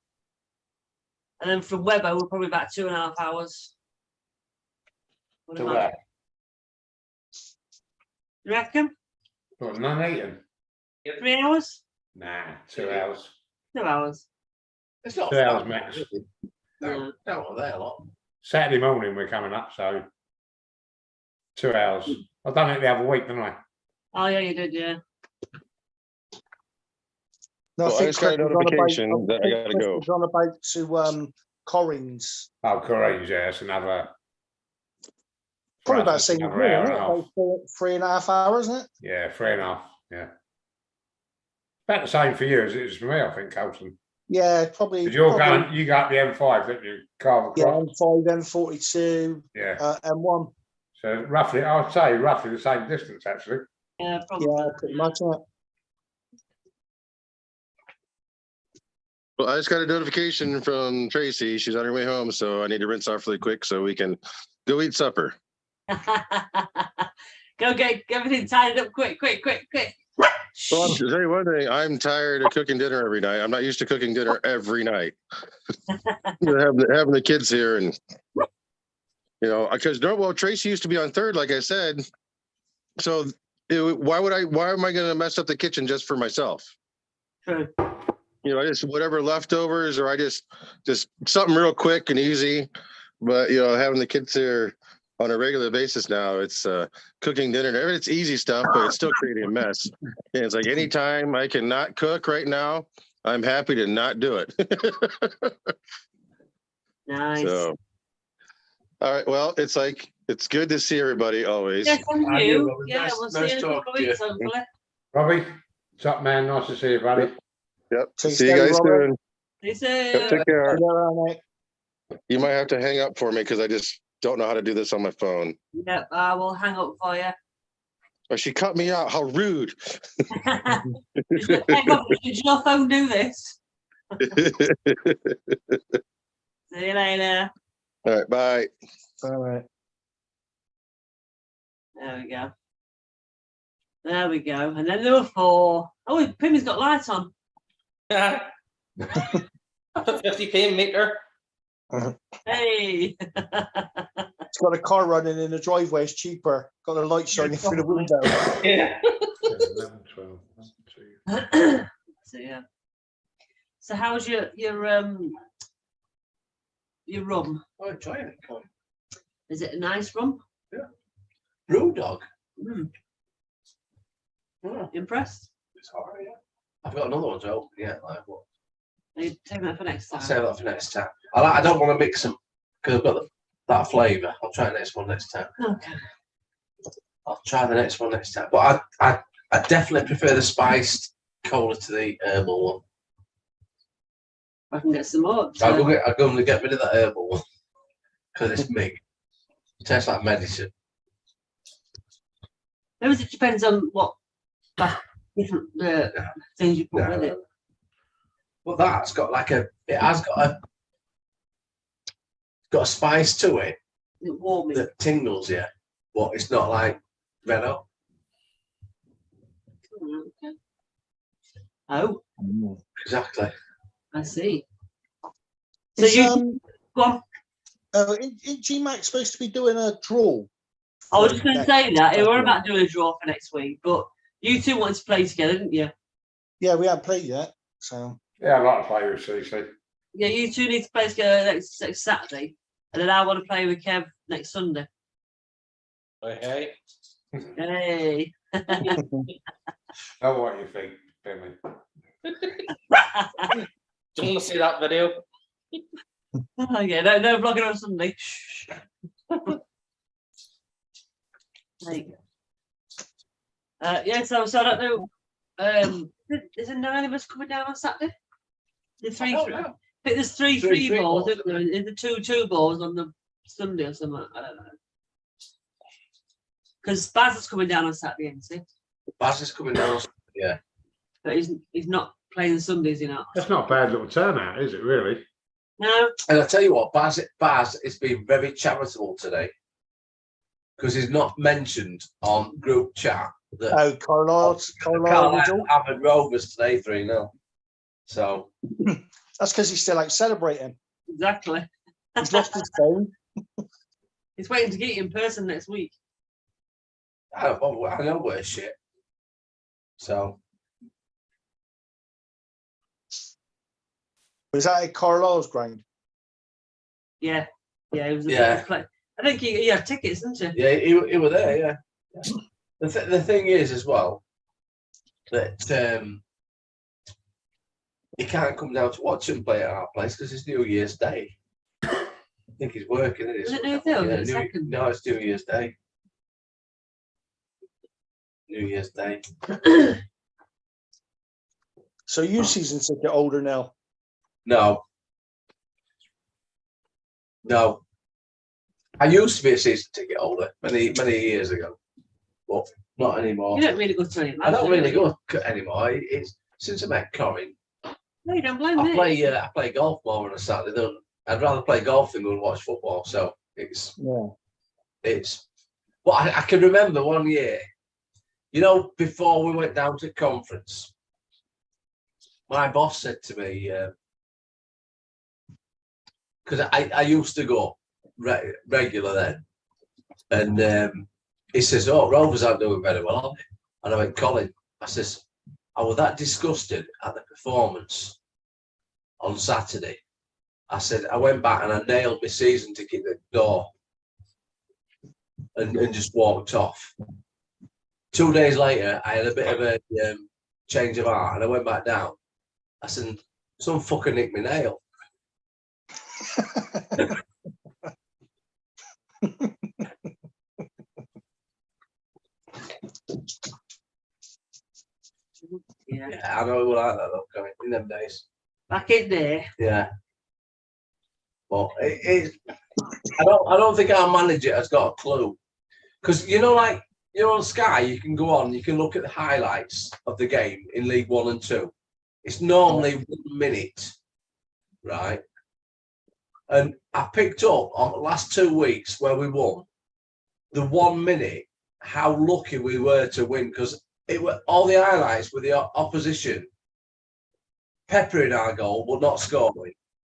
And then from Webber, we're probably about 2.5 hours. What To about where? you reckon? What, Nuneaton? 3 hours? Nah, 2 hours. 2 hours. It's not 2 hours max. No, not there a lot. Saturday morning we're coming up, so 2 hours. I've done it the other week, didn't I? Oh yeah, you did, yeah. No, Well, I just got a notification that I gotta go. Chris was on about to Corrins. Oh, correct, yeah, it's another. Probably about It's the same as another me, hour isn't and it? a half. About 3.5 hours, isn't it? Yeah, 3.5. Yeah. About the same for you as it is for me, I think, Colton. Yeah, probably. Because you probably, got the M5, didn't you? Carver yeah, Cross. M5, M42, Yeah. M1. So roughly, I would say roughly the same distance, actually. Yeah, probably. Yeah, pretty much. Isn't it? Well, I just got a notification from Tracy. She's on her way home, so I need to rinse off really quick so we can go eat supper. Go get everything tidied up quick. Well, I'll tell you one thing. I'm tired of cooking dinner every night. I'm not used to cooking dinner every night. Having the kids here and, because Tracy used to be on third, like I said. So why am I going to mess up the kitchen just for myself? True. I just whatever leftovers, or I just something real quick and easy. But having the kids here on a regular basis now, it's cooking dinner. It's easy stuff, but it's still creating a mess. And it's like anytime I can not cook right now, I'm happy to not do it. Nice. So, all right. Well, it's good to see everybody always. Yes, and I you. do, Robin. Yeah, Nice- we'll see nice you in a couple of talking to weeks, hopefully. Robbie, what's up, man? Nice to see you, buddy. Yep. Take See you care, guys Robert. soon. See you Yep, soon. take care. Yeah, all right. You might have to hang up for me because I just don't know how to do this on my phone. Yep, I will hang up for you. Oh, she cut me out. How rude. Did your phone do this? See you later. All right. Bye. All right. There we go. And then there were 4. Oh, Pimmy's got lights on. I put 50p in meter. Hey. It's got a car running in the driveway. It's cheaper. Got the light shining through the probably. window. Yeah. 11, 12, 1, 2. So yeah. So how's your rum? I'm enjoying it. Colin. Is it a nice rum? Brew dog. Mm, Yeah, impressed? it's alright. Yeah. I've got another one to open. Yeah, like what? Are you taking that for next I'll time? save that for next time. I don't want to mix them because I've got that flavour. I'll try the next one next time. Okay. I'll try the next one next time. But I definitely prefer the spiced cola to the herbal one. I can get some more. I'm going to get rid of that herbal one because it's big. It tastes like medicine. Maybe it depends on what different things you put with it. But that's got like it has got a spice to it It's warming. that tingles you, but it's not like red hot. Okay. Oh, Exactly. I see. So Is, you go on. Isn't GMAC supposed to be doing a draw? I was just going to Next- say that we were Saturday? about doing a draw for next week, but you two wanted to play together, didn't you? Yeah, we haven't played yet. So Yeah, I'd like to play with CC. Yeah, you two need to play together next Saturday, and then I want to play with Kev next Sunday. Okay. Hey. Know what you think, Billy. Do you want to see that video? Oh, yeah, no vlogging on Sunday. Shh. There you go. Yeah, so I don't know. Is Anonymous coming down on Saturday? The three, I don't I know. think there's three Three balls, balls. isn't there? Is the two balls on the Sunday or something? I don't know. Because Baz is coming down on Saturday, isn't he? Baz is coming down. Yeah. But he's not playing Sundays, you know. That's not a bad little turnout, is it, really? No, And I tell you what, Baz is being very charitable today because he's not mentioned on group chat that Carlisle Carlisle having Rovers today 3-0. So that's because he's still out celebrating. exactly. He's lost his phone. He's waiting to get you in person next week. I know we're shit. So Was that at Carlisle's ground? Yeah, it was. Yeah. I think he had tickets, didn't he? yeah, he were there. Yeah. The thing is as well that he can't come down to watch him play at our place because it's New Year's Day. I think he's working. Isn't Was it New Year's Day or was it the Yeah, second? no, it's New Year's Day. New Year's Day. So you season ticket older now. No. I used to be a season ticket holder many years ago, but not anymore. You don't really go to any I don't really matches, go anymore. It's since I met Corin. No, you don't blame I me. play golf more on a Saturday. I'd rather play golf than go and watch football. So it's. Well, I can remember one year. You know, before we went down to conference, my boss said to me, because I used to go regular then, and he says, "Oh, Rovers aren't doing very well, are they?" And I went, "Colin," I says, "I was that disgusted at the performance on Saturday." I said, "I went back and I nailed my season ticket at the door and just walked off." 2 days later, I had a bit of a change of heart and I went back down. I said, "Some fucker nicked my nail." Yeah. Yeah, I know it was like that though, coming in them days. Back in there. Yeah. But I don't think our manager has got a clue. Because like you're on Sky, you can go on, you can look at the highlights of the game in League 1 and 2. It's normally 1 minute, right? And I picked up on the last 2 weeks where we won, the 1 minute, how lucky we were to win, because it were all the highlights with the opposition peppering our goal but not scoring.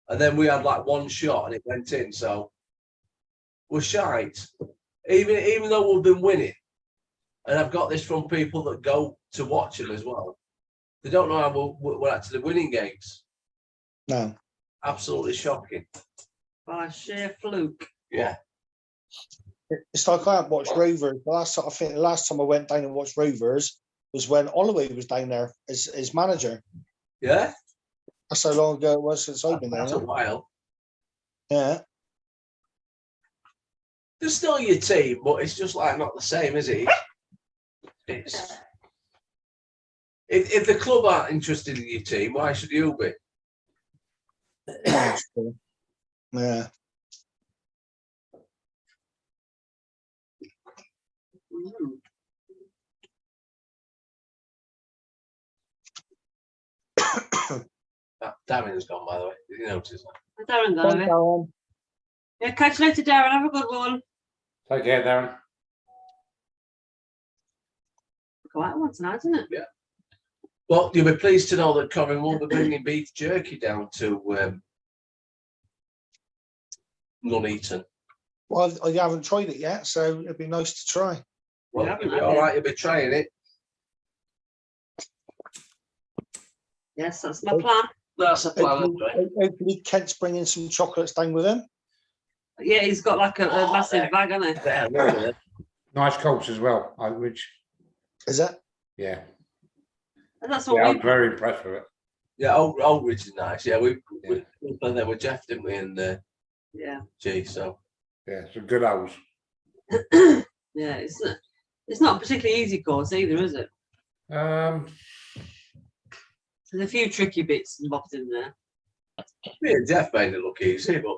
and then we had like one shot and it went in. So we're shite. Even though we've been winning, and I've got this from people that go to watch them as well. They don't know how we're actually winning games. No. Absolutely shocking. By sheer fluke. Yeah. It's like I haven't watched Rovers. I think the last time I went down and watched Rovers was when Holloway was down there as manager. Yeah. That's how long ago it was since I've been there. That's a while. Yeah. They're still your team, but it's just like not the same, is it? It's if the club aren't interested in your team, why should you be? Yeah. Mm. Darren's gone, by the way. Did you notice that? Darren, though. Yeah, catch you later, Darren. Have a good one. Take care, Darren. Quite one tonight, isn't it? Well, you'll be pleased to know that Corin will be bringing beef jerky down to Nuneaton. Well, I haven't tried it yet, so it'd be nice to try. Well, Yeah, you'll be all right. You'll be trying it. Yes, that's my plan. That's a plan. Hopefully Kent's bringing some chocolates down with him. Yeah, he's got like a massive bag, hasn't he? There, there. Nice coach as well, Oak Ridge. Is that? Yeah. And that's Yeah, what I we. was very impressed with it. Yeah, Old Ridge is nice. Yeah, we played there with Jeff, didn't we? And Yeah. G. So Yeah, some good hours. Yeah, it's not a particularly easy course either, is it? There's a few tricky bits involved in there. me and Jeff made it look easy, but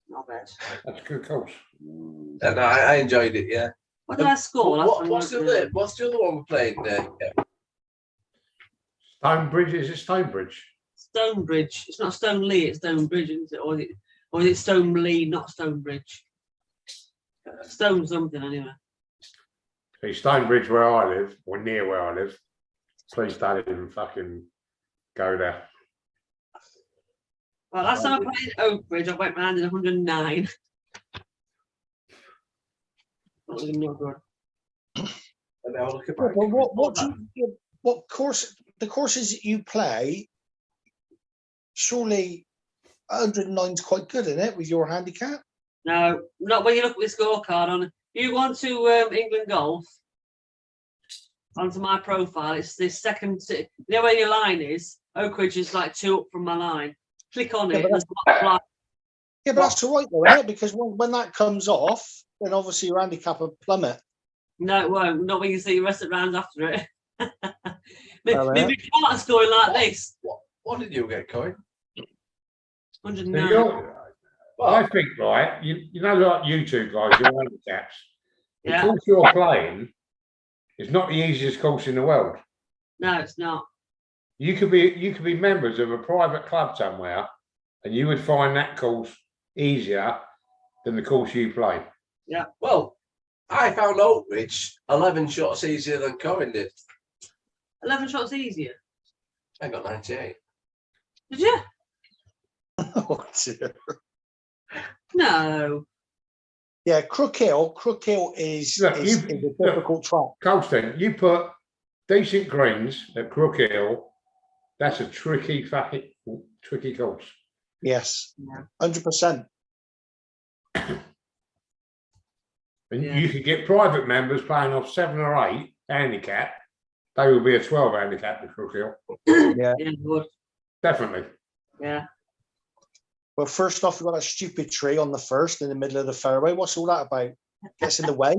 Not bad. That's a good coach. and I enjoyed it. Yeah. What did I score? What's the other one we're playing? Yeah. Stonebridge, is it Stonebridge? Stonebridge. It's not Stoneleigh, it's Stonebridge, isn't it? Or is it Stoneleigh, not Stonebridge? Stone something anyway. See, Stonebridge where I live, or near where I live. Please don't even fucking go there. Well, last time I played Oak Ridge, I went round in 109. That was not good. And now look at Yeah, back. but what course? The courses that you play, surely 109 is quite good, isn't it, with your handicap? No, not when you look at the scorecard on it. You go on to England Golf, onto my profile, it's the second, you know where your line is? Oak Ridge is like 2 up from my line. Click on it. but There's a lot of Yeah, but that's all right though, isn't it? Because when that comes off, then obviously your handicap will plummet. No, it won't. Not when you see the rest of the rounds after it. Oh, yeah. Maybe start scoring like this. What did you get, Corin? 109. I think, right, you know, like you two guys, your handicaps. The Yeah. course you're playing is not the easiest course in the world. No, it's not. You could be members of a private club somewhere, and you would find that course easier than the course you play. Well, I found Oak Ridge 11 shots easier than Corin did. 11 shots easier. I got 98. Did you? Oh, dear. No. Yeah, Crook Hill is Look, a you- difficult track. Colston, you put decent greens at Crook Hill. That's a tricky course. Yes, Yeah. 100%. And Yeah. you could get private members playing off 7 or 8 handicap. They will be a 12 handicap at Crook Hill. Yeah, it would. Definitely. Yeah. Well, first off, we've got a stupid tree on the first in the middle of the fairway. What's all that about? Gets in the way.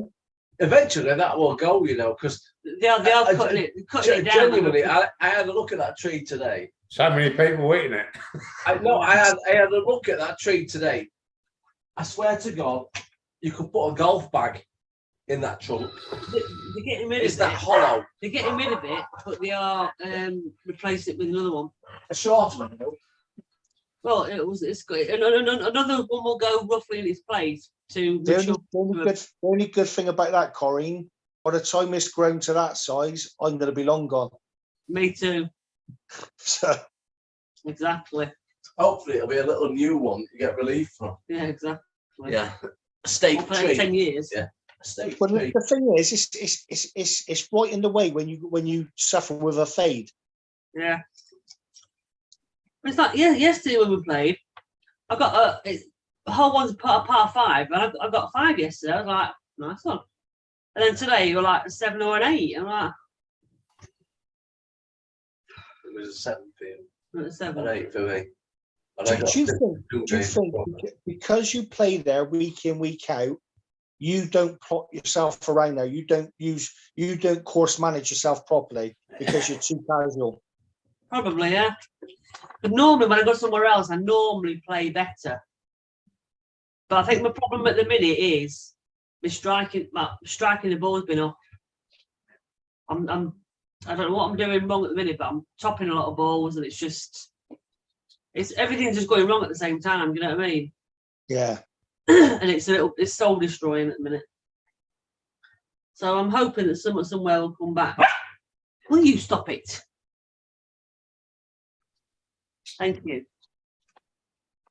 Eventually, that will go, you know, because They are cutting it down. genuinely, I had a look at that tree today. So many people hitting it. I had a look at that tree today. I swear to God, you could put a golf bag in that trunk. They're getting rid It's of that it. hollow. They're getting rid of it, but they are replacing it with another one. A short one. Well, it's got another one will go roughly in its place to The mature. only good thing about that, Corinne, by the time it's grown to that size, I'm going to be long gone. Me too. So Exactly. Hopefully it'll be a little new one you get relief from. Yeah, exactly. Yeah. A state Hopefully in tree. 10 years. Yeah. A state but tree. the thing is, it's right in the way when you suffer with a fade. Yeah. It's like, yeah, yesterday when we played, I got the whole one's part of par 5, and I got 5 yesterday. I was like, nice one. And then today you're like a 7 or an 8. I'm like, It was a 7 for you. "Not a An 7. 8 for me. And Do I got you two think because you play there week in, week out, you don't plot yourself around there? You don't course manage yourself properly because you're too casual. Probably, yeah. But normally when I go somewhere else, I normally play better. But I think my problem at the minute is my striking the ball's been off. I don't know what I'm doing wrong at the minute, but I'm topping a lot of balls, and it's everything's just going wrong at the same time. Do you know what I mean? Yeah. And it's soul destroying at the minute. So I'm hoping that somewhere will come back. Will you stop it? Thank you.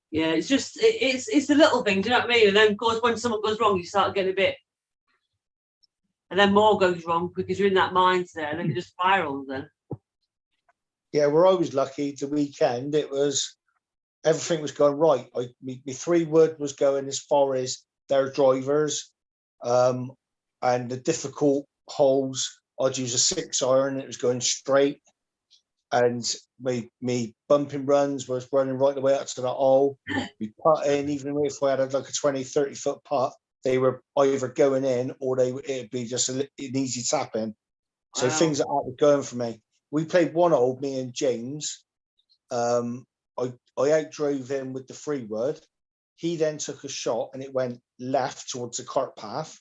Yeah, it's just it's the little thing. Do you know what I mean? And then of course when something goes wrong, you start getting a bit, and then more goes wrong because you're in that mindset, and then it just spirals. Then Yeah, we're always lucky. The weekend, everything was going right. My 3-wood was going as far as their drivers, and the difficult holes, I'd use a 6-iron. It was going straight, and me bumping runs was running right the way up to the hole. We putting, even if I had like a 20-30 foot putt, they were either going in or it'd be just an easy tap in. So Wow. things like that were going for me. We played one hole, me and James. I outdrove him with the 3-wood. He then took a shot and it went left towards the cart path.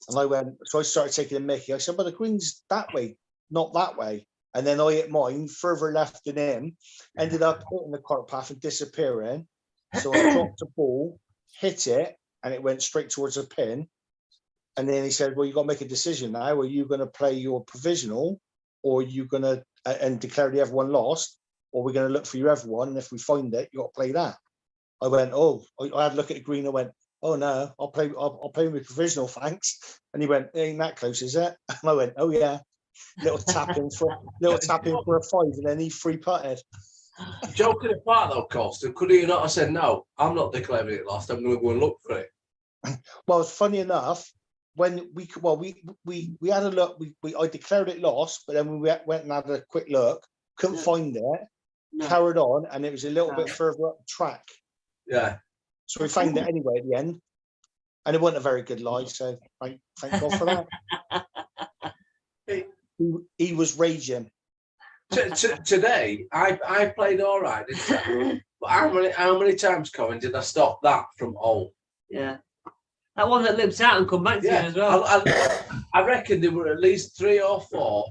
And I started taking a mickey. I said, but the green's that way, not that way. And then I hit mine further left than him, ended up hitting the cart path and disappearing. So I dropped the ball, hit it, and it went straight towards a pin. And then he said, well, you got to make a decision now. Are you going to play your provisional, or are you going to and declare the other one lost, or we're going to look for your other one, and if we find it, you got to play that. I went, oh, I had a look at the green. I went, oh no, I'll play with provisional, thanks. And he went, it ain't that close, is it? And I went, oh yeah. Little tap in for a 5, and then he 3-putted. Joking apart though, Colston, could he not have said, no, I'm not declaring it lost, I'm going to go and look for it? Well, it's funny enough, when we had a look, I declared it lost, but then we went and had a quick look, couldn't find it, carried on, and it was a little bit further up the track. Yeah. So we found it anyway at the end. And it wasn't a very good lie, so thank God for that. He was raging. Today, I played all right, didn't I? But how many times, Colin, did I stop that from hole? yeah, that one that lips out and come back to you as well. I reckon there were at least 3 or 4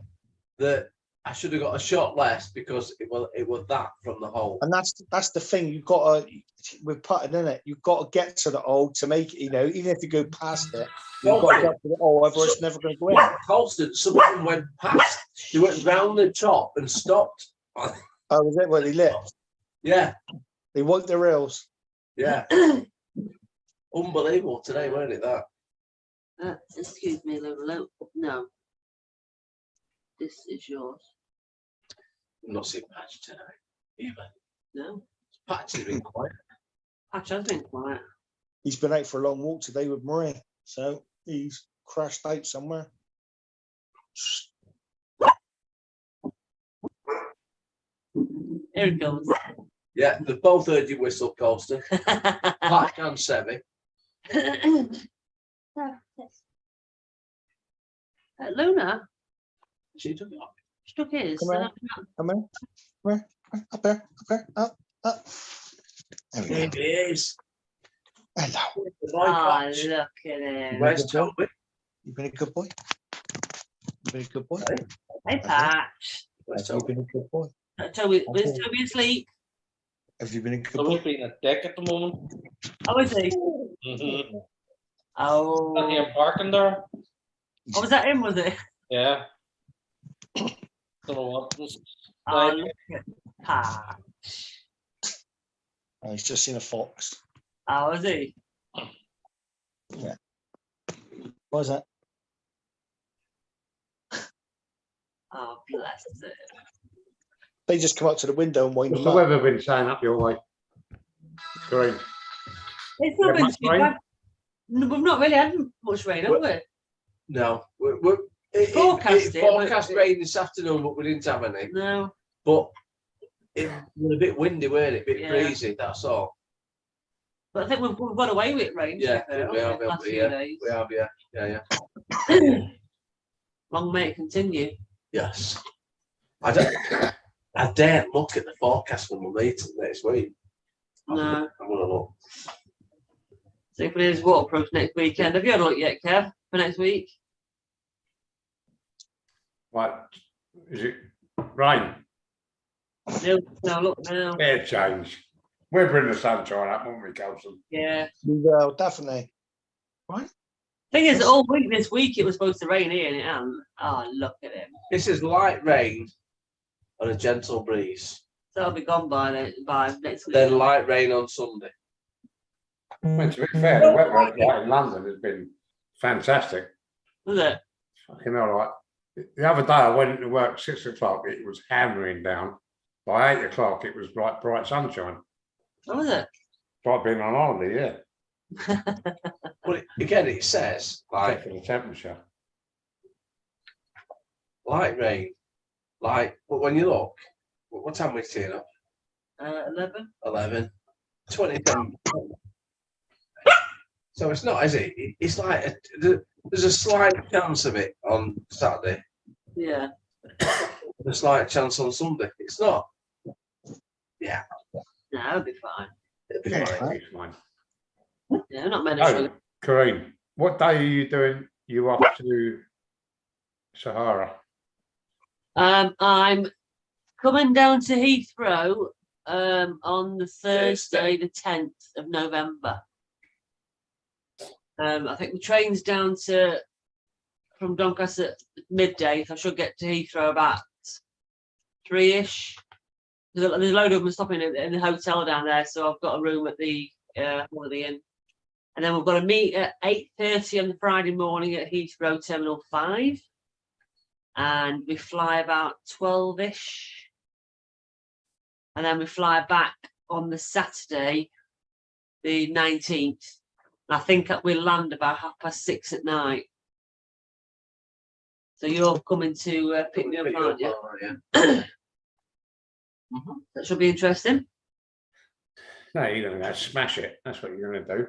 that I should have got a shot less because it was that from the hole. And that's the thing. You've got to, with putting in it, you've got to get to the hole to make it, even if you go past it, you've got to get to the hole, otherwise it's never going to go in. Colston, some of them went past, they went round the top and stopped. Oh, was it? Well, they lit. Yeah, They wiped their rails. yeah. Unbelievable today, weren't it, that? Excuse me, Lou. No. This is yours. I've not seen Patch today either. No. Patch has been quiet. Patch has been quiet. He's been out for a long walk today with Marie, so he's crashed out somewhere. Here it goes. Yeah, they've both heard you whistle, Colston. Patch and Seve. Luna, She took it off. she took his. Come on. Come on. Up there. Up. There we There go. it is. Hello. Oh, look at him. Where's Toby? You've been a good boy. You've been a good boy. Hey, Patch. Where's Have you Toby? been a good boy? Toby, where's Toby asleep? Have you been a good Toby's boy? being a dick at the moment. Oh, is he? Mm-hmm. Oh. Not here barking there. Oh, was that him, was it? Yeah. Don't know what. Just, Oh, like, look at that. Oh, he's just seen a fox. Oh, was he? What is that? Oh, bless it. They just come up to the window and wind What's them the up. weather been saying up your way? Green. It's not Yeah, been much too rain? bad. No, we've not really had much rain, have we? No, Forecasted, forecast but- rain this afternoon, but we didn't have any. No. But it was a bit windy, weren't it? A bit Yeah. breezy. That's all. But I think we've got away with rain. Yeah, to be fair, we haven't have, the last few yeah. days. We have, yeah. Long may it continue. Yes. I daren't look at the forecast when we're meeting next week. No. I'm gonna look. See if it is waterproof next weekend. Have you had a look yet, Kev, for next week? Right. Is it rain? No, look now. Air change. We're bringing the sunshine up, won't we, Colson? Yeah. We will, definitely. Thing is, all week this week it was supposed to rain here and it hasn't. Oh, look at him. This is light rain and a gentle breeze. So I'll be gone by next week. Then light rain on Sunday. Well, to be fair, the weather like in London has been fantastic. Was it? Fucking all right. The other day I went to work 6 o'clock, it was hammering down. By 8 o'clock, it was bright sunshine. What was it? It's like being on holiday, yeah. But again, it says Except like for the temperature. light rain, like. But when you look, what time we turn up? 11. 11, 20. So it's not, is it? It's like there's a slight chance of it on Saturday. Yeah. A slight chance on Sunday. It's not. No, it'll be fine. It'll be Yeah. fine. It's fine. Yeah, not many. Oh, Kareem, what day are you doing? You off to Sahara? I'm coming down to Heathrow on the Thursday, the 10th of November. I think the train's down from Doncaster at midday, so I should get to Heathrow about 3-ish. There's a load of them stopping in the hotel down there, so I've got a room at the Holiday Inn. And then we've got to meet at 8:30 on the Friday morning at Heathrow Terminal 5. And we fly about 12-ish. And then we fly back on the Saturday, the 19th. I think we'll land about 6:30 at night. So you're coming to pick me up, aren't you? Yeah. That should be interesting. No, you're going to go smash it. That's what you're going to do.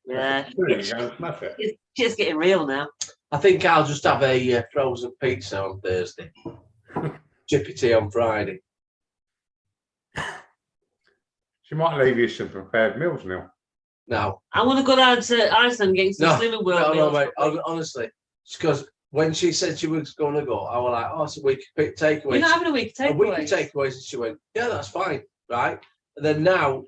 Yeah, You're going to go smash it. it's just getting real now. I think I'll just have a frozen pizza on Thursday. Chippy tea on Friday. She might leave you some prepared meals now. No, I want to go down to Iceland and get some No, Slimming World no, meals. mate. Honestly, it's because when she said she was going to go, I was like, "Oh, so we could pick takeaways." You're not having a week A week of takeaways. takeaways, and she went, "Yeah, that's fine, right?" And then now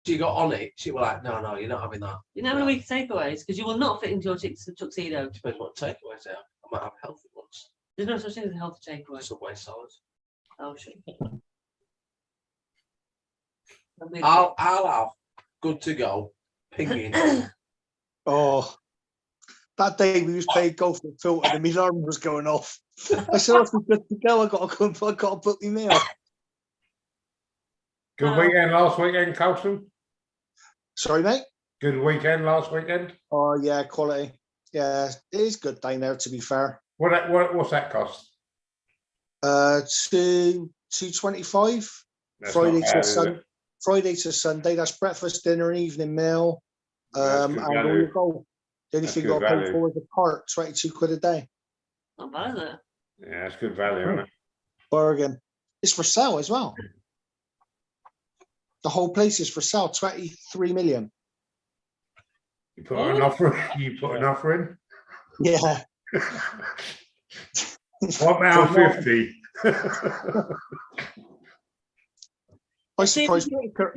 she got on it. She was like, "No, you're not having that." You're not having a week of takeaways because you will not fit into your tuxedo. Depends what takeaways they are. I might have healthy ones. There's no such thing as a healthy takeaway. Subway salads. Oh shit. I'll have good to go. Pinging. Oh, that day we was playing golf with Filton and my alarm was going off. I said, "Oh, we're good to go. I got to book my meal." Good weekend last weekend, Colson? Sorry, mate. Good weekend last weekend? Oh yeah, quality. Yeah, it is good down there. To be fair, What's that cost? 225 That's Friday not bad, to is it? Sunday. Friday to Sunday. That's breakfast, dinner, and evening meal. That's And good all value. you go. The only That's thing good I pay value. for is a cart, 22 quid a day. Not bad, is it? Yeah, that's good value, isn't it? Bargain. It's for sale as well. The whole place is for sale, 23 million. You put an offer. You put an offer in. Yeah. £1.50. I'm surprised Whitaker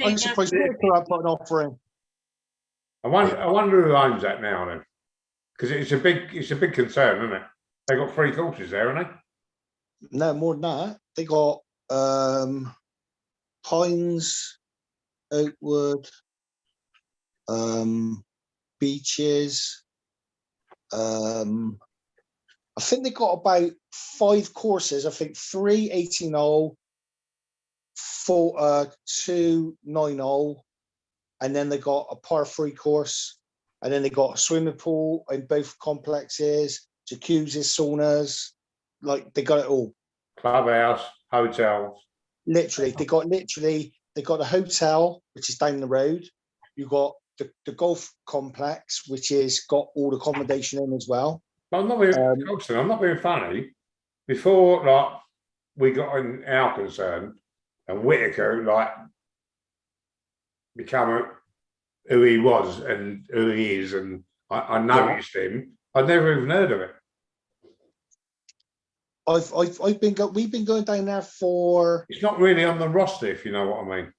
put an offer in. I wonder who owns that now then. Because it's a big concern, isn't it? They got 3 courses there, haven't they? No, more than that. They got Pines, Oakwood, Beaches. I think they got about 5 courses. I think 3 18-hole, 4 2 9-hole, and then they got a par 3 course, and then they got a swimming pool in both complexes, jacuzzis, saunas. Like they got it all. Clubhouse, hotels. Literally, they got the hotel, which is down the road. You got the golf complex, which is got all the accommodation in as well. But I'm not being, Colson, I'm not being funny. Before, like, we got in our concern, and Whitaker, like, become who he was and who he is, and I noticed him. I'd never even heard of it. We've been going down there for. It's not really on the roster, if you know what I mean.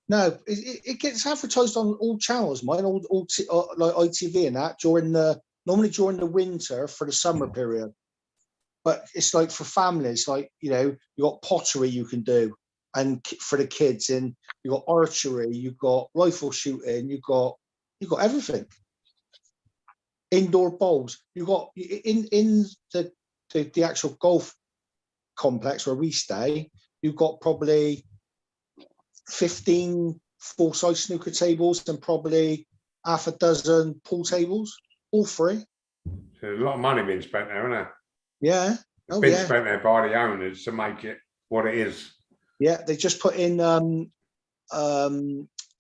No, it gets advertised on all channels, mine, like ITV and that normally during the winter for the summer period. But it's like for families, like, you know, you got pottery you can do, and for the kids, and you got archery, you got rifle shooting, you got everything. Indoor bowls, you got in the actual golf complex where we stay. You've got probably 15 full-size snooker tables and probably half a dozen pool tables, all free. So there's a lot of money being spent there, isn't there? Yeah. It's been spent there by the owners to make it what it is. Yeah, they just put in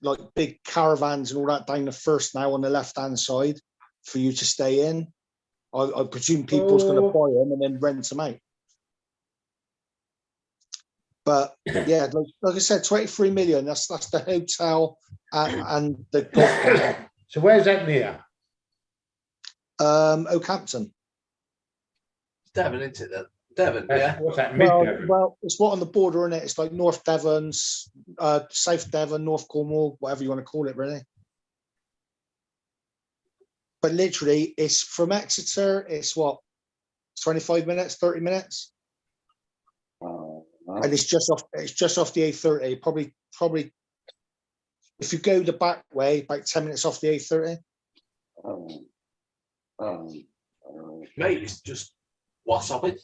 like big caravans and all that down the first now on the left-hand side for you to stay in. I presume people's going to buy them and then rent them out. But yeah, like I said, 23 million. That's the hotel and the golf club. So where's that near? Oakhampton. Devon, isn't it then? Devon, yeah. What's that, mid-Devon? Well, it's what on the border, isn't it? It's like North Devon, South Devon, North Cornwall, whatever you want to call it, really. But literally, it's from Exeter. It's what, 25 minutes, 30 minutes, and it's just off. It's just off the A30. Probably, if you go the back way, about 10 minutes off the A30. Mate, it's just what's up it?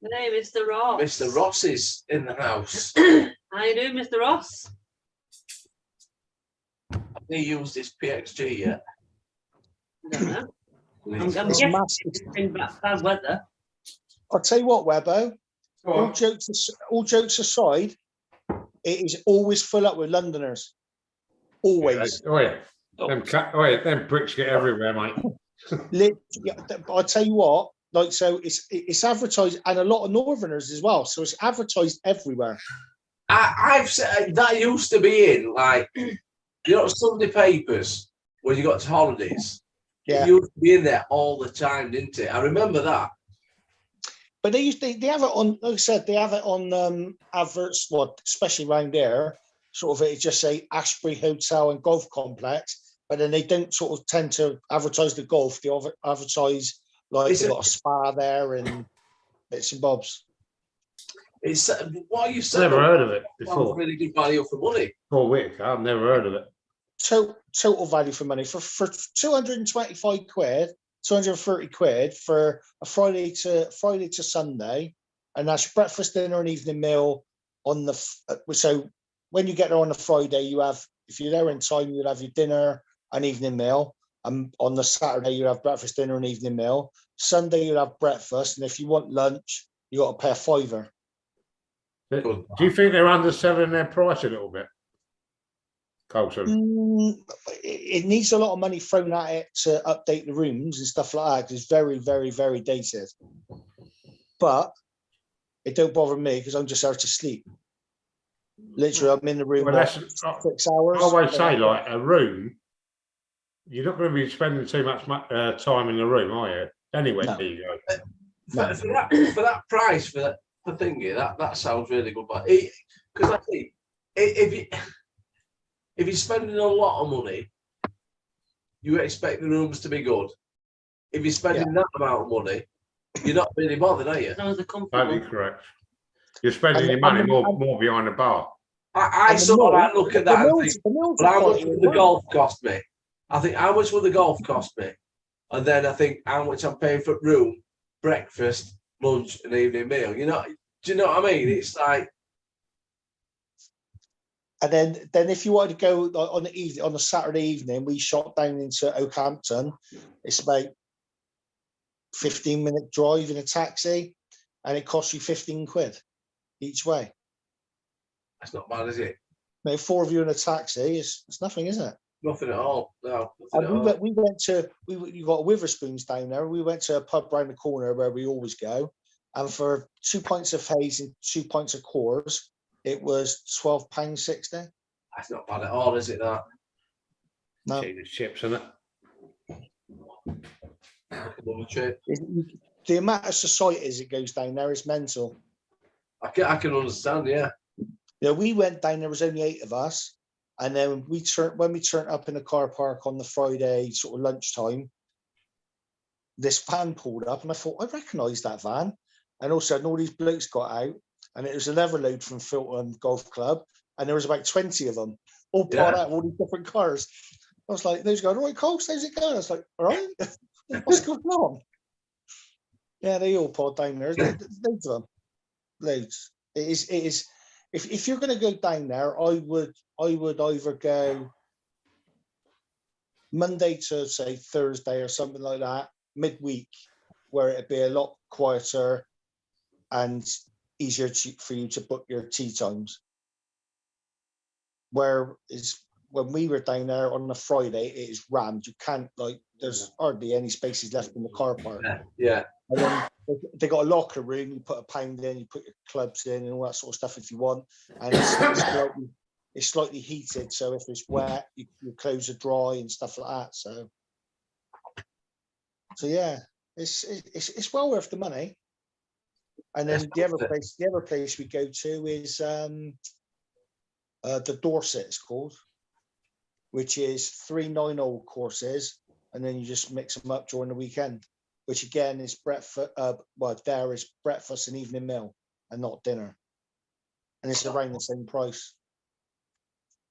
Hey, Mr. Ross. Mr. Ross is in the house. How you doing, Mr. Ross? He used his PXG yet. I don't know. I'm It's guessing massive. it's been bad weather. I'll tell you what, Webbo. Go All on. jokes aside, it is always full up with Londoners. Always. Oh yeah. Them bricks get everywhere, mate. I'll tell you what. Like, so it's advertised, and a lot of Northerners as well. So it's advertised everywhere. I've said that used to be in like, you know, Sunday papers when you got to holidays. Yeah. It used to be in there all the time, didn't it? I remember that. But they have it on. Like I said, they have it on adverts. What, especially around there, sort of it just say Ashbury Hotel and Golf Complex. But then they don't sort of tend to advertise the golf. They advertise like they got a spa there and bits and bobs. It's what you said. Never heard of it That was before. really good value for money. Paul Whitaker, I've never heard of it. Total value for money for 225 quid, 230 quid for a Friday to Sunday, and that's breakfast, dinner, and evening meal on the. So when you get there on the Friday, you have, if you're there in time, you'll have your dinner and evening meal. On the Saturday, you have breakfast, dinner, and evening meal. Sunday, you'll have breakfast, and if you want lunch, you got to pay a £5. Do you think they're underselling their price a little bit, Colson? It needs a lot of money thrown at it to update the rooms and stuff like that. It's very, very, very dated. But it don't bother me because I'm just there to sleep. Literally, I'm in the room Well, what, that's, 6 hours. I always say, like, a room, you're not going to be spending too much time in the room, are you? Anyway, No. there you go. For that price, for thingy, that sounds really good. But because I think if you're spending a lot of money, you expect the rooms to be good. if you're spending that amount of money, you're not really bothered, are you? As long as they're Totally comfortable. correct. You're spending And- your money and- more behind the bar. I And the sort of mills- like look at that and think, the mills well, are how much quite would the well. golf cost me? I think, how much will the golf cost me? And then I think how much I'm paying for room, breakfast, lunch, and evening meal. You know, do you know what I mean? It's like, And then if you wanted to go on the evening, on a Saturday evening, we shot down into Oakhampton. It's about 15-minute drive in a taxi, and it costs you 15 quid each way. that's not bad, is it? Now, 4 of you in a taxi, it's nothing, is it? Nothing at all. No, nothing And at all. we went to, you got Witherspoons down there. We went to a pub round the corner where we always go. And for 2 pints of haze and 2 pints of Coors, it was £12.60. That's not bad at all, is it? That No, Cheap as chips, isn't it? another trip. the amount of societies it goes down there is mental. I can understand. Yeah. Yeah, we went down. There was only 8 of us, and then when we turned up in the car park on the Friday sort of lunchtime, this van pulled up, and I thought I recognised that van. And all of a sudden, all these blokes got out, and it was a leather load from Filton Golf Club, and there was about 20 of them, all part out of all these different cars. I was like, "Those guys, all right, Coles, how's it going?" I was like, "All right, what's going on?" Yeah, they all poured down there. Loads of them, loads. It is. If you're going to go down there, I would either go Monday to say Thursday or something like that, midweek, where it'd be a lot quieter and easier for you to book your tea times. Whereas when we were down there on a Friday, it is rammed. You can't, like, there's hardly any spaces left in the car park. Yeah. And then they got a locker room. You put a pound in, you put your clubs in, and all that sort of stuff if you want. And it's slightly heated, so if it's wet, your clothes are dry and stuff like that. So yeah, it's well worth the money. And then the other place we go to is the Dorset, it's called, which is 3 9-hole courses, and then you just mix them up during the weekend. Which again is breakfast. There is breakfast and evening meal, and not dinner, and it's around the same price.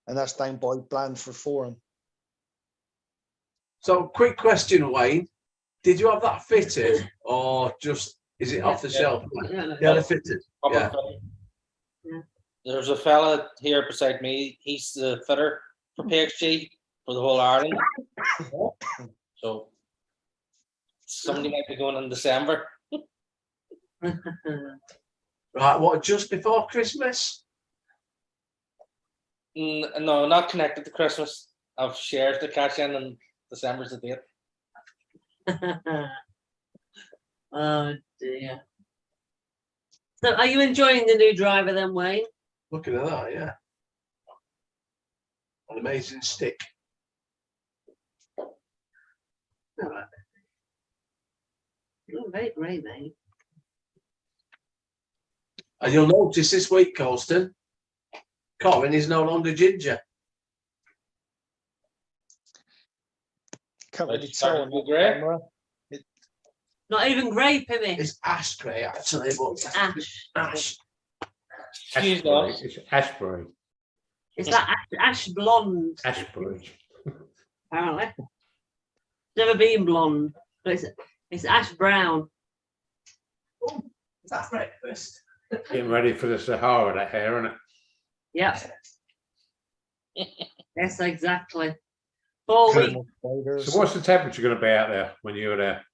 And that's down by Blandford Forum. So, quick question, Wayne. Did you have that fitted, or just is it off the shelf? Yeah, Yeah, they're fitted. Proper Yeah. fitter. Yeah. There's a fella here beside me. He's the fitter for PXG for the whole Ireland. So somebody might be going in December. Right. What? Just before Christmas? No, not connected to Christmas. I've shares to cash in, and December's the date. Oh dear. So are you enjoying the new driver then, Wayne? Looking at that, yeah. An amazing stick. Oh, very great, mate. And you'll notice this week, Colston, Colin is no longer ginger. Can't really It's tell starting on to the go grey. camera. Not even grape, is it? It's ash grey, actually, but Ash. ash. Excuse Ashbury. us. It's Ashbury. It's like ash blonde, Ashbury. apparently. Never been blonde, but it's ash brown. Is that breakfast? Getting ready for the Sahara, that hair, isn't it? Yep. Yes, exactly. 4 weeks Spiders. So what's the temperature going to be out there when you're there?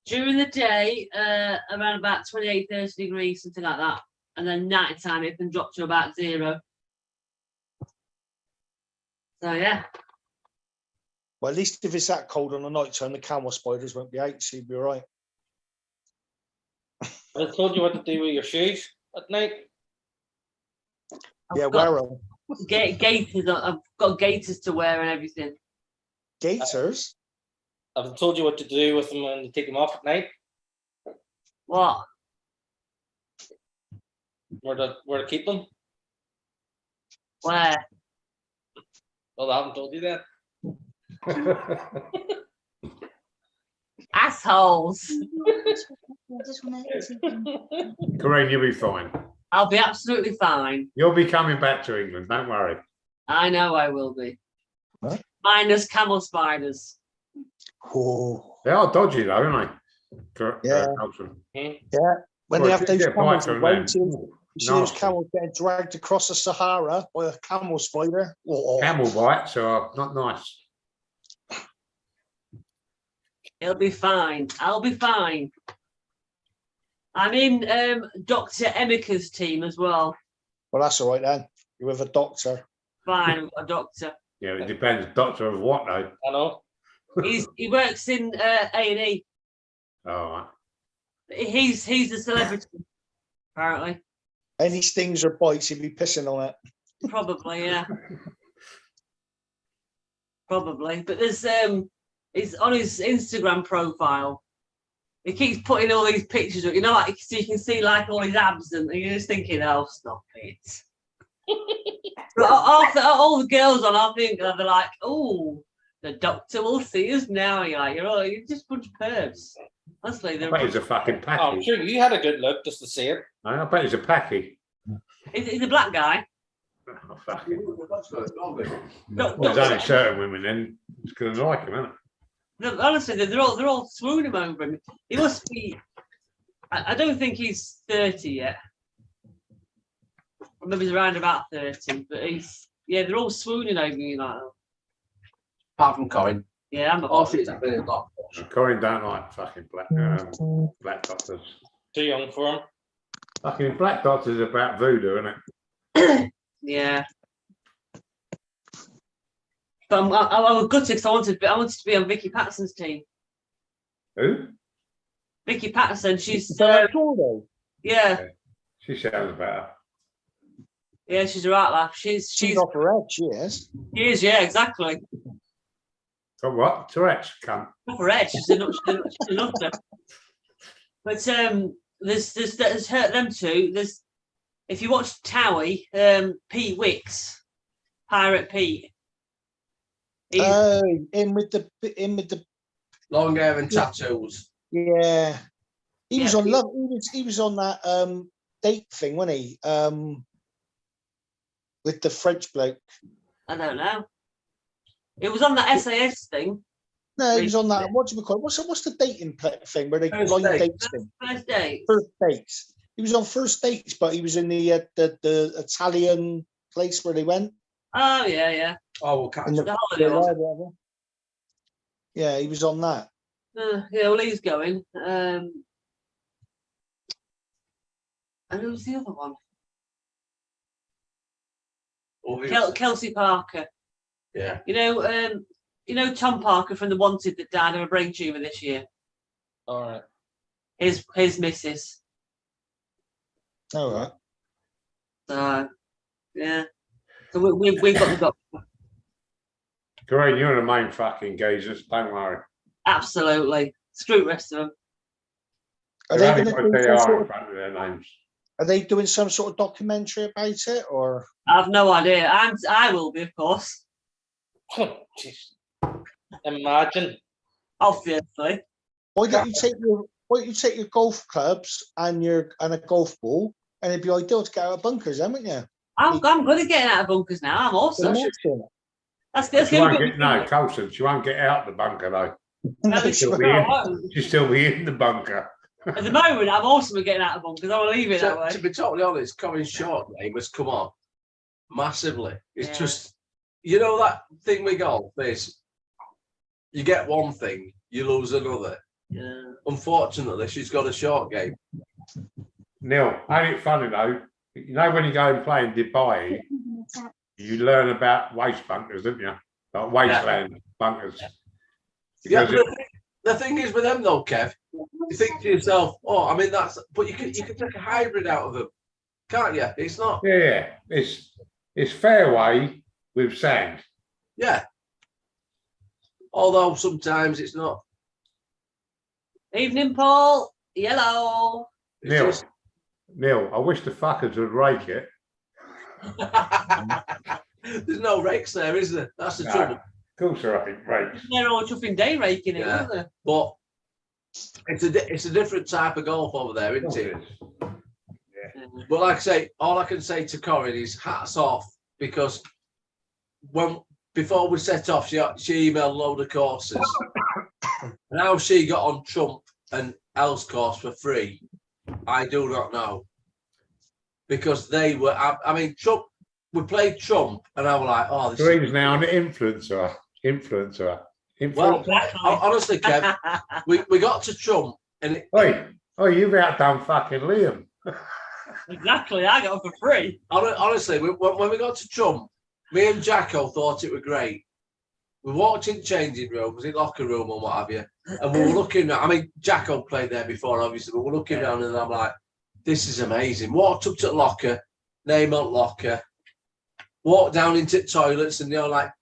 during the day, around about 28, 30 degrees, something like that. And then night time, it can drop to about 0. So yeah. Well, at least if it's that cold on the night time, the camel spiders won't be out, so you'll be all right. I told you what to do with your shoes at night. Yeah, I've got wear them. gaiters. I've got gaiters to wear and everything. Gators. I've told you what to do with them when you take them off at night. What? Where to keep them. Where? Well, I haven't told you that. Assholes. Corinne, you'll be fine. I'll be absolutely fine. You'll be coming back to England. Don't worry. I know I will be. Huh? Minus camel spiders. Oh, They are dodgy, though, aren't they? Yeah. Nelson. yeah. When Well, they have if those you get a bite camels, from wait them, till you see those nasty. camels getting dragged across the Sahara by a camel spider. Oh, Camel bites are not nice. It'll be fine. I'll be fine. I'm in Dr. Emeka's team as well. well, that's all right then. You're with a doctor. Fine, I've got a doctor. Yeah, it depends. Doctor of what, though? I know. He works in A&E. All right. He's a celebrity, apparently. Any stings or bites, he'd be pissing on it. Probably, yeah. Probably. But there's he's on his Instagram profile. He keeps putting all these pictures up, you know, like so you can see like all his abs, and you're just thinking, oh, stop it. But after all the girls on, I think they're like, oh, the doctor will see us now. You're just a bunch of pervs. Honestly, I they're bet he's a fucking Oh, I'm packy. sure you had a good look just to see it. I bet he's a packy. he's a black guy. Oh, fucking. Doc- Well, there's only doctor- certain women then. It's going to like him, isn't it? honestly, they're all swooning over him. He must be. I don't think he's 30 yet. Or maybe he's around about 30, but they're all swooning over you like, Apart from Corin. yeah, I'm not. Oh, shit, I've been in lock. Corin don't like fucking black doctors. Too young for him. Fucking black doctors is about voodoo, isn't it? Yeah. But I was gutted because I wanted to be on Vicky Patterson's team. Who? Vicky Patterson, she's Is that cool though? yeah, She sounds better. yeah, she's a right laugh. She's She's off her head, she is. she is, yeah, exactly. Got what? Tourette's, cunt. Off her head, she's a nutter. But there's hurt them two. There's if you watch Towie, Pete Wicks, Pirate Pete. He's, Oh, in with the Long hair and tattoos. yeah. He was Yeah, on love. He was on that date thing, wasn't he? With the French bloke. I don't know. It was on that SAS thing. No, he was on that. What do we call it? What's the dating thing where they First blind date. dates thing? First date. First dates. He was on first dates, but he was in the Italian place where they went. Oh yeah, yeah. Oh, we'll catch In the, up. The holiday yeah, one. whatever. Yeah, he was on that. Yeah, well, he's going. And who's the other one? Kelsey Parker. Yeah. You know Tom Parker from The Wanted that died of a brain tumor this year. All right. His missus. All right. So yeah. So we've got the doctor. Corin, you're the main fucking geezers. Don't worry. Absolutely. Screw the rest of them. Are They they, haven't gonna got do TR some in sort of, front of their names. are they doing some sort of documentary about it, or I've no idea. I will be, of course. Jeez. Imagine. Obviously. why don't you take your golf clubs and a golf ball, and it'd be ideal to get out of bunkers, haven't you? I'm good at getting out of bunkers now. I'm awesome. That's She going won't to get, no, Colson, she won't get out the bunker, though. No, be. She'll be in, she'll still be in the bunker. At the moment, I'm awesome at getting out of bunkers. I want to leave it that way. To be totally honest, Corin's short game has come on massively. It's Yeah. just, you know, that thing with golf is you get one thing, you lose another. Yeah. Unfortunately, she's got a short game. Neil, ain't it funny, though? You know, when you go and play in Dubai, you learn about waste bunkers, don't you? Like wasteland bunkers. Yeah, Because but the thing is with them though, Kev, you think to yourself, oh, I mean but you can take a hybrid out of them, can't you? It's not, yeah, it's fairway with sand. yeah. Although sometimes it's not. Evening, Paul. Yellow. It's Neil, just- Neil, I wish the fuckers would rake it. There's no rakes there, is there? That's the No, trouble. of course there ain't rakes. They're all chuffing day raking it, Yeah. aren't they? But it's a different type of golf over there, isn't it? Mm. But like I say, all I can say to Corinne is hats off, because before we set off, she emailed a load of courses. And how she got on Trump and L's course for free, I do not know. Because they were, I mean, Trump, we played Trump, and I was like, oh, this Green's now an influencer. Well, honestly, Kev, we got to Trump, and You've outdone fucking Liam. Exactly, I got it for free. honestly, when we got to Trump, me and Jacko thought it was great. We walked in changing rooms, in locker room and what have you, and we were looking. I mean, Jacko played there before, obviously, but we're looking around, and I'm like, this is amazing. Walked up to the locker, name on locker, walked down into the toilets, and like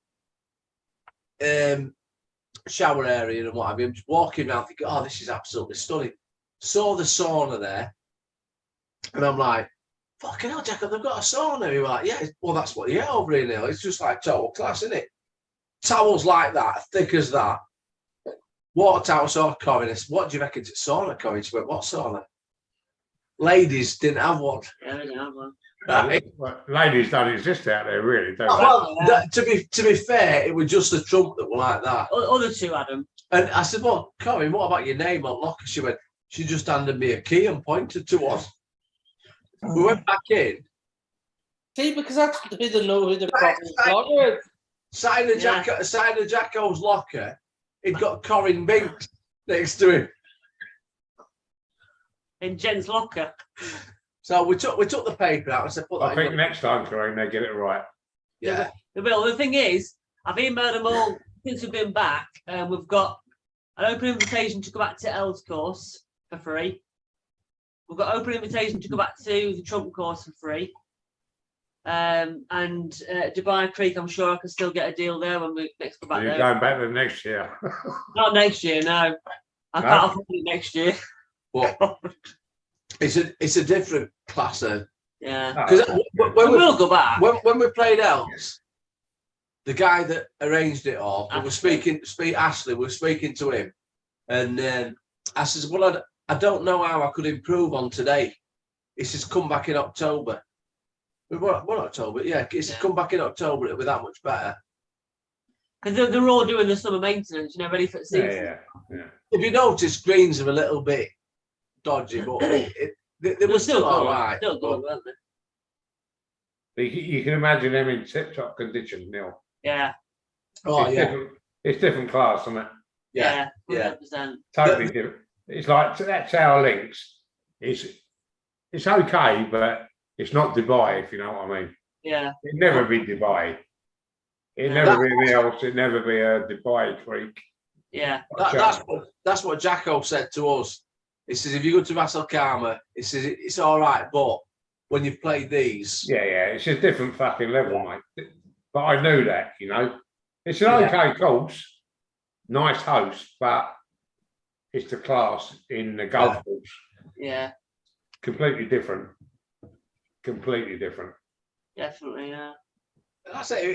shower area and what have you. I'm just walking around thinking, oh, this is absolutely stunning. Saw the sauna there, and I'm like, fucking hell, Jacob, they've got a sauna. You're like, yeah, well, that's what you get over here now. It's just like total class, isn't it? Towels like that, thick as that. Walked out, saw Corinne. I said, what do you reckon it's sauna, Corinne? She went, what sauna? Ladies didn't have one. Yeah, they didn't have one. Right? Well, ladies don't exist out there, really, don't they? Well, to be fair, it was just the Trump that were like that. Other two, Adam. And I said, well, Corinne, what about your name on locker? She went, she just handed me a key and pointed to us. We went back in. See, because that's who they know who the proper blogger is. Side of Jacko's locker, he'd got Corinne Binks next to him. In Jen's locker. So we took the paper out and said, put that I think in. next time, Corinne, they get it right. Yeah. Well, the thing is, I've emailed them all since we've been back, and we've got an open invitation to go back to L's course for free. We've got open invitation to go back to the Trump course for free. And Dubai Creek, I'm sure I can still get a deal there when we next go back You're there. going back to next year. Not next year, no. I No? can't afford it next year. But it's a different class of. Yeah. Because We will go back. when we played Els, the guy that arranged it all, we were Ashley, we were speaking to him, and I says, well, I don't know how I could improve on today. He says, come back in October. What October? Yeah, he says, come back in October, it'll be that much better. Because they're all doing the summer maintenance, ready for the season. Yeah. If you notice, greens are a little bit dodgy, but they were still all right. Still good, weren't they? You can imagine them in tip-top condition, Neil. Yeah. Oh, it's yeah. different. It's different class, isn't it? Yeah. 100%. Totally different. It's like that Tower Links. It's okay, but it's not Dubai, if you know what I mean. Yeah. It'd never be Dubai. It'd Yeah. never be anything else. It'd never be a Dubai Creek. Yeah. That's what Jacko said to us. He says, if you go to Ras Al Khaimah, he says, it's all right, but when you play these. Yeah, it's a different fucking level, mate. But I knew that, It's an okay course, nice host, but it's the class in the golf course. Yeah. Completely different. Completely different. Definitely, yeah. I say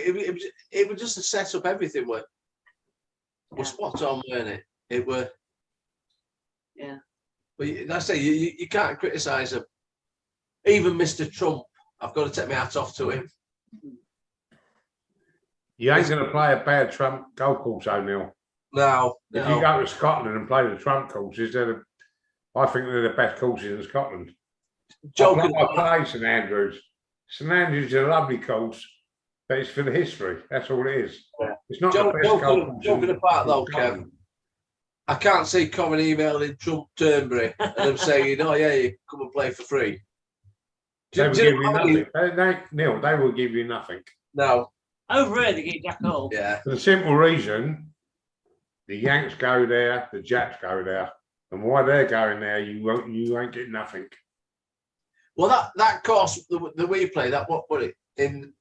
it was just a set up. Everything were spot on, weren't it? It were. Yeah. But I say you can't criticise him. Even Mr. Trump, I've got to take my hat off to him. You ain't going to play a bad Trump golf course, O'Neill. No. If you go to Scotland and play the Trump courses, I think they're the best courses in Scotland. Joking. I play St Andrews. St Andrews is a lovely course, but it's for the history. That's all it is. Yeah. It's not the best golf course. Joking apart, though, in Kev. Scotland. I can't see Common emailing Trump Turnberry and them saying, "Oh yeah, you come and play for free." They will give you nothing. Neil, they will give you nothing. No. Over here, they get Jack Hole. Yeah. For the simple reason, the Yanks go there, the Jats go there, and why they're going there, you ain't getting nothing. Well, that course that we played, what it in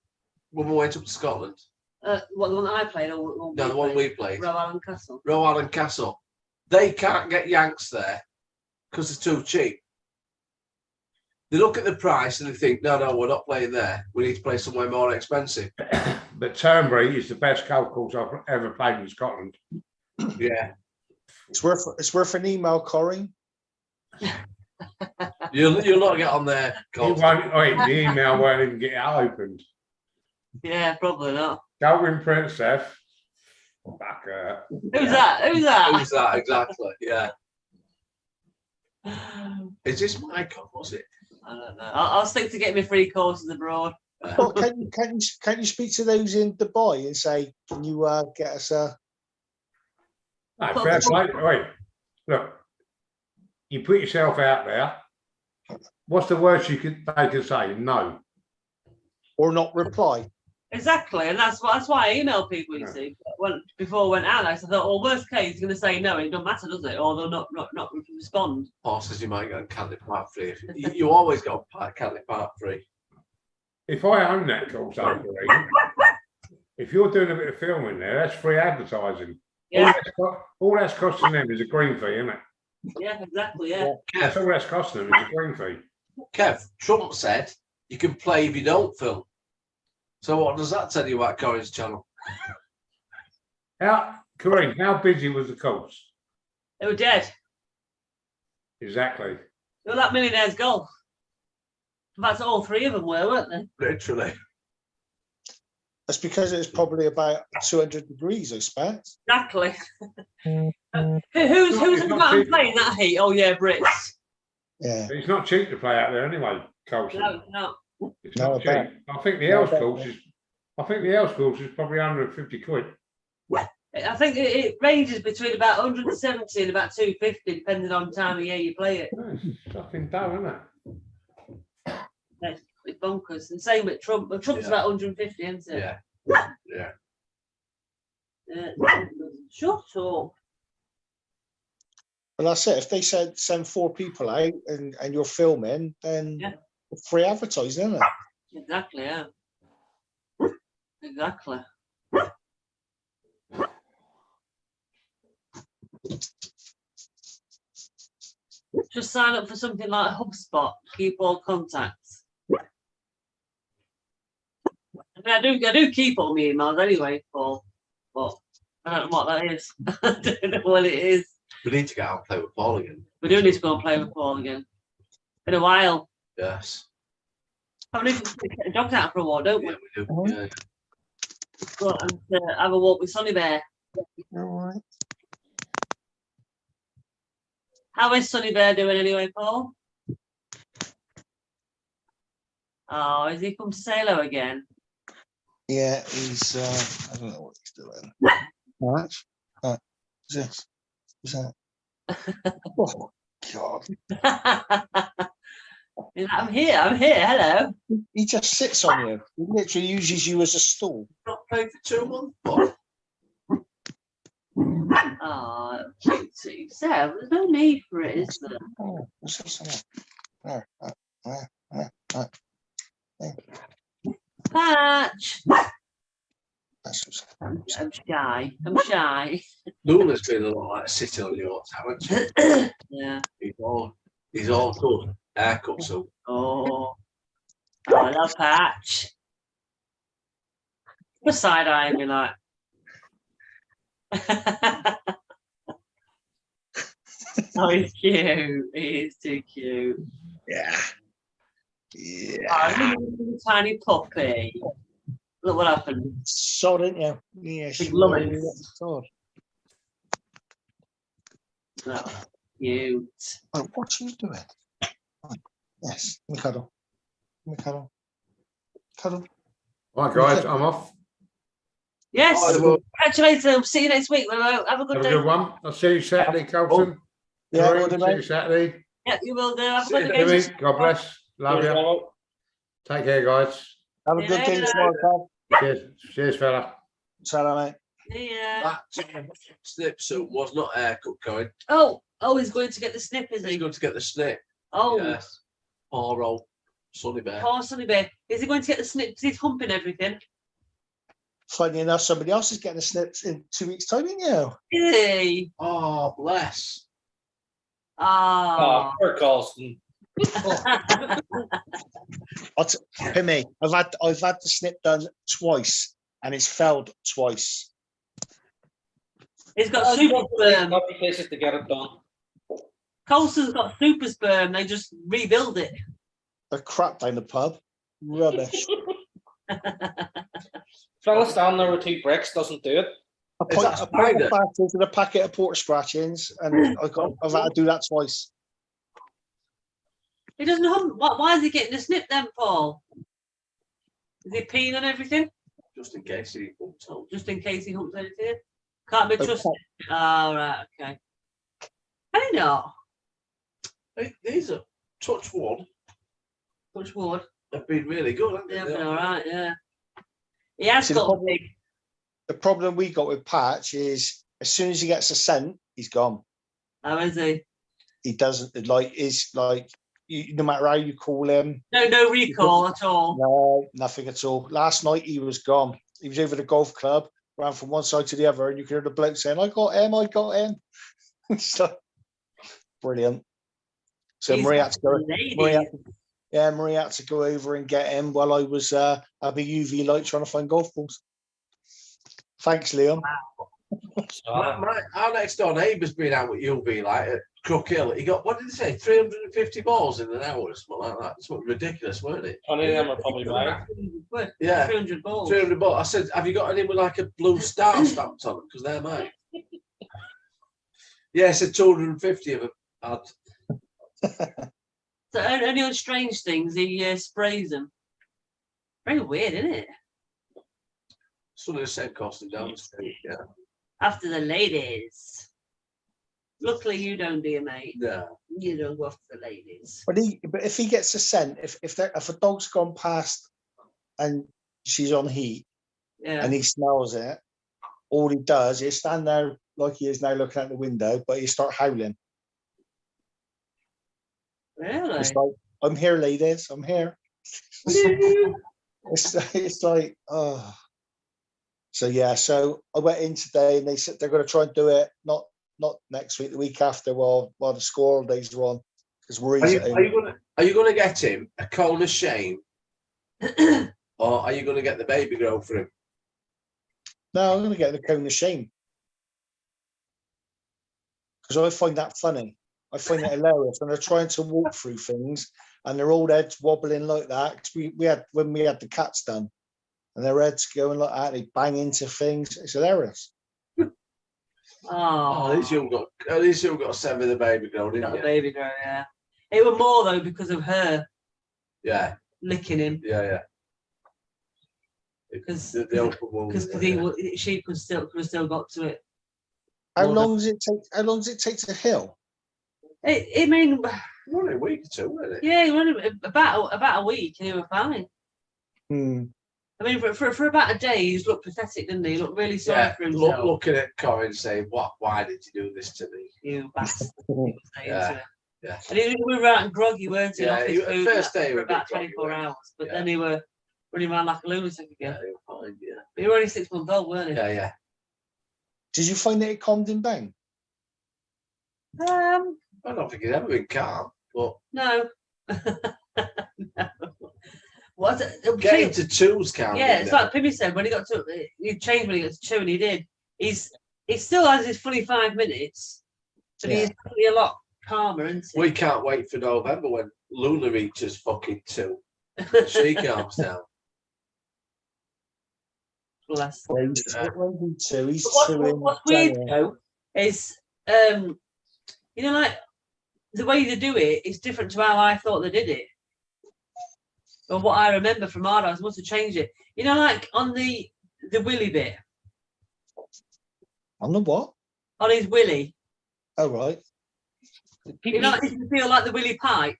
when we went up to Scotland? What, the one that I played? Or No, the one we played. Roe Allen Castle. Roe Allen Castle. They can't get Yanks there because they're too cheap. They look at the price and they think, no, we're not playing there. We need to play somewhere more expensive. But Turnberry is the best golf course I've ever played in Scotland. Yeah. It's worth an email, Corey. You'll not get on there. He Colt. won't, wait, the email won't even get opened. Yeah, probably not. Calvin Princess. Fuck her. Who's that? Who's that? Who's that exactly? Yeah. Is this Michael? Was it? I don't know. I'll stick to getting me free courses abroad. Well, can you speak to those in Dubai and say, can you get us a? No, fair play. Wait, look, you put yourself out there. What's the worst they could say? No. Or not reply? Exactly, and that's why I email people. You Yeah. see, before I went out, I thought, well, worst case, he's going to say no. It don't matter, does it? Or they'll not respond. Horses you might get on Canley Park free. You always got on Canley Park free. If I own that course, if you're doing a bit of filming there, that's free advertising. Yeah, All that's costing them is a green fee, isn't it? yeah, exactly. Yeah. That's all that's costing them is a green fee. Kev, Trump said you can play if you don't film. So what does that tell you about Corey's channel? Corinne, how busy was the course? They were dead. Exactly. They were like Millionaires Golf. In fact, all three of them were, weren't they? Literally. That's because it's probably about 200 degrees, I expect. Exactly. Who's It's in the not bottom cheap. playing that heat? Oh yeah, Brits. Yeah. It's not cheap to play out there anyway, Colson. No, no. It's No, not I bet. cheap. I think the No, I else bet, course yeah. is. I think the else course is probably 150 quid. I think it ranges between about 170 and about 250, depending on time of year you play it. Yeah, it's fucking dough, isn't it? It's bonkers. And same with Trump. Well, Trump's Yeah. about 150, isn't it? Yeah. Yeah. Shut up. Well, that's it. If they said send 4 people out and you're filming, then Yeah. free advertising, isn't it? Exactly, yeah. Exactly. Just sign up for something like HubSpot, keep all contacts. I mean, I do keep all my emails anyway, Paul, but I don't know what that is. I don't know what it is. We need to get out and play with Paul again. We do need to go and play with Paul again. Been a while. Yes. I need to get the dogs out for a walk, don't we? Yeah, we do. Mhm. Yeah. Go and have a walk with Sonny Bear. All right. How is Sonny Bear doing anyway, Paul? Oh, has he come to say hello again? Yeah, he's. I don't know what he's doing. What? What's this? What's that? Oh God! He's like, I'm here, hello. He just sits on you. He literally uses you as a stool. Not played for 2 months, Paul. Oh, cute to yourself. There's no need for it, is there? Oh, what's this? There. Patch. That's I'm shy. I'm shy. Luna's been a lot like sitting on your haven't she? Yeah. He's all good. Haircut, so Oh. I love Patch. What side eye me like? Oh, he's cute. He is too cute. yeah. Yeah. Oh, little tiny puppy. Look what happened. So didn't you? Yeah. Big lummox. So. Oh, cute. Oh, what are you doing? Oh, yes. Let me cuddle. Let me cuddle. Cuddle. Right, guys, I'm off. Yes. Oh, well, Congratulations. See you next week, Lilo. Have a good Have a day. good one. I'll see you Saturday, Colson. Yeah, Corinne, well done, see you mate. Saturday. Yeah, you will do. Have a See you good next day. Jimmy, God bless. Love Cheers, you. fellow. Take care, guys. Have a good day tomorrow, Cheers, cheers, fella. Carl. Salam, mate. See ya. that snip suit was not a haircut, Corin. Oh, he's going to get the snip, is He's he? going to get the snip. Oh, Yes. Poor old Sonny Bear. poor Sonny Bear. Is he going to get the snip? 'Cause he's humping everything. Funny enough, somebody else is getting a snip in 2 weeks' time, isn't you? Is he? Oh, bless. Ah. Oh, poor Colson. For me, I've had the snip done twice, and it's failed twice. He's got super sperm. Got the places to get it done. Colson's got super sperm. They just rebuild it. A crap down the pub. Rubbish. Fella standing there with 2 bricks doesn't do it. A Is pint that of spider? batters and a packet of pork scratchings, and I've had to do that twice. He doesn't hump. Why is he getting the snip then, Paul? Is he peeing on everything? Just in case he bumps out. Just in case he humps anything? Can't be Okay. trusted. Oh, right, okay. Can he not? These are touch wood. Touch wood. Have been really good, haven't Yeah, they? but all right, yeah. He has See, the got a problem- big. The problem we got with Patch is as soon as he gets a scent, he's gone. How is he? He doesn't like is like no matter how you call him, No recall at all. no, nothing at all. Last night he was gone. He was over the golf club, ran from one side to the other, and you could hear the bloke saying, I got him. So brilliant. So He's Maria had to go. ladies. Maria had to go over and get him while I was having UV light trying to find golf balls. Thanks, Liam. So, Our next door neighbour's been out with UV light at Crook Hill. He got, what did he say, 350 balls in an hour or something like that. It's ridiculous, weren't it? 20 of them are probably right. Yeah. 300 balls. 300 balls. I said, have you got any with like a blue star stamped on them? Because they're mine. Yeah, I said 250 of them had. So only on strange things he sprays them. Very weird, isn't it? Some of the same costume down the street, yeah. After the ladies. Luckily, you don't, dear mate. No. You don't go after the ladies. But if he gets a scent, if a dog's gone past and she's on heat Yeah. and he smells it, all he does is stand there like he is now looking out the window, but he start howling. Really? It's like, I'm here, ladies. I'm here. It's like, oh. So yeah, so I went in today and they said they're going to try and do it not next week, the week after, while the school holidays are on, because we're Are easy. you gonna get him a cone of shame, or are you gonna get the baby grow for him? No, I'm going to get the cone of shame because I find that funny. I find it hilarious when they're trying to walk through things and their old heads wobbling like that. 'Cause we had when we had the cats done, and their heads going like that, they bang into things. It's hilarious. Oh, at least you've got 7 of the baby grow, Got didn't the you? baby girl, yeah. It was more though because of her Yeah, licking him. yeah. Because The open wound. she could still got to it. How Well, long does it take? How long does it take to heal? I mean, Only a week or 2, wasn't it? yeah, about a week and he was fine. I mean, for about a day, he just looked pathetic, didn't he? He looked really sorry Yeah, for himself. looking at Corin saying, why did you do this to me? You bastard. he was saying Yeah, to her. yeah. And we were out and groggy, weren't he? Yeah, off his at food first day he for was a bit about groggy, 24 weren't he? hours. But Yeah. then he were running around like a lunatic Yeah, again. they were fine, yeah. But he was only 6 months old, weren't he? Yeah. Did you find that it calmed him down? I don't think he's ever been calm, but No. No. What? getting to 2's calm. Yeah, it's like Pimmy said when he got to he changed when he got to 2 and he did. He still has his fully 5 minutes, but Yeah. he's definitely a lot calmer, isn't he? We can't wait for November when Luna reaches fucking 2. She calms down. Bless. Yeah, he's two. He's But two in what's weird January. though is you know, like the way they do it is different to how I thought they did it. Or what I remember from Ardos must have changed it. You know, like on the willy bit, On the what? on his willy. Oh right. You know, it doesn't feel like the willy pipe.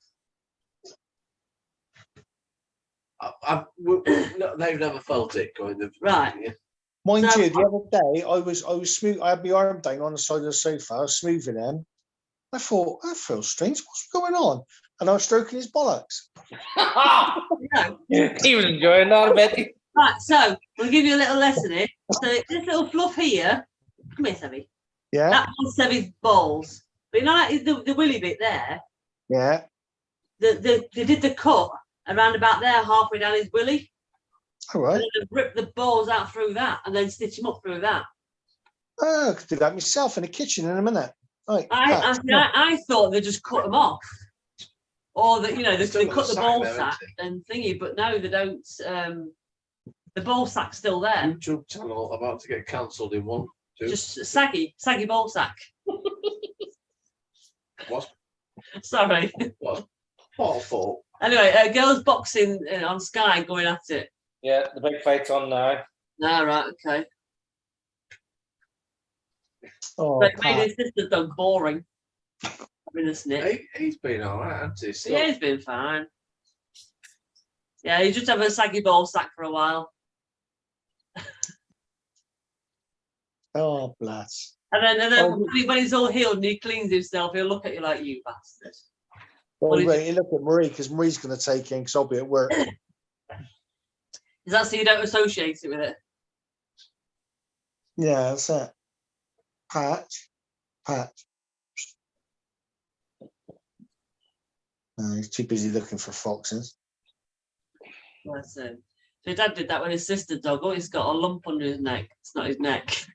They've never felt it going. Right. Yeah. Mind So- you, the other day I was smooth. I had my arm down on the side of the sofa. I was smoothing him. I thought that feels strange. What's going on? And I was stroking his bollocks. You know, He was enjoying that a bit. right, so we'll give you a little lesson here. So this little fluff here, come here, Sebby. Yeah, That was Sebby's balls. But you know, like the willy bit there, yeah. they did the cut around about there, halfway down his willy. All And right. then they ripped the balls out through that and then stitch them up through that. Oh, I could do that myself in the kitchen in a minute. Right. Pat, come on. I thought they just cut them off, or that they Still got cut the the sack ball there, isn't sack and thingy, but no, they don't. The ball sack's still there, YouTube channel about to get cancelled in 1, 2. just saggy ball sack. What's Sorry. awful? Anyway, girls boxing on Sky going at it. Yeah, the big fight's on now. Ah, right, okay. Oh, But it Pat. made his sister's dog boring. Having a snip. He's been all right, hasn't he? Still, Yeah, he's been fine. Yeah, you just have a saggy ball sack for a while. Oh, bless. And then Oh, when he's all healed and he cleans himself, he'll look at you like, you bastard. Well, What did wait, look at Marie, because Marie's going to take in, because I'll be at work. Is that so you don't associate it with it? Yeah, that's it. Pat. He's too busy looking for foxes. Bless him. So dad did that with his sister dog. Oh, he's got a lump under his neck. It's not his neck.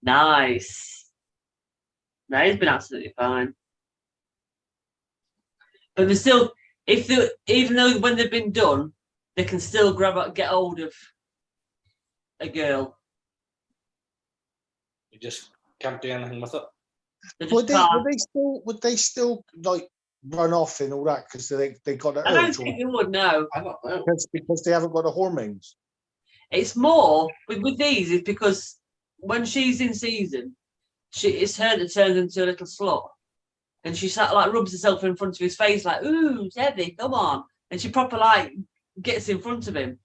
Nice. No, he's been absolutely fine. But they're still, even though when they've been done, they can still get hold of a girl. You just can't do anything with it. They just Would can't. they still like run off and all that because they got the I don't urge, or think they would know. I don't know. because they haven't got the hormones? It's more with these is because when she's in season, it's her that turns into a little slut, and she sat like rubs herself in front of his face like, "Ooh, Debbie, come on," and she proper like gets in front of him,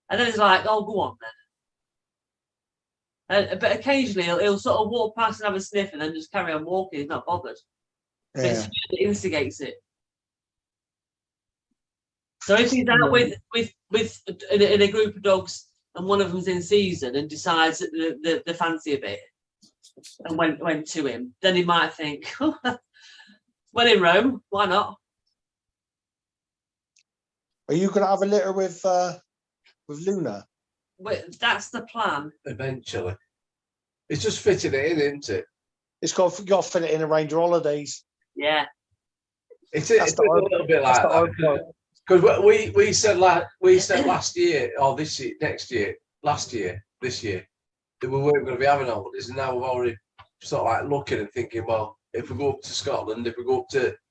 and then he's like, "Oh, go on then." But occasionally he'll sort of walk past and have a sniff, and then just carry on walking. He's not bothered. But it's Yeah. her that instigates it. So if he's out with in a group of dogs and one of them's in season and decides that they fancy a bit and went to him, then he might think, well, in Rome, why not? Are you going to have a litter with Luna? But that's the plan. Eventually, it's just fitting it in, isn't it? It's got you got to fit it in around your holidays. Yeah. It's That's a the hard- little bit that's like the hard part. that. Because we said last year or this year, next year, last year, this year, that we weren't going to be having holidays, and now we're already sort of like looking and thinking, well, if we go up to Scotland, if we go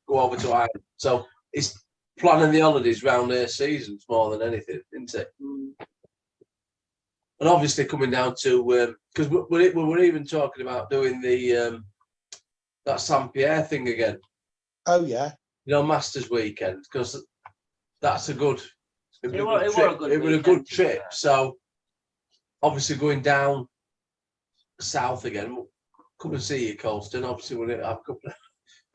over to Ireland, so it's planning the holidays round their seasons more than anything, isn't it? Mm. And obviously coming down to because we're even talking about doing the that Saint Pierre thing again. Oh yeah. Masters weekend, because that's a good. It It was was a good a weekend, good to be trip. fair. So obviously going down south again, we'll come and see you, Colston. Obviously we'll have a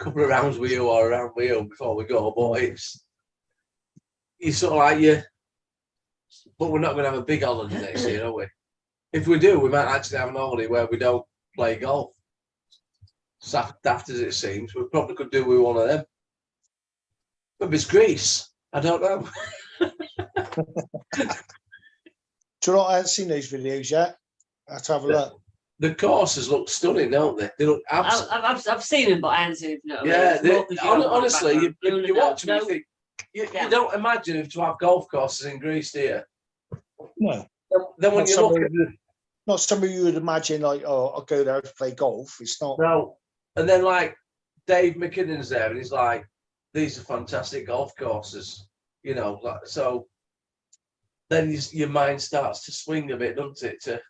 couple of rounds with you or around with you before we go. But it's sort of like you. But we're not going to have a big holiday next year, are we? If we do, we might actually have an holiday where we don't play golf. Daft as it seems, we probably could do with one of them. Maybe it's Greece. I don't know. Do you know what? I haven't seen those videos yet. I have to have a look. The courses look stunning, don't they? They look absolutely. I've seen him, but I haven't seen him. Yeah, honestly, you you watch them, you think you don't imagine if to have golf courses in Greece, do you? No, Then when Not you look somewhere- at the not somebody you would imagine like, oh, I'll go there to play golf. It's not. no, and then like Dave McKinnon's there, and he's like, "These are fantastic golf courses," like, so. Then your mind starts to swing a bit, doesn't it?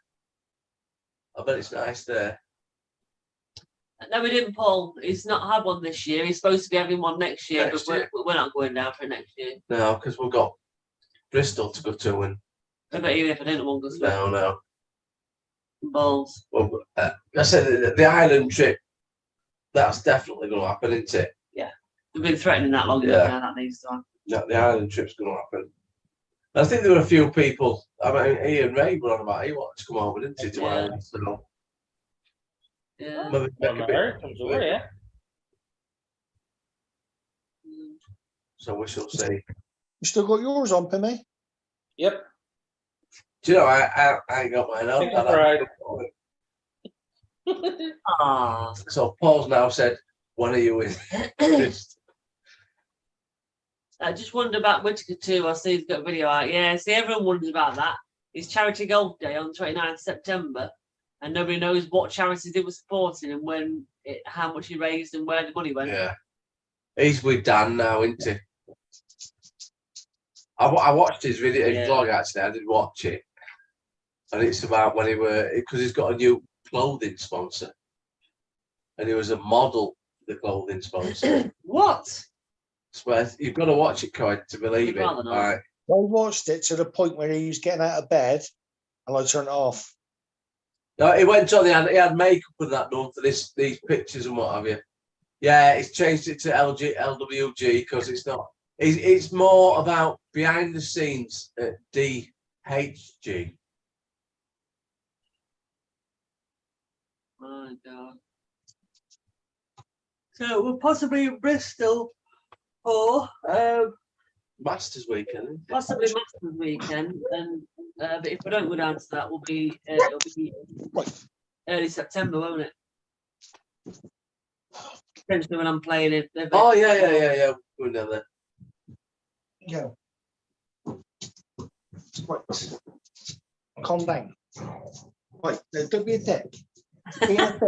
I bet it's nice there. No, we didn't, Paul. He's not had one this year. He's supposed to be having one next year, Next but year. we're not going down for next year. No, because we've got Bristol to go to, and I bet even if I didn't want to go no. balls. Well, I said the island trip. That's definitely going to happen, isn't it? We've been threatening that long enough now. That needs to happen. No, the island trip's going to happen. I think there were a few people. I mean, Ian Ray were on about he wanted to come over, didn't he? To Yeah. Ireland, so Yeah. maybe make a bit- Comes over, yeah. So we shall see. You still got yours on, Pimmy? Yep. Do you know, I ain't got mine on. Yeah, right. Ah, So Paul's now said, when are you in? I just wondered about Whittaker too. I see he's got a video out. Yeah, see, everyone wonders about that. It's Charity Golf Day on 29th September, and nobody knows what charities they were supporting and how much he raised and where the money went. Yeah. He's with Dan now, isn't he? I watched his video, his Yeah. vlog actually. I did watch it. And it's about when because he's got a new clothing sponsor. And he was a model for the clothing sponsor. What? Swear, you've got to watch it, Coy, to believe I'd it. rather not. Right. I watched it to the point where he was getting out of bed and I turned it off. No, he went on, he had makeup and that done for these pictures and what have you. Yeah, he's changed it to LWG because it's not. It's more about behind the scenes at DHG. My God. So we're possibly in Bristol for Masters weekend. possibly Masters weekend, and but if we don't go down to that, it'll be early September, won't it? Potentially when I'm playing it. Oh yeah. Going down there. Yeah. Right. Calm down. Right, don't be a dick. Be a dick.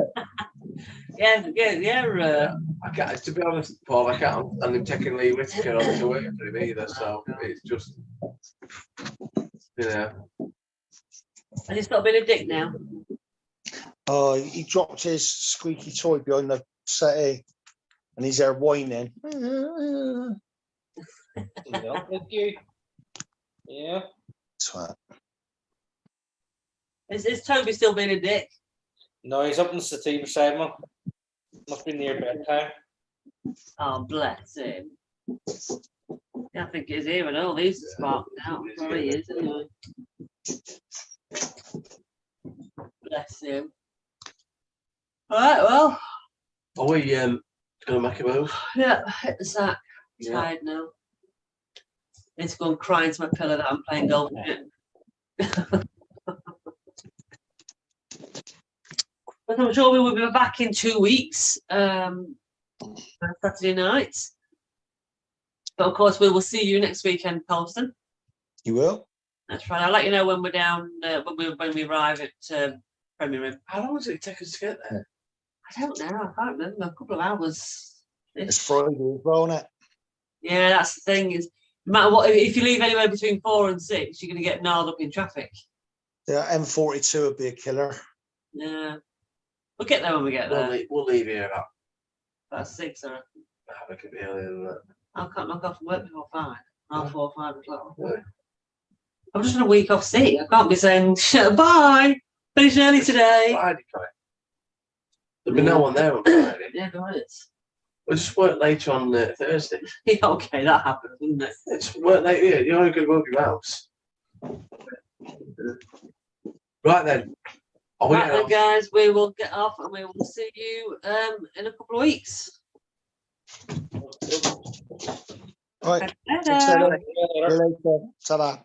Yeah. I can't. To be honest, Paul, I can't. And him taking Lee Whittaker on to work for him either. So it's just, And he's not been a dick now. Oh, he dropped his squeaky toy behind the settee and he's there whining. Yeah, thank you. Yeah. Twat. Is Toby still being a dick? No, he's up in the city beside me. Must be near bedtime. Oh, bless him. Yeah, I think he's here and all these are sparked out. Well, he is anyway. Bless him. All right, well, are we gonna make a move? yeah, hit the sack. Yeah. Tired now. Need to go and cry into my pillow that I'm playing golf again. But I'm sure we will be back in 2 weeks, on Saturday night. But of course, we will see you next weekend, Colston. You will? That's right. I'll let you know when we're down, when we arrive at Premier Inn. How long does it take us to get there? I don't know. I can't remember. A couple of hours. It's Friday as well, isn't it? Yeah, that's the thing. Is no matter what, if you leave anywhere between 4 and 6, you're going to get gnarled up in traffic. Yeah, M42 would be a killer. Yeah, we'll get there when we get there. We'll leave here About 6, I reckon. it could be earlier than that. I can't knock off from work before 5. Half 4, 5 o'clock. Right. I'm just on a week off sick. I can't be saying bye. Finish early today. Friday, Coy. There'll be no one there on Friday. Yeah, go ahead. We'll just work later on Thursday. Yeah, okay, that happened, didn't it? It's work later. Yeah, you're only going to move your mouse. Right then. Are we Right then, out? guys, we will get off and we will see you in a couple of weeks. All right. Ta-da. See you later. Ta-da.